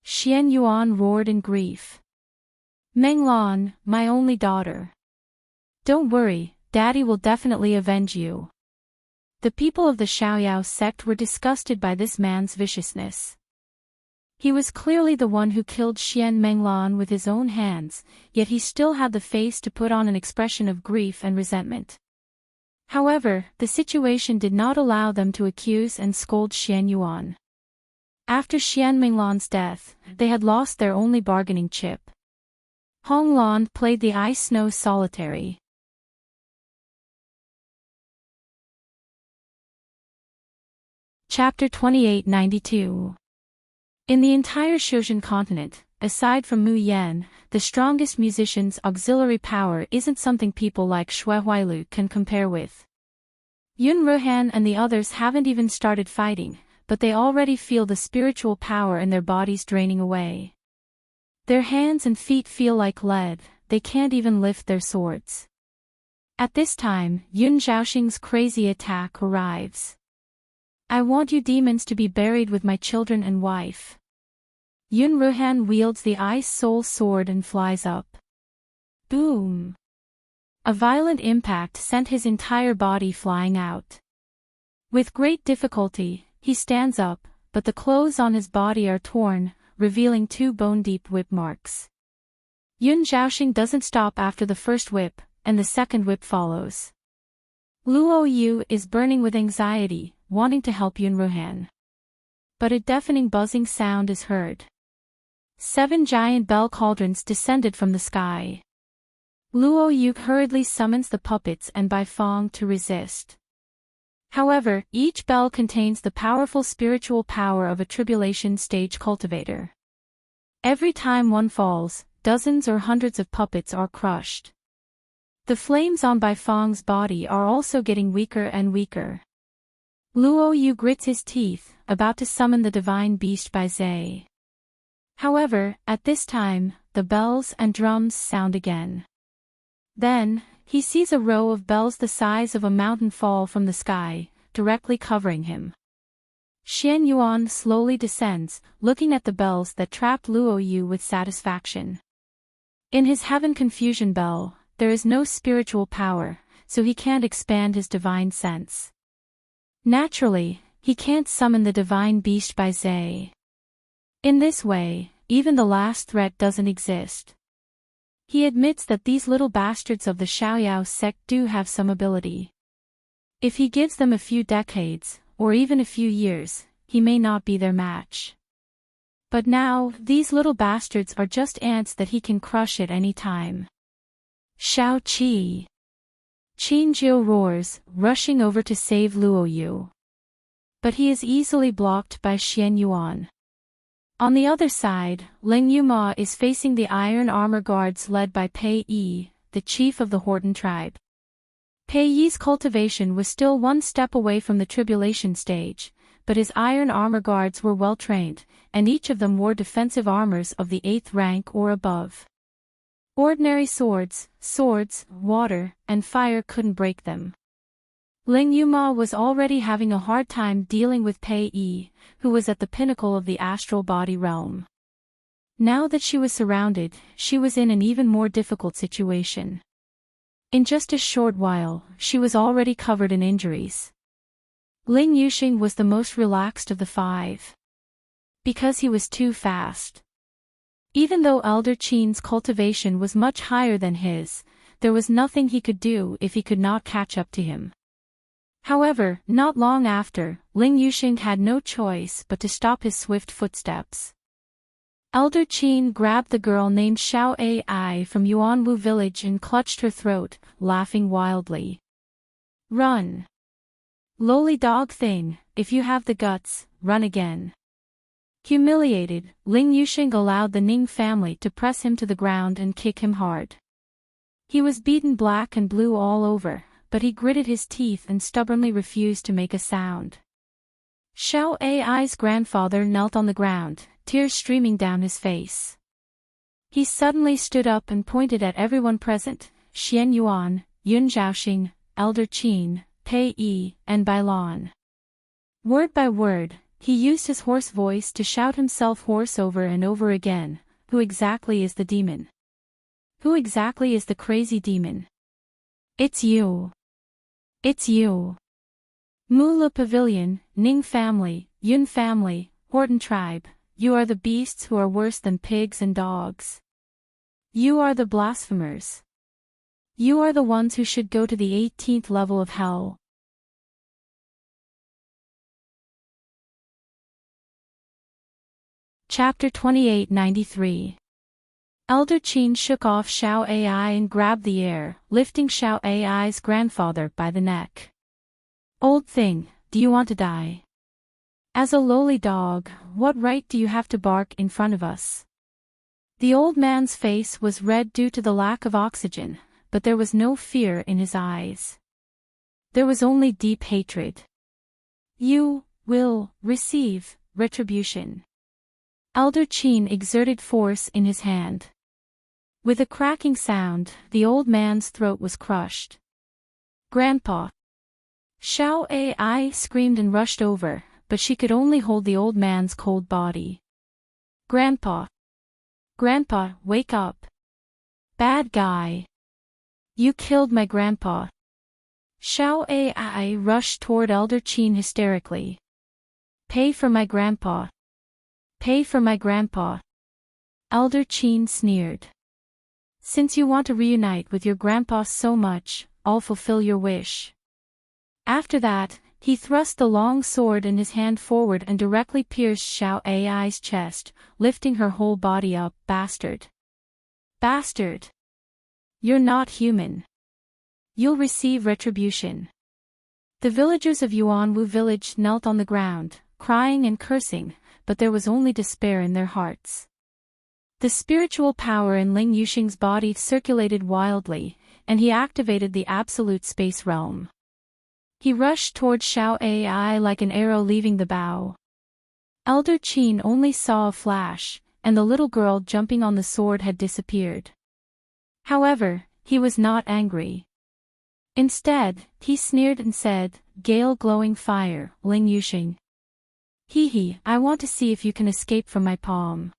Xian Yuan roared in grief. Menglan, my only daughter. Don't worry, Daddy will definitely avenge you. The people of the Xiaoyao sect were disgusted by this man's viciousness. He was clearly the one who killed Xian Menglan with his own hands, yet he still had the face to put on an expression of grief and resentment. However, the situation did not allow them to accuse and scold Xian Yuan. After Xian Menglan's death, they had lost their only bargaining chip. Hong Lan played the ice snow solitary. Chapter 2892. In the entire Shuzhen continent, aside from Mu Yan, the strongest musician's auxiliary power isn't something people like Xue Huailu can compare with. Yun Ruhan and the others haven't even started fighting, but they already feel the spiritual power in their bodies draining away. Their hands and feet feel like lead, they can't even lift their swords. At this time, Yun Zhaoxing's crazy attack arrives. I want you demons to be buried with my children and wife. Yun Ruhan wields the Ice Soul Sword and flies up. Boom! A violent impact sent his entire body flying out. With great difficulty, he stands up, but the clothes on his body are torn, revealing 2 bone-deep whip marks. Yun Zhaoxing doesn't stop after the first whip, and the second whip follows. Luo Yu is burning with anxiety, wanting to help Yun Ruhan. But a deafening buzzing sound is heard. 7 giant bell cauldrons descended from the sky. Luo Yu hurriedly summons the puppets and Baifeng to resist. However, each bell contains the powerful spiritual power of a tribulation stage cultivator. Every time one falls, dozens or hundreds of puppets are crushed. The flames on Baifeng's body are also getting weaker and weaker. Luo Yu grits his teeth, about to summon the divine beast Bai Zhe. However, at this time, the bells and drums sound again. Then, he sees a row of bells the size of a mountain fall from the sky, directly covering him. Xian Yuan slowly descends, looking at the bells that trapped Luo Yu with satisfaction. In his Heaven Confusion Bell, there is no spiritual power, so he can't expand his divine sense. Naturally, he can't summon the divine beast Bai Zhe. In this way, even the last threat doesn't exist. He admits that these little bastards of the Xiaoyao sect do have some ability. If he gives them a few decades, or even a few years, he may not be their match. But now, these little bastards are just ants that he can crush at any time. Shao Qi! Qin Jiu roars, rushing over to save Luo Yu. But he is easily blocked by Xian Yuan. On the other side, Ling Yuma is facing the iron armor guards led by Pei Yi, the chief of the Horton tribe. Pei Yi's cultivation was still one step away from the tribulation stage, but his iron armor guards were well trained, and each of them wore defensive armors of the 8th rank or above. Ordinary swords, water, and fire couldn't break them. Ling Yuma was already having a hard time dealing with Pei Yi, who was at the pinnacle of the astral body realm. Now that she was surrounded, she was in an even more difficult situation. In just a short while, she was already covered in injuries. Ling Yuxing was the most relaxed of the five. Because he was too fast. Even though Elder Qin's cultivation was much higher than his, there was nothing he could do if he could not catch up to him. However, not long after, Ling Yuxing had no choice but to stop his swift footsteps. Elder Qin grabbed the girl named Xiao Ai from Yuanwu village and clutched her throat, laughing wildly. Run! Lowly dog thing, if you have the guts, run again. Humiliated, Ling Yuxing allowed the Ning family to press him to the ground and kick him hard. He was beaten black and blue all over, but he gritted his teeth and stubbornly refused to make a sound. Xiao Ai's grandfather knelt on the ground, tears streaming down his face. He suddenly stood up and pointed at everyone present, Xian Yuan, Yun Zhaoxing, Elder Qin, Pei Yi, and Bailan. Word by word, he used his hoarse voice to shout himself hoarse over and over again, who exactly is the demon? Who exactly is the crazy demon? It's you. It's you. Mula Pavilion, Ning family, Yun family, Horton tribe, you are the beasts who are worse than pigs and dogs. You are the blasphemers. You are the ones who should go to the 18th level of hell. Chapter 2893. Elder Qin shook off Xiao Ai and grabbed the air, lifting Xiao Ai's grandfather by the neck. Old thing, do you want to die? As a lowly dog, what right do you have to bark in front of us? The old man's face was red due to the lack of oxygen, but there was no fear in his eyes. There was only deep hatred. You will receive retribution. Elder Qin exerted force in his hand. With a cracking sound, the old man's throat was crushed. Grandpa! Xiao Ai screamed and rushed over, but she could only hold the old man's cold body. Grandpa! Grandpa, wake up! Bad guy! You killed my grandpa! Xiao Ai rushed toward Elder Qin hysterically. Pay for my grandpa! Pay for my grandpa! Elder Qin sneered. Since you want to reunite with your grandpa so much, I'll fulfill your wish. After that, he thrust the long sword in his hand forward and directly pierced Xiao Ai's chest, lifting her whole body up. Bastard! Bastard! You're not human. You'll receive retribution. The villagers of Yuanwu village knelt on the ground, crying and cursing, but there was only despair in their hearts. The spiritual power in Ling Yuxing's body circulated wildly, and he activated the absolute space realm. He rushed toward Xiao Ai like an arrow leaving the bow. Elder Qin only saw a flash, and the little girl jumping on the sword had disappeared. However, he was not angry. Instead, he sneered and said, Gale glowing fire, Ling Yuxing. Hee, I want to see if you can escape from my palm.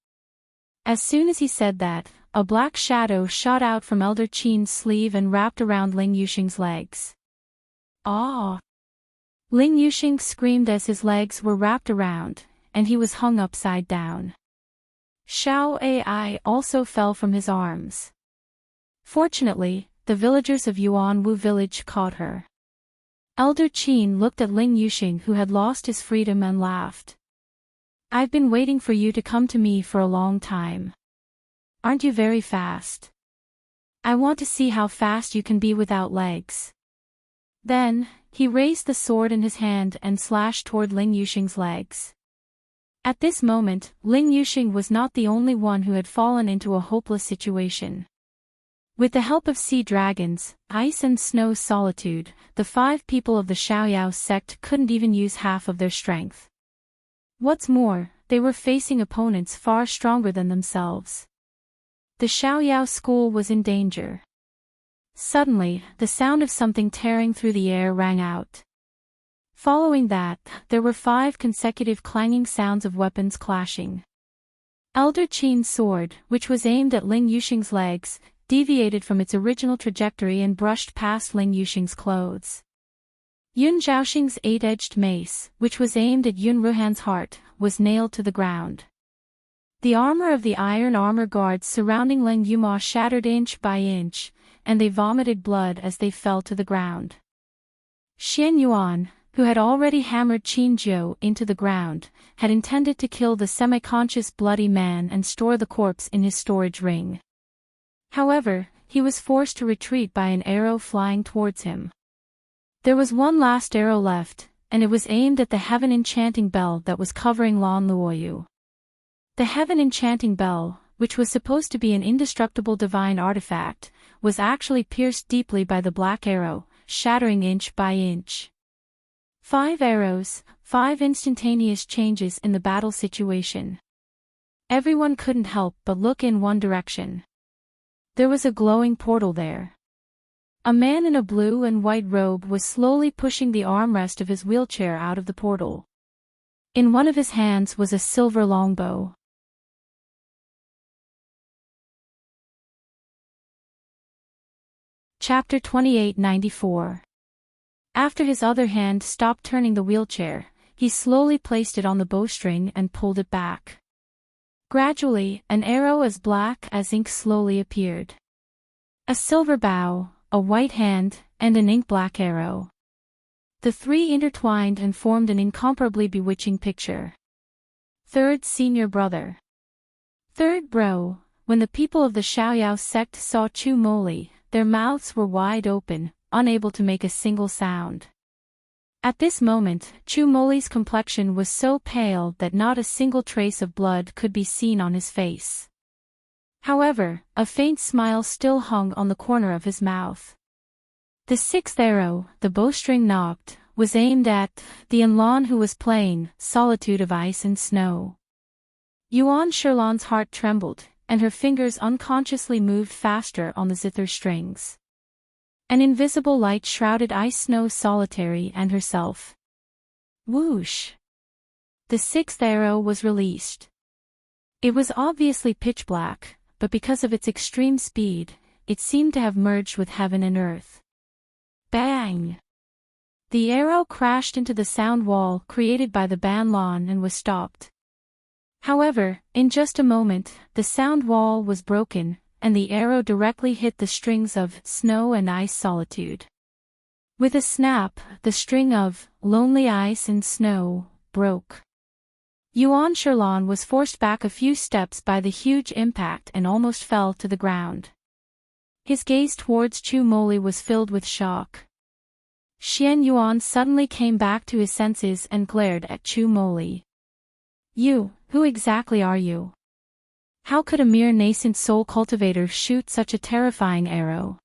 As soon as he said that, a black shadow shot out from Elder Qin's sleeve and wrapped around Ling Yuxing's legs. Ah! Ling Yuxing screamed as his legs were wrapped around, and he was hung upside down. Xiao Ai also fell from his arms. Fortunately, the villagers of Yuanwu village caught her. Elder Qin looked at Ling Yuxing, who had lost his freedom, and laughed. I've been waiting for you to come to me for a long time. Aren't you very fast? I want to see how fast you can be without legs. Then, he raised the sword in his hand and slashed toward Ling Yuxing's legs. At this moment, Ling Yuxing was not the only one who had fallen into a hopeless situation. With the help of sea dragons, ice and snow solitude, the 5 people of the Xiaoyao sect couldn't even use half of their strength. What's more, they were facing opponents far stronger than themselves. The Xiaoyao school was in danger. Suddenly, the sound of something tearing through the air rang out. Following that, there were 5 consecutive clanging sounds of weapons clashing. Elder Qin's sword, which was aimed at Ling Yuxing's legs, deviated from its original trajectory and brushed past Ling Yuxing's clothes. Yun Zhaoxing's eight-edged mace, which was aimed at Yun Ruhan's heart, was nailed to the ground. The armor of the iron armor guards surrounding Ling Yuma shattered inch by inch, and they vomited blood as they fell to the ground. Xian Yuan, who had already hammered Qin Zhou into the ground, had intended to kill the semi-conscious bloody man and store the corpse in his storage ring. However, he was forced to retreat by an arrow flying towards him. There was one last arrow left, and it was aimed at the Heaven Enchanting Bell that was covering Lan Luoyu. The Heaven Enchanting Bell, which was supposed to be an indestructible divine artifact, was actually pierced deeply by the black arrow, shattering inch by inch. 5 arrows, 5 instantaneous changes in the battle situation. Everyone couldn't help but look in one direction. There was a glowing portal there. A man in a blue and white robe was slowly pushing the armrest of his wheelchair out of the portal. In one of his hands was a silver longbow. Chapter 2894. After his other hand stopped turning the wheelchair, he slowly placed it on the bowstring and pulled it back. Gradually, an arrow as black as ink slowly appeared. A silver bow, a white hand, and an ink-black arrow. The three intertwined and formed an incomparably bewitching picture. Third senior brother. Third bro. When the people of the Xiaoyao sect saw Chu Moli, their mouths were wide open, unable to make a single sound. At this moment, Chu Moli's complexion was so pale that not a single trace of blood could be seen on his face. However, a faint smile still hung on the corner of his mouth. The 6th arrow, the bowstring knocked, was aimed at the Enlan who was playing Solitude of Ice and Snow. Yuan Sherlan's heart trembled, and her fingers unconsciously moved faster on the zither strings. An invisible light shrouded Ice Snow solitary and herself. Whoosh! The 6th arrow was released. It was obviously pitch black, but because of its extreme speed, it seemed to have merged with heaven and earth. Bang! The arrow crashed into the sound wall created by the Banlan and was stopped. However, in just a moment, the sound wall was broken, and the arrow directly hit the strings of Snow and Ice Solitude. With a snap, the string of Lonely Ice and Snow broke. Yuan Sherlan was forced back a few steps by the huge impact and almost fell to the ground. His gaze towards Chu Moli was filled with shock. Xian Yuan suddenly came back to his senses and glared at Chu Moli. You, who exactly are you? How could a mere nascent soul cultivator shoot such a terrifying arrow?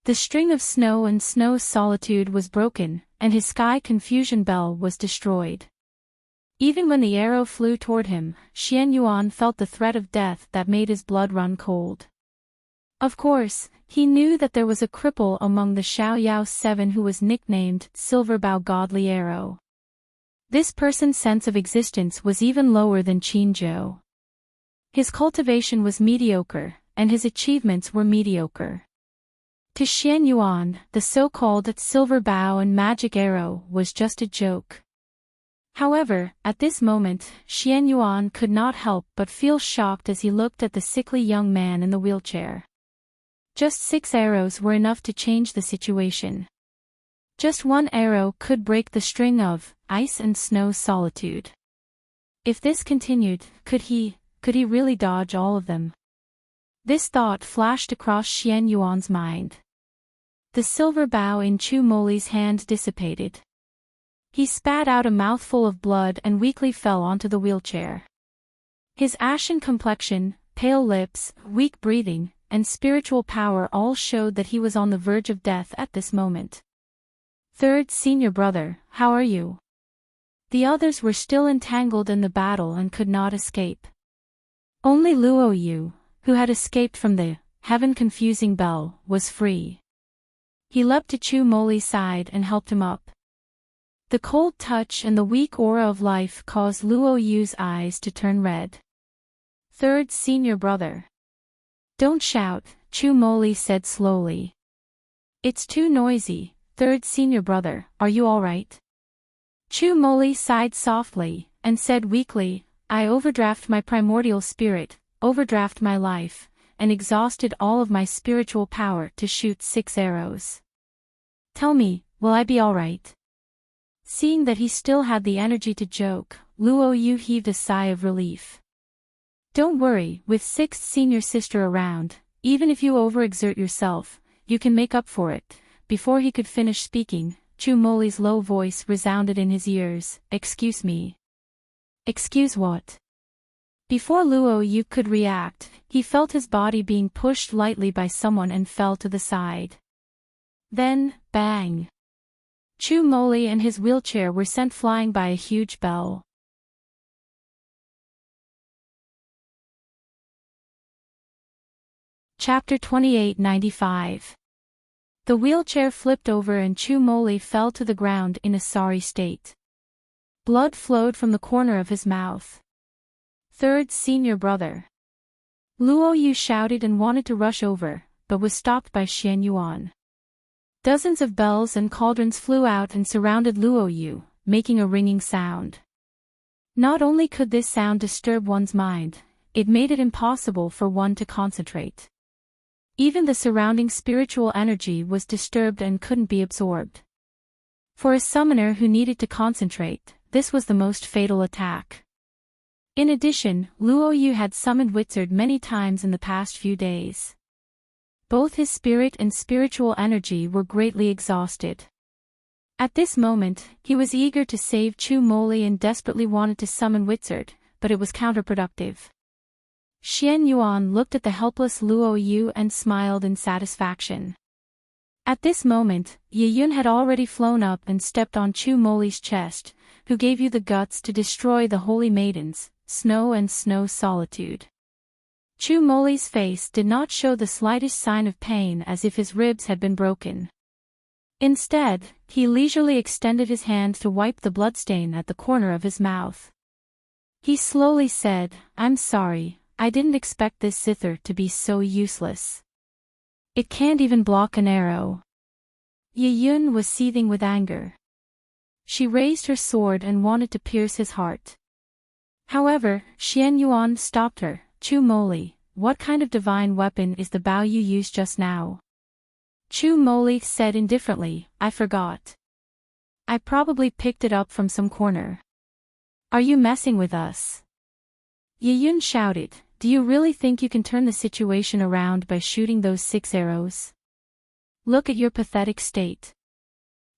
The string of Snow and Snow's solitude was broken, and his sky confusion bell was destroyed. Even when the arrow flew toward him, Xian Yuan felt the threat of death that made his blood run cold. Of course, he knew that there was a cripple among the Xiaoyao 7 who was nicknamed Silverbow Godly Arrow. This person's sense of existence was even lower than Qin Zhou. His cultivation was mediocre, and his achievements were mediocre. To Xian Yuan, the so-called Silver Bow and Magic Arrow was just a joke. However, at this moment, Xian Yuan could not help but feel shocked as he looked at the sickly young man in the wheelchair. Just 6 arrows were enough to change the situation. Just one arrow could break the string of Ice and Snow solitude. If this continued, could he really dodge all of them? This thought flashed across Xian Yuan's mind. The silver bow in Chu Moli's hand dissipated. He spat out a mouthful of blood and weakly fell onto the wheelchair. His ashen complexion, pale lips, weak breathing, and spiritual power all showed that he was on the verge of death at this moment. Third senior brother, how are you? The others were still entangled in the battle and could not escape. Only Luo Yu, who had escaped from the heaven confusing bell, was free. He leapt to Chu Moli's side and helped him up. The cold touch and the weak aura of life caused Luo Yu's eyes to turn red. Third senior brother. Don't shout, Chu Moli said slowly. It's too noisy. Third senior brother, are you alright? Chu Moli sighed softly, and said weakly, I overdraft my primordial spirit, overdraft my life, and exhausted all of my spiritual power to shoot 6 arrows. Tell me, will I be alright? Seeing that he still had the energy to joke, Luo Yu heaved a sigh of relief. Don't worry, with 6th senior sister around, even if you overexert yourself, you can make up for it. Before he could finish speaking, Chu Moli's low voice resounded in his ears, Excuse me. Excuse what? Before Luo Yu could react, he felt his body being pushed lightly by someone and fell to the side. Then, bang! Chu Moli and his wheelchair were sent flying by a huge bell. Chapter 2895. The wheelchair flipped over and Chu Moli fell to the ground in a sorry state. Blood flowed from the corner of his mouth. Third senior brother. Luo Yu shouted and wanted to rush over, but was stopped by Xian Yuan. Dozens of bells and cauldrons flew out and surrounded Luo Yu, making a ringing sound. Not only could this sound disturb one's mind, it made it impossible for one to concentrate. Even the surrounding spiritual energy was disturbed and couldn't be absorbed. For a summoner who needed to concentrate, this was the most fatal attack. In addition, Luo Yu had summoned Wizard many times in the past few days. Both his spirit and spiritual energy were greatly exhausted. At this moment, he was eager to save Chu Moli and desperately wanted to summon Wizard, but it was counterproductive. Xian Yuan looked at the helpless Luo Yu and smiled in satisfaction. At this moment, Ye Yun had already flown up and stepped on Chu Moli's chest, who gave you the guts to destroy the holy maidens, Snow and Snow Solitude. Chu Moli's face did not show the slightest sign of pain as if his ribs had been broken. Instead, he leisurely extended his hand to wipe the bloodstain at the corner of his mouth. He slowly said, I'm sorry, I didn't expect this zither to be so useless. It can't even block an arrow. Ye Yun was seething with anger. She raised her sword and wanted to pierce his heart. However, Xian Yuan stopped her. Chu Moli, what kind of divine weapon is the bow you used just now? Chu Moli said indifferently, I forgot. I probably picked it up from some corner. Are you messing with us? Ye Yun shouted, do you really think you can turn the situation around by shooting those 6 arrows? Look at your pathetic state.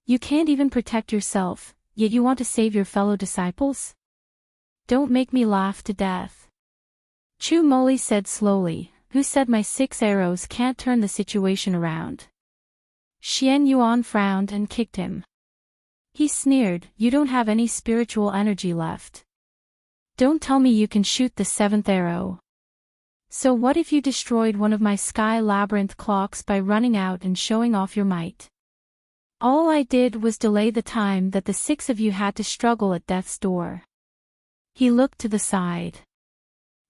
You can't even protect yourself, yet you want to save your fellow disciples? Don't make me laugh to death. Chu Moli said slowly, who said my 6 arrows can't turn the situation around? Xian Yuan frowned and kicked him. He sneered, you don't have any spiritual energy left. Don't tell me you can shoot the 7th arrow. So what if you destroyed one of my sky labyrinth clocks by running out and showing off your might? All I did was delay the time that the 6 of you had to struggle at death's door. He looked to the side.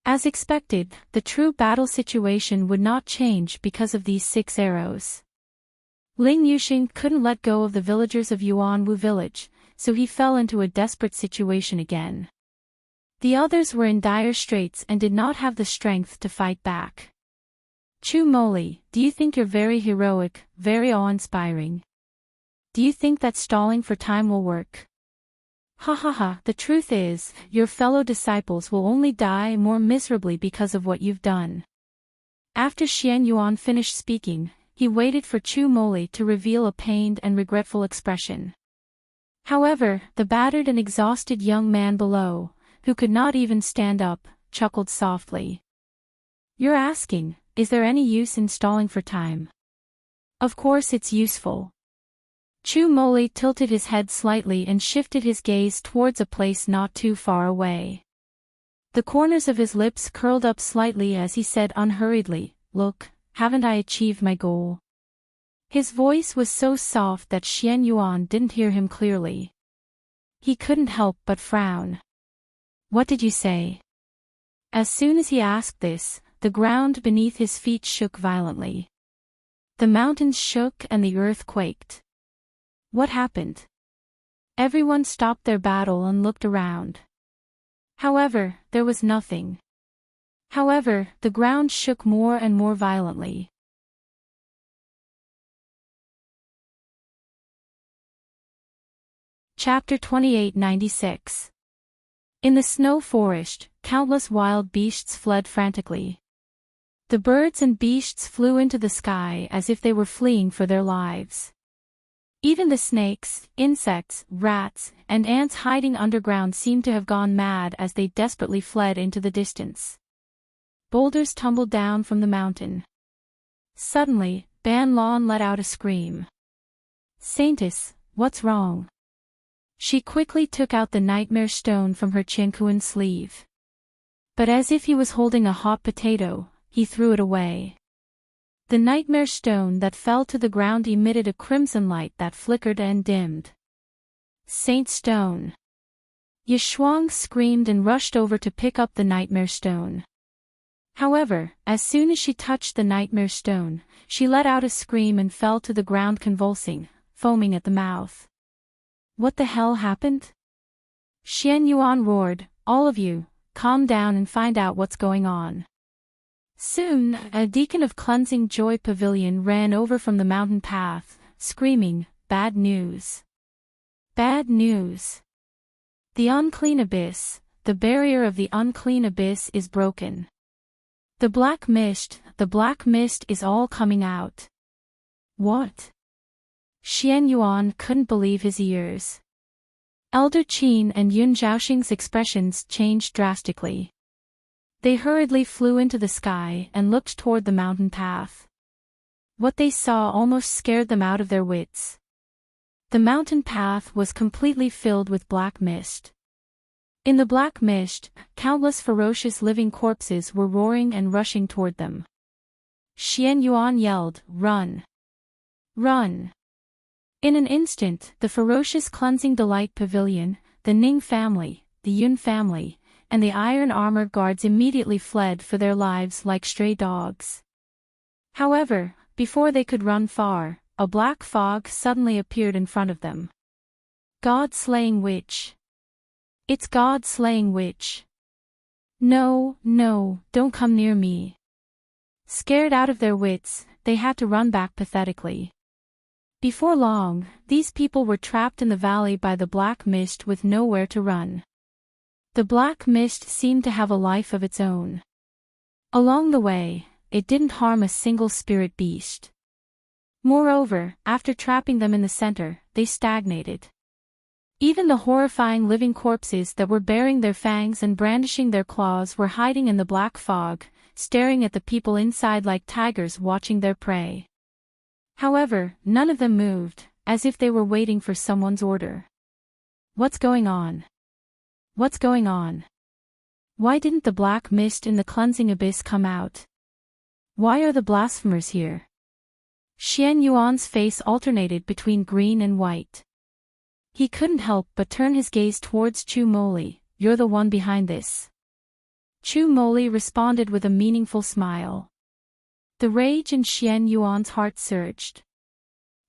As expected, the true battle situation would not change because of these 6 arrows. Ling Yuxing couldn't let go of the villagers of Yuanwu village, so he fell into a desperate situation again. The others were in dire straits and did not have the strength to fight back. Chu Moli, do you think you're very heroic, very awe-inspiring? Do you think that stalling for time will work? Ha ha ha, the truth is, your fellow disciples will only die more miserably because of what you've done. After Xian Yuan finished speaking, he waited for Chu Moli to reveal a pained and regretful expression. However, the battered and exhausted young man below, who could not even stand up, chuckled softly. You're asking, is there any use in stalling for time? Of course it's useful. Chu Moli tilted his head slightly and shifted his gaze towards a place not too far away. The corners of his lips curled up slightly as he said unhurriedly, Look, haven't I achieved my goal? His voice was so soft that Xian Yuan didn't hear him clearly. He couldn't help but frown. What did you say? As soon as he asked this, the ground beneath his feet shook violently. The mountains shook and the earth quaked. What happened? Everyone stopped their battle and looked around. However, there was nothing. However, the ground shook more and more violently. Chapter 2896. In the snow forest, countless wild beasts fled frantically. The birds and beasts flew into the sky as if they were fleeing for their lives. Even the snakes, insects, rats, and ants hiding underground seemed to have gone mad as they desperately fled into the distance. Boulders tumbled down from the mountain. Suddenly, Ban Lawn let out a scream. "Saintess, what's wrong?" She quickly took out the nightmare stone from her Chinkuan sleeve. But as if he was holding a hot potato, he threw it away. The nightmare stone that fell to the ground emitted a crimson light that flickered and dimmed. "Saint Stone!" Yishuang screamed and rushed over to pick up the nightmare stone. However, as soon as she touched the nightmare stone, she let out a scream and fell to the ground convulsing, foaming at the mouth. What the hell happened? Xian Yuan roared, "All of you, calm down and find out what's going on." Soon, a deacon of Cleansing Joy Pavilion ran over from the mountain path, screaming, "Bad news! Bad news! The unclean abyss, the barrier of the unclean abyss is broken. The black mist is all coming out." What? Xian Yuan couldn't believe his ears. Elder Qin and Yun Zhaoxing's expressions changed drastically. They hurriedly flew into the sky and looked toward the mountain path. What they saw almost scared them out of their wits. The mountain path was completely filled with black mist. In the black mist, countless ferocious living corpses were roaring and rushing toward them. Xian Yuan yelled, "Run! Run!" In an instant, the ferocious Cleansing Delight Pavilion, the Ning family, the Yun family, and the iron armor guards immediately fled for their lives like stray dogs. However, before they could run far, a black fog suddenly appeared in front of them. God-slaying witch. It's God-slaying witch. No, no, don't come near me. Scared out of their wits, they had to run back pathetically. Before long, these people were trapped in the valley by the black mist with nowhere to run. The black mist seemed to have a life of its own. Along the way, it didn't harm a single spirit beast. Moreover, after trapping them in the center, they stagnated. Even the horrifying living corpses that were baring their fangs and brandishing their claws were hiding in the black fog, staring at the people inside like tigers watching their prey. However, none of them moved, as if they were waiting for someone's order. What's going on? What's going on? Why didn't the black mist in the cleansing abyss come out? Why are the blasphemers here? Xian Yuan's face alternated between green and white. He couldn't help but turn his gaze towards Chu Moli. "You're the one behind this." Chu Moli responded with a meaningful smile. The rage in Xian Yuan's heart surged.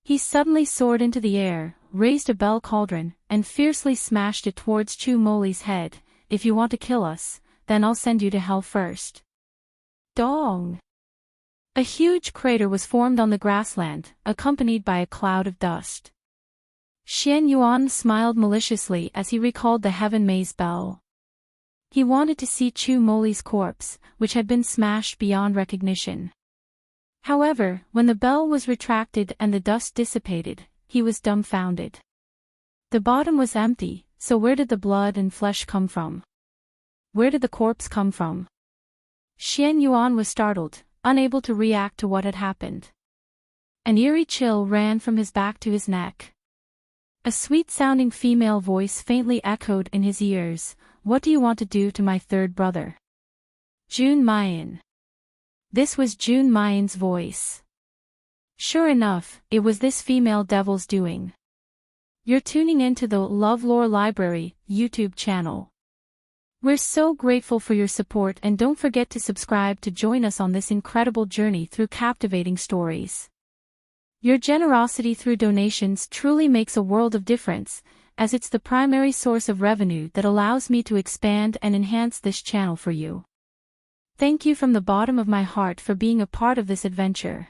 He suddenly soared into the air, raised a bell cauldron, and fiercely smashed it towards Chu Moli's head. "If you want to kill us, then I'll send you to hell first." Dong! A huge crater was formed on the grassland, accompanied by a cloud of dust. Xian Yuan smiled maliciously as he recalled the Heaven Maze bell. He wanted to see Chu Moli's corpse, which had been smashed beyond recognition. However, when the bell was retracted and the dust dissipated, he was dumbfounded. The bottom was empty, so where did the blood and flesh come from? Where did the corpse come from? Xian Yuan was startled, unable to react to what had happened. An eerie chill ran from his back to his neck. A sweet-sounding female voice faintly echoed in his ears, "What do you want to do to my third brother?" Jun Mayan. This was Jun Mayan's voice. Sure enough, it was this female devil's doing. You're tuning into the LoveLore Library YouTube channel. We're so grateful for your support, and don't forget to subscribe to join us on this incredible journey through captivating stories. Your generosity through donations truly makes a world of difference, as it's the primary source of revenue that allows me to expand and enhance this channel for you. Thank you from the bottom of my heart for being a part of this adventure.